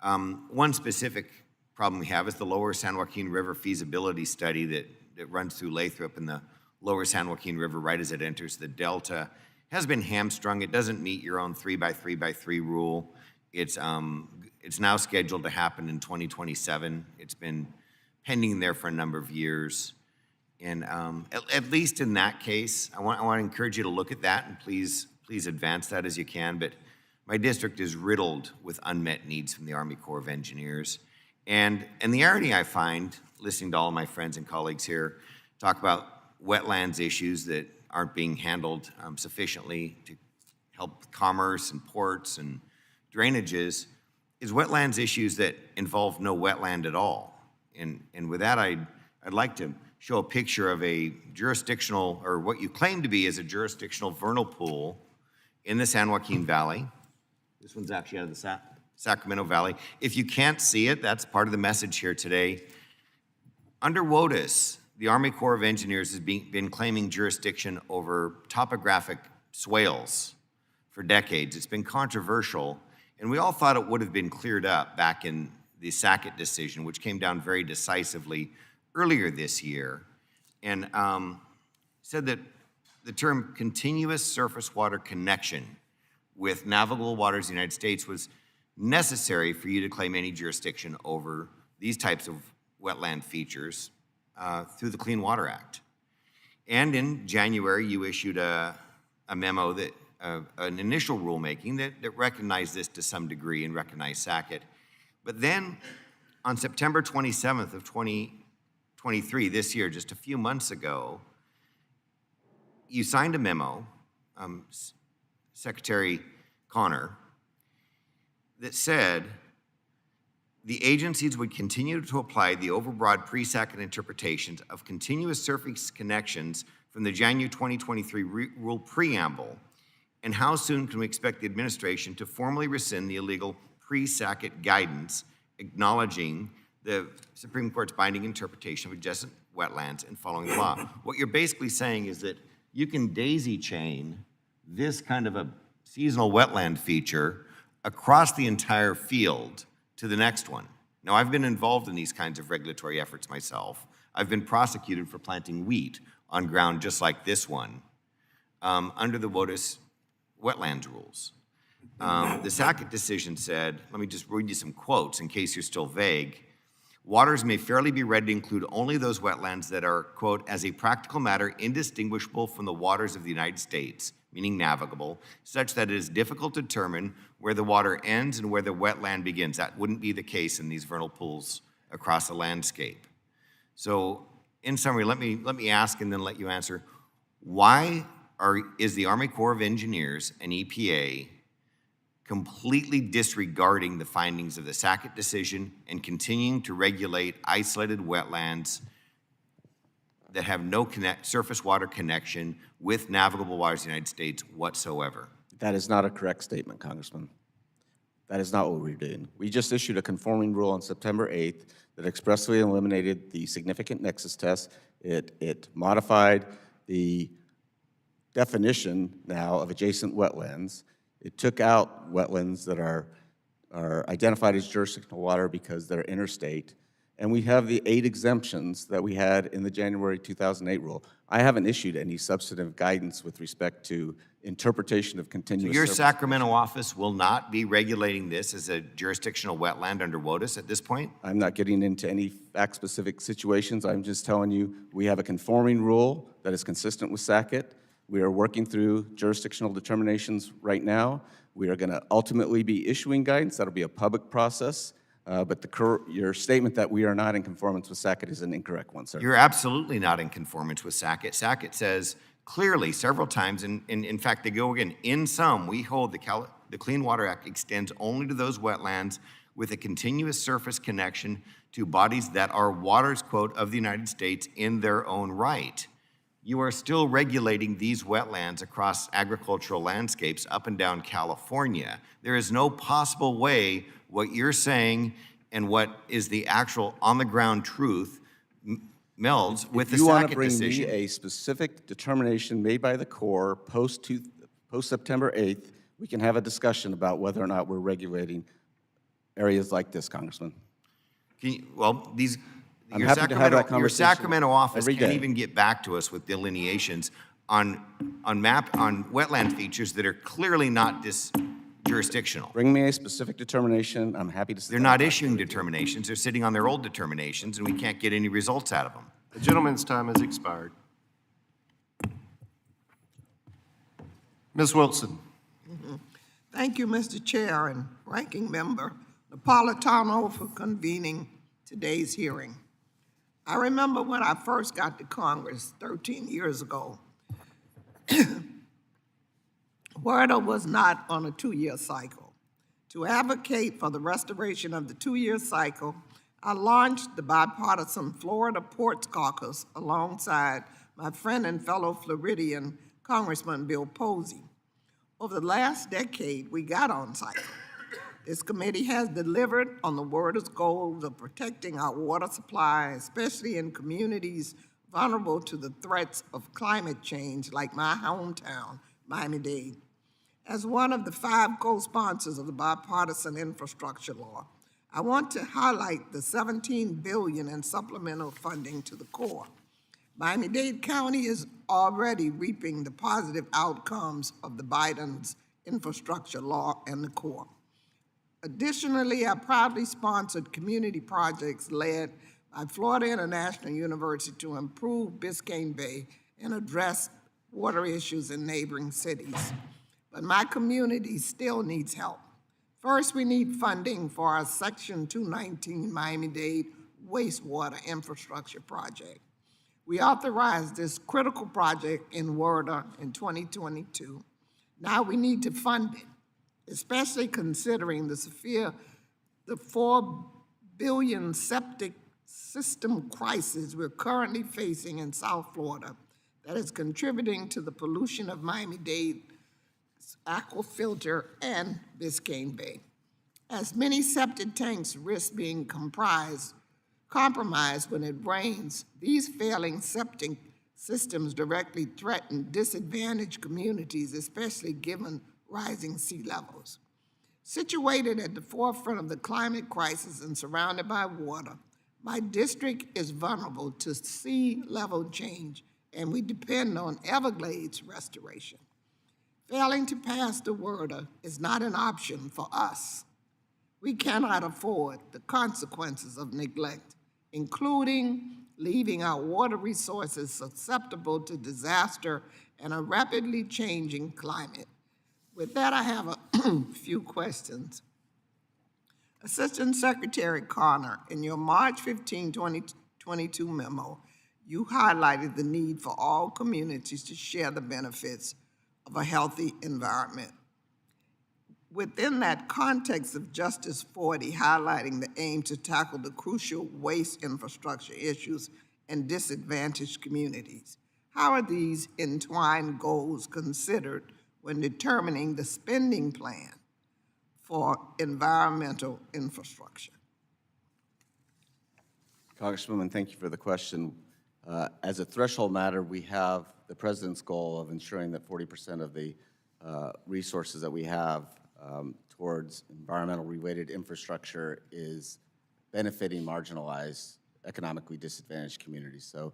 One specific problem we have is the lower San Joaquin River feasibility study that runs through Lathrop and the lower San Joaquin River right as it enters the Delta has been hamstrung. It doesn't meet your own 3x3x3 rule. It's now scheduled to happen in 2027. It's been pending there for a number of years. And at least in that case, I want to encourage you to look at that and please advance that as you can. But my district is riddled with unmet needs from the Army Corps of Engineers. And the irony I find, listening to all my friends and colleagues here talk about wetlands issues that aren't being handled sufficiently to help commerce and ports and drainages, is wetlands issues that involve no wetland at all. And with that, I'd like to show a picture of a jurisdictional, or what you claim to be as a jurisdictional vernal pool in the San Joaquin Valley. This one's actually out of the Sacramento Valley. If you can't see it, that's part of the message here today. Under WOTUS, the Army Corps of Engineers has been claiming jurisdiction over topographic swales for decades. It's been controversial, and we all thought it would have been cleared up back in the Sackett decision, which came down very decisively earlier this year, and said that the term continuous surface water connection with navigable waters of the United States was necessary for you to claim any jurisdiction over these types of wetland features through the Clean Water Act. And in January, you issued a memo that an initial rulemaking that recognized this to some degree and recognized Sackett. But then on September 27th of 2023, this year, just a few months ago, you signed a memo, Secretary Connor, that said the agencies would continue to apply the overbroad pre-Sackett interpretations of continuous surface connections from the January 2023 rule preamble, and how soon can we expect the administration to formally rescind the illegal pre-Sackett guidance acknowledging the Supreme Court's binding interpretation of adjacent wetlands and following the law. What you're basically saying is that you can daisy chain this kind of a seasonal wetland feature across the entire field to the next one. Now, I've been involved in these kinds of regulatory efforts myself. I've been prosecuted for planting wheat on ground just like this one under the WOTUS wetlands rules. The Sackett decision said, let me just read you some quotes in case you're still vague. Waters may fairly be read to include only those wetlands that are, quote, as a practical matter, indistinguishable from the waters of the United States, meaning navigable, such that it is difficult to determine where the water ends and where the wetland begins. That wouldn't be the case in these vernal pools across the landscape. So, in summary, let me ask and then let you answer. Why is the Army Corps of Engineers and EPA completely disregarding the findings of the Sackett decision and continuing to regulate isolated wetlands that have no surface water connection with navigable waters of the United States whatsoever? That is not a correct statement, Congressman. That is not what we're doing. We just issued a conforming rule on September 8th that expressly eliminated the significant nexus test. It modified the definition now of adjacent wetlands. It took out wetlands that are identified as jurisdictional water because they're interstate. And we have the 8 exemptions that we had in the January 2008 rule. I haven't issued any substantive guidance with respect to interpretation of So continuous your surface Sacramento office will not be regulating this as a jurisdictional wetland under WOTUS at this point? I'm not getting into any fact-specific situations. I'm just telling you, we have a conforming rule that is consistent with SACIT. We are working through jurisdictional determinations right now. We are going to ultimately be issuing guidance. That'll be a public process. But your statement that we are not in conformance with SACIT is an incorrect one, sir. You're absolutely not in conformance with SACIT. SACIT says clearly several times, and in fact, they go again, in sum, we hold the Clean Water Act extends only to those wetlands with a continuous surface connection to bodies that are waters, quote, of the United States in their own right. You are still regulating these wetlands across agricultural landscapes up and down California. There is no possible way what you're saying and what is the actual on-the-ground truth melds with the If you want SACIT to bring decision. me a specific determination made by the Corps post-September 8th, we can have a discussion about whether or not we're regulating areas like this, Congressman. I'm happy to have that conversation Your Sacramento office every can't day. even get back to us with delineations on wetland features that are clearly not jurisdictional. Bring me a specific determination. I'm happy to sit They're down not and talk issuing to you. determinations. They're sitting on their old determinations, and we can't get any results out of them. The gentleman's time has expired. Ms. Wilson. Thank you, Mr. Chair and Ranking Member Napolitano, for convening today's hearing. I remember when I first got to Congress 13 years ago, WRDA was not on a 2-year cycle. To advocate for the restoration of the 2-year cycle, I launched the bipartisan Florida Ports Caucus alongside my friend and fellow Floridian Congressman Bill Posey. Over the last decade, we got on cycle. This committee has delivered on the WRDA's goals of protecting our water supply, especially in communities vulnerable to the threats of climate change, like my hometown, Miami-Dade. As one of the 5 co-sponsors of the bipartisan infrastructure law, I want to highlight the $17 billion in supplemental funding to the Corps. Miami-Dade County is already reaping the positive outcomes of the Biden's infrastructure law and the Corps. Additionally, I proudly sponsored community projects led by Florida International University to improve Biscayne Bay and address water issues in neighboring cities. But my community still needs help. First, we need funding for our Section 219 Miami-Dade wastewater infrastructure project. We authorized this critical project in WRDA in 2022. Now we need to fund it, especially considering the $4 billion septic system crisis we're currently facing in South Florida that is contributing to the pollution of Miami-Dade aquifilter and Biscayne Bay. As many septic tanks risk being compromised when it rains, these failing septic systems directly threaten disadvantaged communities, especially given rising sea levels. Situated at the forefront of the climate crisis and surrounded by water, my district is vulnerable to sea level change, and we depend on Everglades restoration. Failing to pass the WRDA is not an option for us. We cannot afford the consequences of neglect, including leaving our water resources susceptible to disaster and a rapidly changing climate. With that, I have a few questions. Assistant Secretary Connor, in your March 15, 2022 memo, you highlighted the need for all communities to share the benefits of a healthy environment. Within that context of Justice 40 highlighting the aim to tackle the crucial waste infrastructure issues in disadvantaged communities, how are these entwined goals considered when determining the spending plan for environmental infrastructure? Congresswoman, thank you for the question. As a threshold matter, we have the president's goal of ensuring that 40% of the resources that we have towards environmental related infrastructure is benefiting marginalized, economically disadvantaged communities. So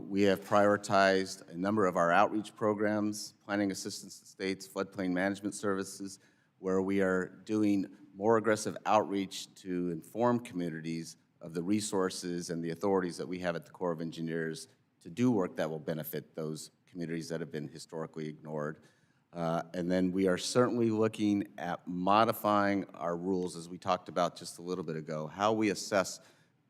we have prioritized a number of our outreach programs, planning assistance to states, floodplain management services, where we are doing more aggressive outreach to inform communities of the resources and the authorities that we have at the Corps of Engineers to do work that will benefit those communities that have been historically ignored. And then we are certainly looking at modifying our rules, as we talked about just a little bit ago, how we assess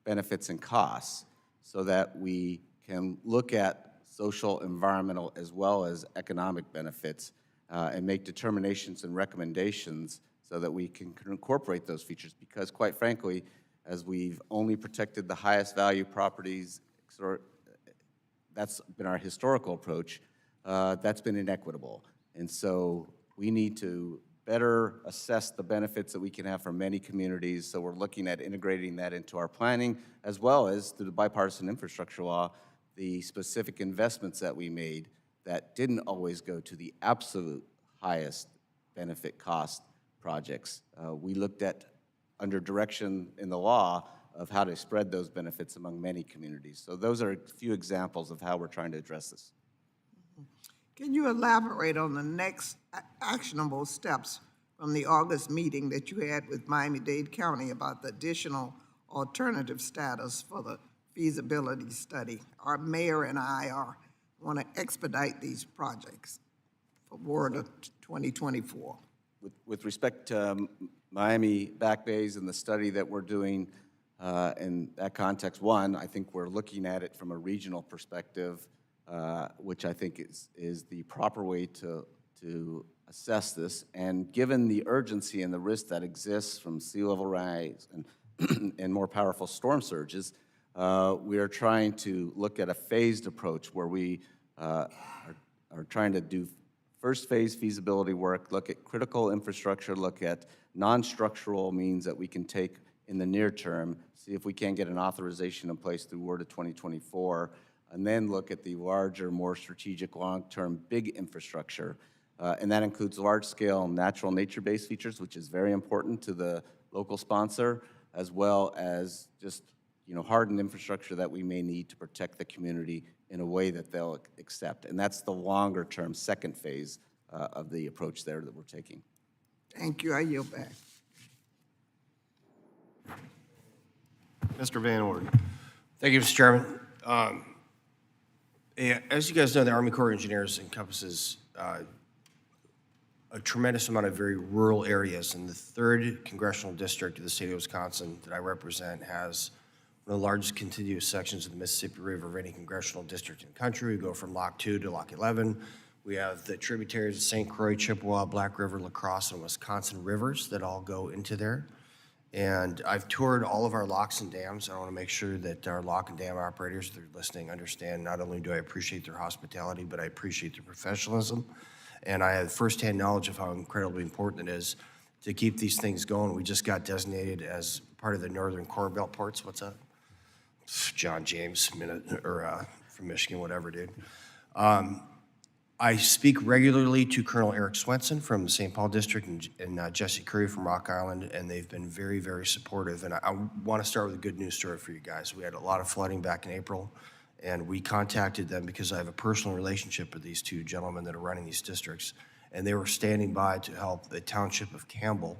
benefits and costs so that we can look at social, environmental, as well as economic benefits and make determinations and recommendations so that we can incorporate those features. Because quite frankly, as we've only protected the highest value properties, that's been our historical approach, that's been inequitable. And so we need to better assess the benefits that we can have for many communities. So we're looking at integrating that into our planning, as well as through the bipartisan infrastructure law, the specific investments that we made that didn't always go to the absolute highest benefit cost projects. We looked at, under direction in the law, of how to spread those benefits among many communities. So those are a few examples of how we're trying to address this. Can you elaborate on the next actionable steps from the August meeting that you had with Miami-Dade County about the additional alternative status for the feasibility study? Our mayor and I want to expedite these projects for WRDA 2024. With respect to Miami Back Bays and the study that we're doing in that context, one, I think we're looking at it from a regional perspective, which I think is the proper way to assess this. And given the urgency and the risk that exists from sea level rise and more powerful storm surges, we are trying to look at a phased approach where we are trying to do first phase feasibility work, look at critical infrastructure, look at non-structural means that we can take in the near term, see if we can get an authorization in place through WRDA 2024, and then look at the larger, more strategic, long-term, big infrastructure. And that includes large-scale natural nature-based features, which is very important to the local sponsor, as well as just hardened infrastructure that we may need to protect the community in a way that they'll accept. And that's the longer-term second phase of the approach there that we're taking. Thank you. I yield back. Mr. Van Orden. Thank you, Mr. Chairman. As you guys know, the Army Corps of Engineers encompasses a tremendous amount of very rural areas, and the 3rd Congressional District of the state of Wisconsin that I represent has one of the largest contiguous sections of the Mississippi River of any congressional district in the country. We go from Lock 2 to Lock 11. We have the tributaries of St. Croix, Chippewa, Black River, La Crosse, and Wisconsin rivers that all go into there. And I've toured all of our locks and dams. I want to make sure that our lock and dam operators that are listening understand not only do I appreciate their hospitality, but I appreciate their professionalism. And I have firsthand knowledge of how incredibly important it is to keep these things going. We just got designated as part of the Northern Corps Belt ports. What's up? John James, from Michigan, whatever, dude. I speak regularly to Colonel Eric Swenson from the St. Paul District and Jesse Curry from Rock Island, and they've been very, very supportive. And I want to start with a good news story for you guys. We had a lot of flooding back in April, and we contacted them because I have a personal relationship with these two gentlemen that are running these districts, and they were standing by to help the township of Campbell,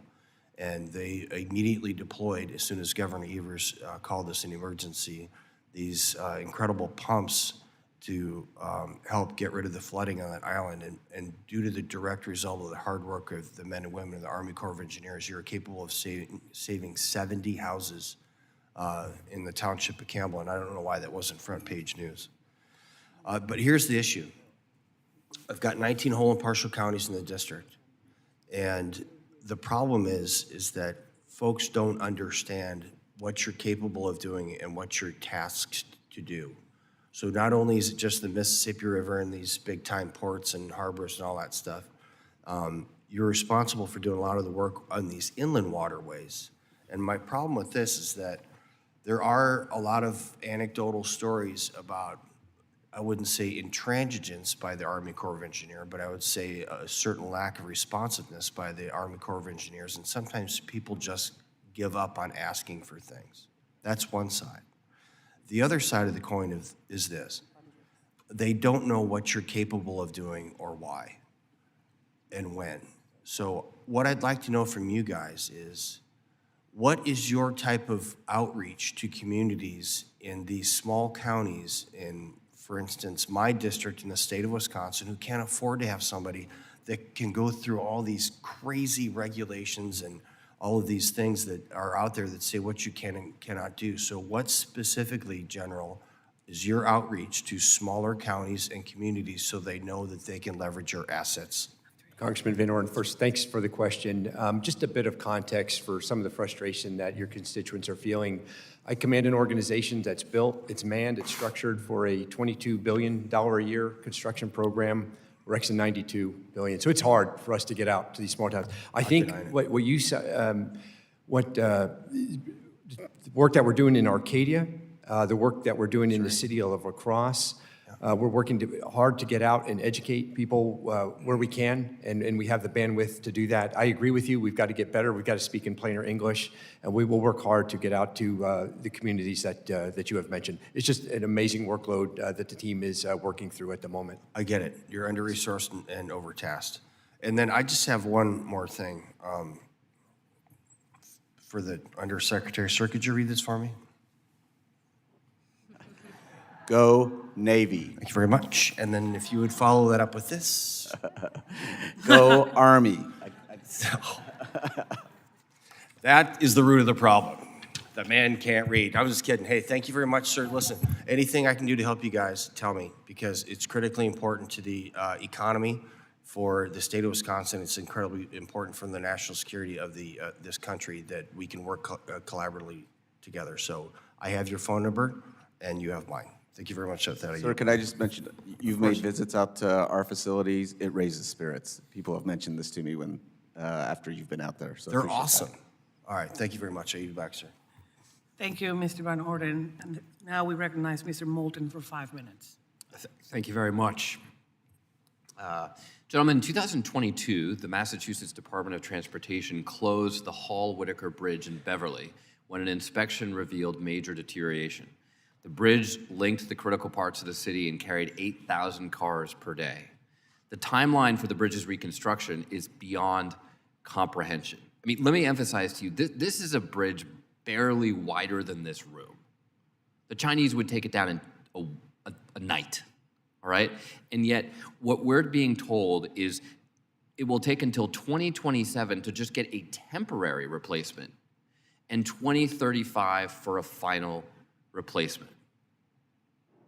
and they immediately deployed, as soon as Governor Evers called this an emergency, these incredible pumps to help get rid of the flooding on that island. And due to the direct result of the hard work of the men and women of the Army Corps of Engineers, you're capable of saving 70 houses in the township of Campbell, and I don't know why that wasn't front page news. But here's the issue. I've got 19 whole and partial counties in the district, and the problem is that folks don't understand what you're capable of doing and what you're tasked to do. So not only is it just the Mississippi River and these big time ports and harbors and all that stuff, you're responsible for doing a lot of the work on these inland waterways. And my problem with this is that There are a lot of anecdotal stories about, I wouldn't say intransigence by the Army Corps of Engineers, but I would say a certain lack of responsiveness by the Army Corps of Engineers, and sometimes people just give up on asking for things. That's one side. The other side of the coin is this. They don't know what you're capable of doing or why and when. So what I'd like to know from you guys is, what is your type of outreach to communities in these small counties in, for instance, my district in the state of Wisconsin, who can't afford to have somebody that can go through all these crazy regulations and all of these things that are out there that say what you can and cannot do. So what specifically, General, is your outreach to smaller counties and communities so they know that they can leverage your assets? Congressman Van Orden, first, thanks for the question. Just a bit of context for some of the frustration that your constituents are feeling. I command an organization that's built, it's manned, it's structured for a $22 billion a year construction program. We're at $92 billion. So it's hard for us to get out to these small towns. I think what you said, the work that we're doing in Arcadia, the work that we're doing in the city of La Crosse, we're working hard to get out and educate people where we can, and we have the bandwidth to do that. I agree with you. We've got to get better. We've got to speak in plainer English, and we will work hard to get out to the communities that you have mentioned. It's just an amazing workload that the team is working through at the moment. I get it. You're under-resourced and overtasked. And then I just have one more thing. For the Undersecretary, sir, could you read this for me? Go Navy. Thank you very much. And then if you would follow that up with this. Go Army. That is the root of the problem. The man can't read. I was just kidding. Hey, thank you very much, sir. Listen, anything I can do to help you guys, tell me, because it's critically important to the economy for the state of Wisconsin. It's incredibly important for the national security of this country that we can work collaboratively together. So I have your phone number, and you have mine. Thank you very much. Sir, can I just mention, you've made visits out to our facilities. It raises spirits. People have mentioned this to me when after you've been out there. So they're awesome. All right, thank you very much. I yield back, sir. Thank you, Mr. Van Orden. And now we recognize Mr. Moulton for 5 minutes. Thank you very much. Gentlemen, in 2022, the Massachusetts Department of Transportation closed the Hall-Whitaker Bridge in Beverly when an inspection revealed major deterioration. The bridge linked the critical parts of the city and carried 8,000 cars per day. The timeline for the bridge's reconstruction is beyond comprehension. I mean, let me emphasize to you, this is a bridge barely wider than this room. The Chinese would take it down in a night, all right? And yet, what we're being told is it will take until 2027 to just get a temporary replacement and 2035 for a final replacement.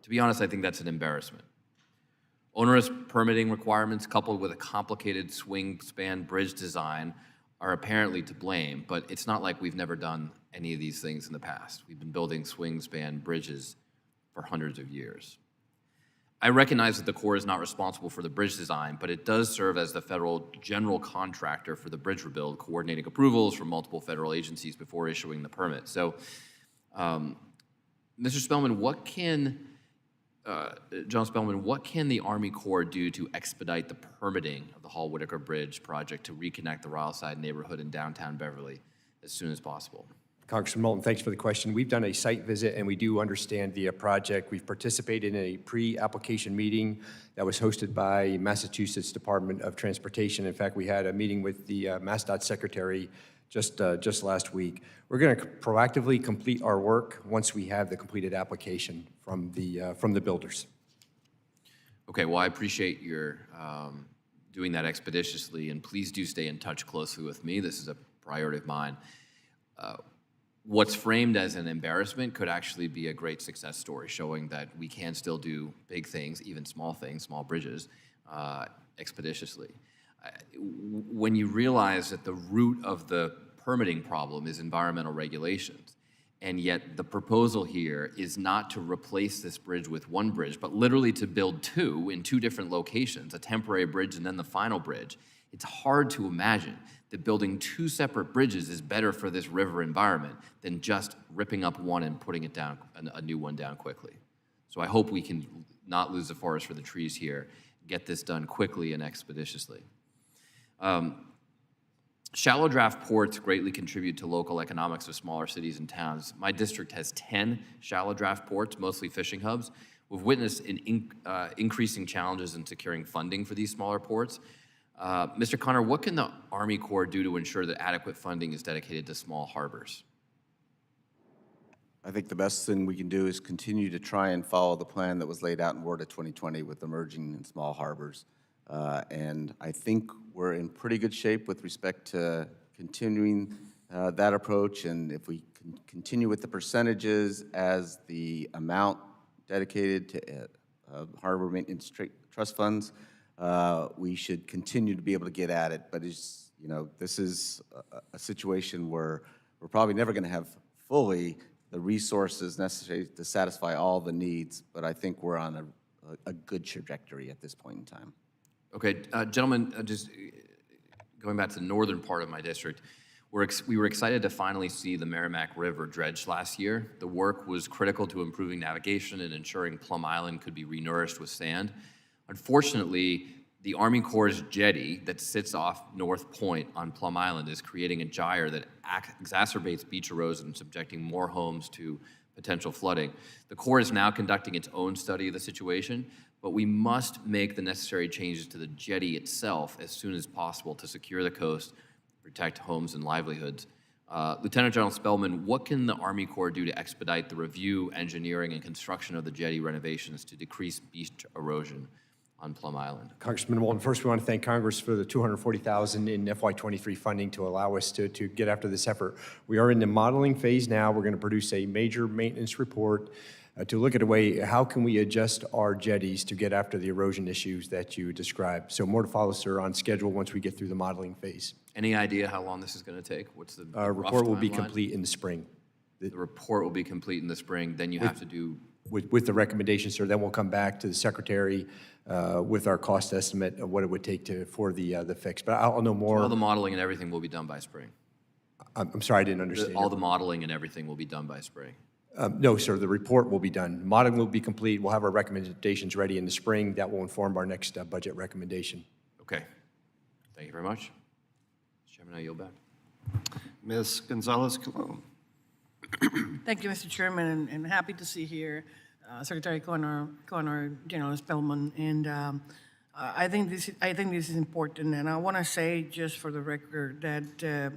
To be honest, I think that's an embarrassment. Onerous permitting requirements coupled with a complicated swing-span bridge design are apparently to blame, but it's not like we've never done any of these things in the past. We've been building swing-span bridges for hundreds of years. I recognize that the Corps is not responsible for the bridge design, but it does serve as the federal general contractor for the bridge rebuild, coordinating approvals from multiple federal agencies before issuing the permit. So, Mr. Spellman, John Spellman, what can the Army Corps do to expedite the permitting of the Hall-Whitaker Bridge project to reconnect the Ryleside neighborhood in downtown Beverly as soon as possible? Congressman Moulton, thanks for the question. We've done a site visit, and we do understand the project. We've participated in a pre-application meeting that was hosted by Massachusetts Department of Transportation. In fact, we had a meeting with the MassDOT secretary just last week. We're going to proactively complete our work once we have the completed application from the builders. Okay, well, I appreciate your doing that expeditiously, and please do stay in touch closely with me. This is a priority of mine. What's framed as an embarrassment could actually be a great success story, showing that we can still do big things, even small things, small bridges, expeditiously. When you realize that the root of the permitting problem is environmental regulations, and yet the proposal here is not to replace this bridge with one bridge, but literally to build two in two different locations, a temporary bridge and then the final bridge. It's hard to imagine that building two separate bridges is better for this river environment than just ripping up one and putting it down, a new one down quickly. So I hope we can not lose the forest for the trees here, get this done quickly and expeditiously. Shallow draft ports greatly contribute to local economics of smaller cities and towns. My district has 10 shallow draft ports, mostly fishing hubs. We've witnessed increasing challenges in securing funding for these smaller ports. Mr. Connor, what can the Army Corps do to ensure that adequate funding is dedicated to small harbors? I think the best thing we can do is continue to try and follow the plan that was laid out in WRDA 2020 with emerging and small harbors. And I think we're in pretty good shape with respect to continuing that approach. And if we can continue with the percentages as the amount dedicated to harbor maintenance trust funds, we should continue to be able to get at it. But it's, you know, this is a situation where we're probably never going to have fully the resources necessary to satisfy all the needs. But I think we're on a good trajectory at this point in time. Okay, gentlemen, just going back to the northern part of my district, we were excited to finally see the Merrimack River dredged last year. The work was critical to improving navigation and ensuring Plum Island could be renourished with sand. Unfortunately, the Army Corps' jetty that sits off North Point on Plum Island is creating a gyre that exacerbates beach erosion, subjecting more homes to potential flooding. The Corps is now conducting its own study of the situation, but we must make the necessary changes to the jetty itself as soon as possible to secure the coast, protect homes and livelihoods. Lieutenant General Spellman, what can the Army Corps do to expedite the review, engineering, and construction of the jetty renovations to decrease beach erosion on Plum Island? Congressman Moulton, first we want to thank Congress for the $240,000 in FY23 funding to allow us to get after this effort. We are in the modeling phase now. We're going to produce a major maintenance report to look at a way, how can we adjust our jetties to get after the erosion issues that you described. So more to follow, sir, on schedule once we get through the modeling phase. Any idea how long this is going to take? What's the report will be timeline? complete in the spring. The report will be complete in the spring. Then you have to do... With the recommendations, sir. Then we'll come back to the Secretary with our cost estimate of what it would take for the fix. But I'll know more. So all the modeling and everything will be done by spring? I'm sorry, I didn't understand. All the modeling and everything will be done by spring? No, sir, the report will be done. Modeling will be complete. We'll have our recommendations ready in the spring. That will inform our next budget recommendation. Okay. Thank you very much. Mr. Chairman, I yield back. Ms. Gonzalez-Colon. Thank you, Mr. Chairman, and happy to see here Secretary Connor, General Spellman, and I think this is important, and I want to say just for the record that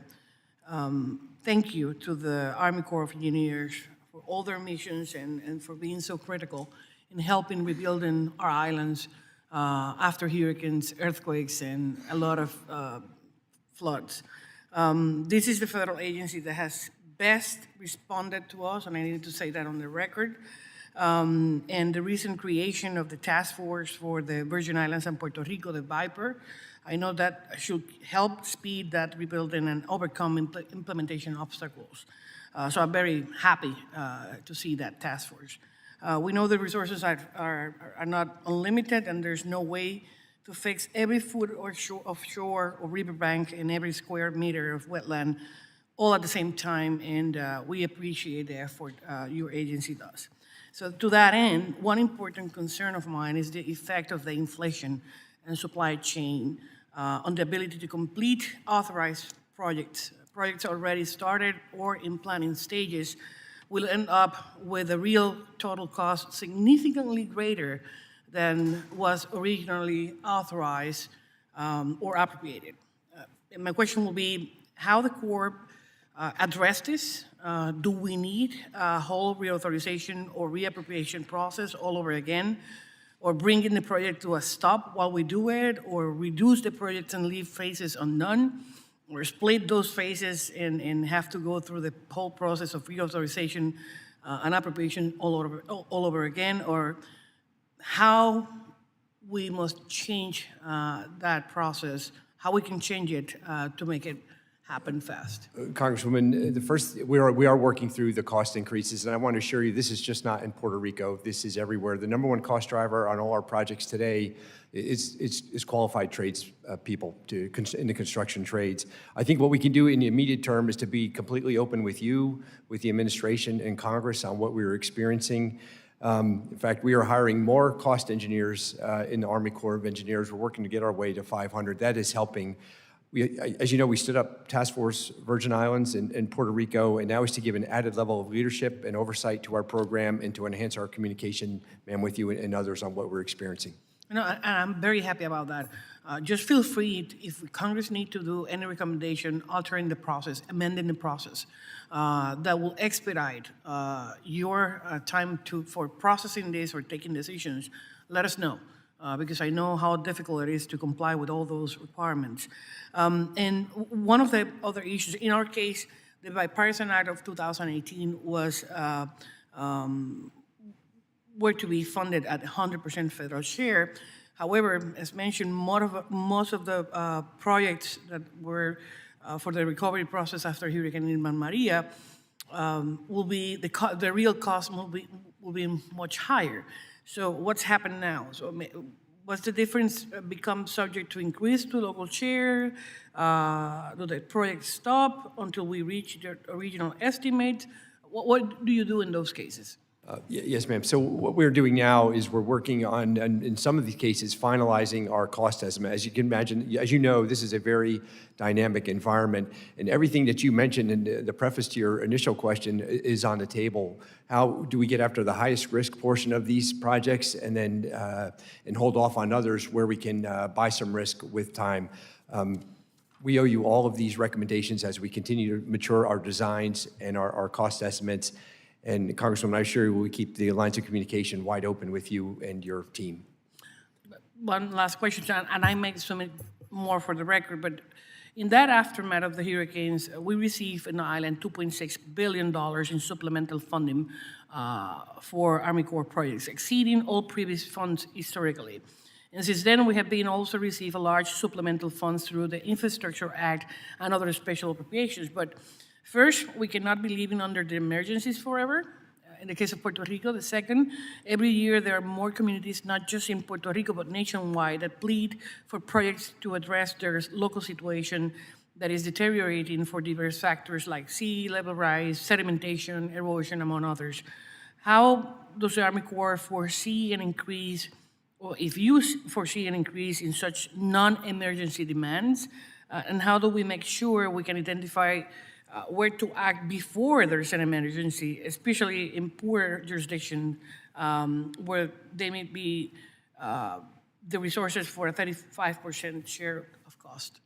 thank you to the Army Corps of Engineers for all their missions and for being so critical in helping rebuilding our islands after hurricanes, earthquakes, and a lot of floods. This is the federal agency that has best responded to us, and I need to say that on the record. And the recent creation of the task force for the Virgin Islands and Puerto Rico, the VIPER, I know that should help speed that rebuilding and overcome implementation obstacles. So I'm very happy to see that task force. We know the resources are not unlimited, and there's no way to fix every foot of shore or riverbank and every square meter of wetland all at the same time, and we appreciate the effort your agency does. So to that end, one important concern of mine is the effect of the inflation and supply chain on the ability to complete authorized projects. Projects already started or in planning stages will end up with a real total cost significantly greater than was originally authorized or appropriated. And my question will be how the Corps address this. Do we need a whole reauthorization or reappropriation process all over again, or bringing the project to a stop while we do it, or reduce the project and leave phases undone, or split those phases and have to go through the whole process of reauthorization and appropriation all over again, or how we must change that process, how we can change it to make it happen fast. Congresswoman, the first, we are working through the cost increases, and I want to assure you, this is just not in Puerto Rico. This is everywhere. The number one cost driver on all our projects today is qualified trades people in the construction trades. I think what we can do in the immediate term is to be completely open with you, with the administration and Congress on what we're experiencing. In fact, we are hiring more cost engineers in the Army Corps of Engineers. We're working to get our way to 500. That is helping. As you know, we stood up Task Force Virgin Islands and Puerto Rico, and now is to give an added level of leadership and oversight to our program and to enhance our communication, ma'am, with you and others on what we're experiencing. And I'm very happy about that. Just feel free, if Congress need to do any recommendation, altering the process, amending the process, that will expedite your time for processing this or taking decisions, let us know. Because I know how difficult it is to comply with all those requirements. And one of the other issues, in our case, the Bipartisan Act of 2018 was were to be funded at 100% federal share. However, as mentioned, most of the projects that were for the recovery process after Hurricane Irma and Maria will be, the real cost will be much higher. So what's happened now? So what's the difference become subject to increase to local share? Do the projects stop until we reach the original estimate? What do you do in those cases? Yes, ma'am. So what we're doing now is we're working on, in some of these cases, finalizing our cost estimate. As you can imagine, as you know, this is a very dynamic environment, and everything that you mentioned in the preface to your initial question is on the table. How do we get after the highest risk portion of these projects and then and hold off on others where we can buy some risk with time? We owe you all of these recommendations as we continue to mature our designs and our cost estimates. And Congresswoman, I assure you we keep the lines of communication wide open with you and your team. One last question, John, and I may submit more for the record, but in that aftermath of the hurricanes, we received in the island $2.6 billion in supplemental funding for Army Corps projects, exceeding all previous funds historically. And since then, we have been also received a large supplemental funds through the Infrastructure Act and other special appropriations. But first, we cannot be living under the emergencies forever. In the case of Puerto Rico, the second, every year there are more communities, not just in Puerto Rico, but nationwide, that plead for projects to address their local situation that is deteriorating for diverse factors like sea level rise, sedimentation, erosion, among others. How does the Army Corps foresee an increase, or if you foresee an increase in such non-emergency demands, and how do we make sure we can identify where to act before there's an emergency, especially in poor jurisdictions where they may be the resources for a 35% share of cost?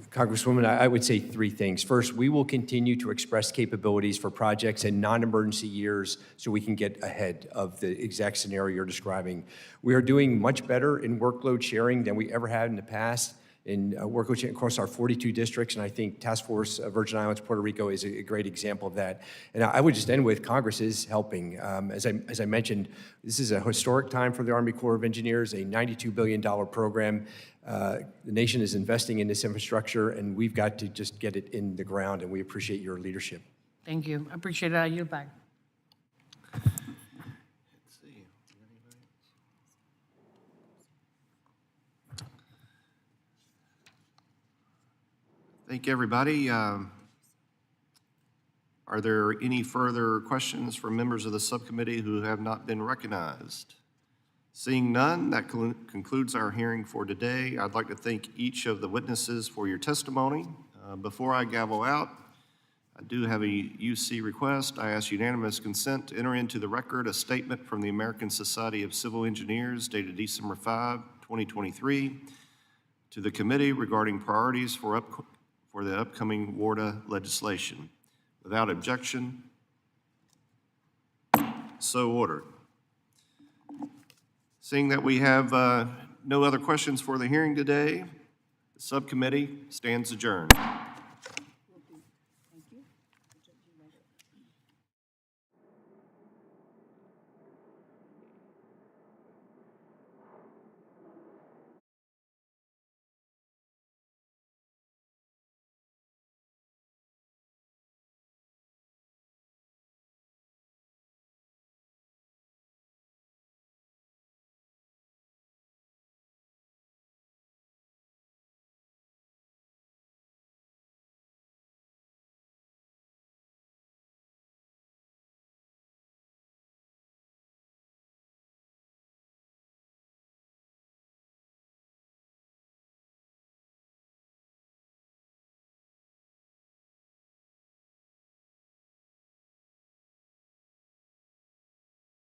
Congresswoman, I would say three things. First, we will continue to express capabilities for projects in non-emergency years so we can get ahead of the exact scenario you're describing. We are doing much better in workload sharing than we ever had in the past. In workload sharing across our 42 districts, and I think Task Force Virgin Islands, Puerto Rico is a great example of that. And I would just end with Congress is helping. As I mentioned, this is a historic time for the Army Corps of Engineers, a $92 billion program. The nation is investing in this infrastructure, and we've got to just get it in the ground, and we appreciate your leadership. Thank you. I appreciate it. I yield back. Thank you, everybody. Are there any further questions from members of the subcommittee who have not been recognized? Seeing none, that concludes our hearing for today. I'd like to thank each of the witnesses for your testimony. Before I gavel out, I do have a UC request. I ask unanimous consent to enter into the record a statement from the American Society of Civil Engineers dated December 5, 2023, to the committee regarding priorities for the upcoming WARDA legislation. Without objection, so ordered. Seeing that we have no other questions for the hearing today, the subcommittee stands adjourned.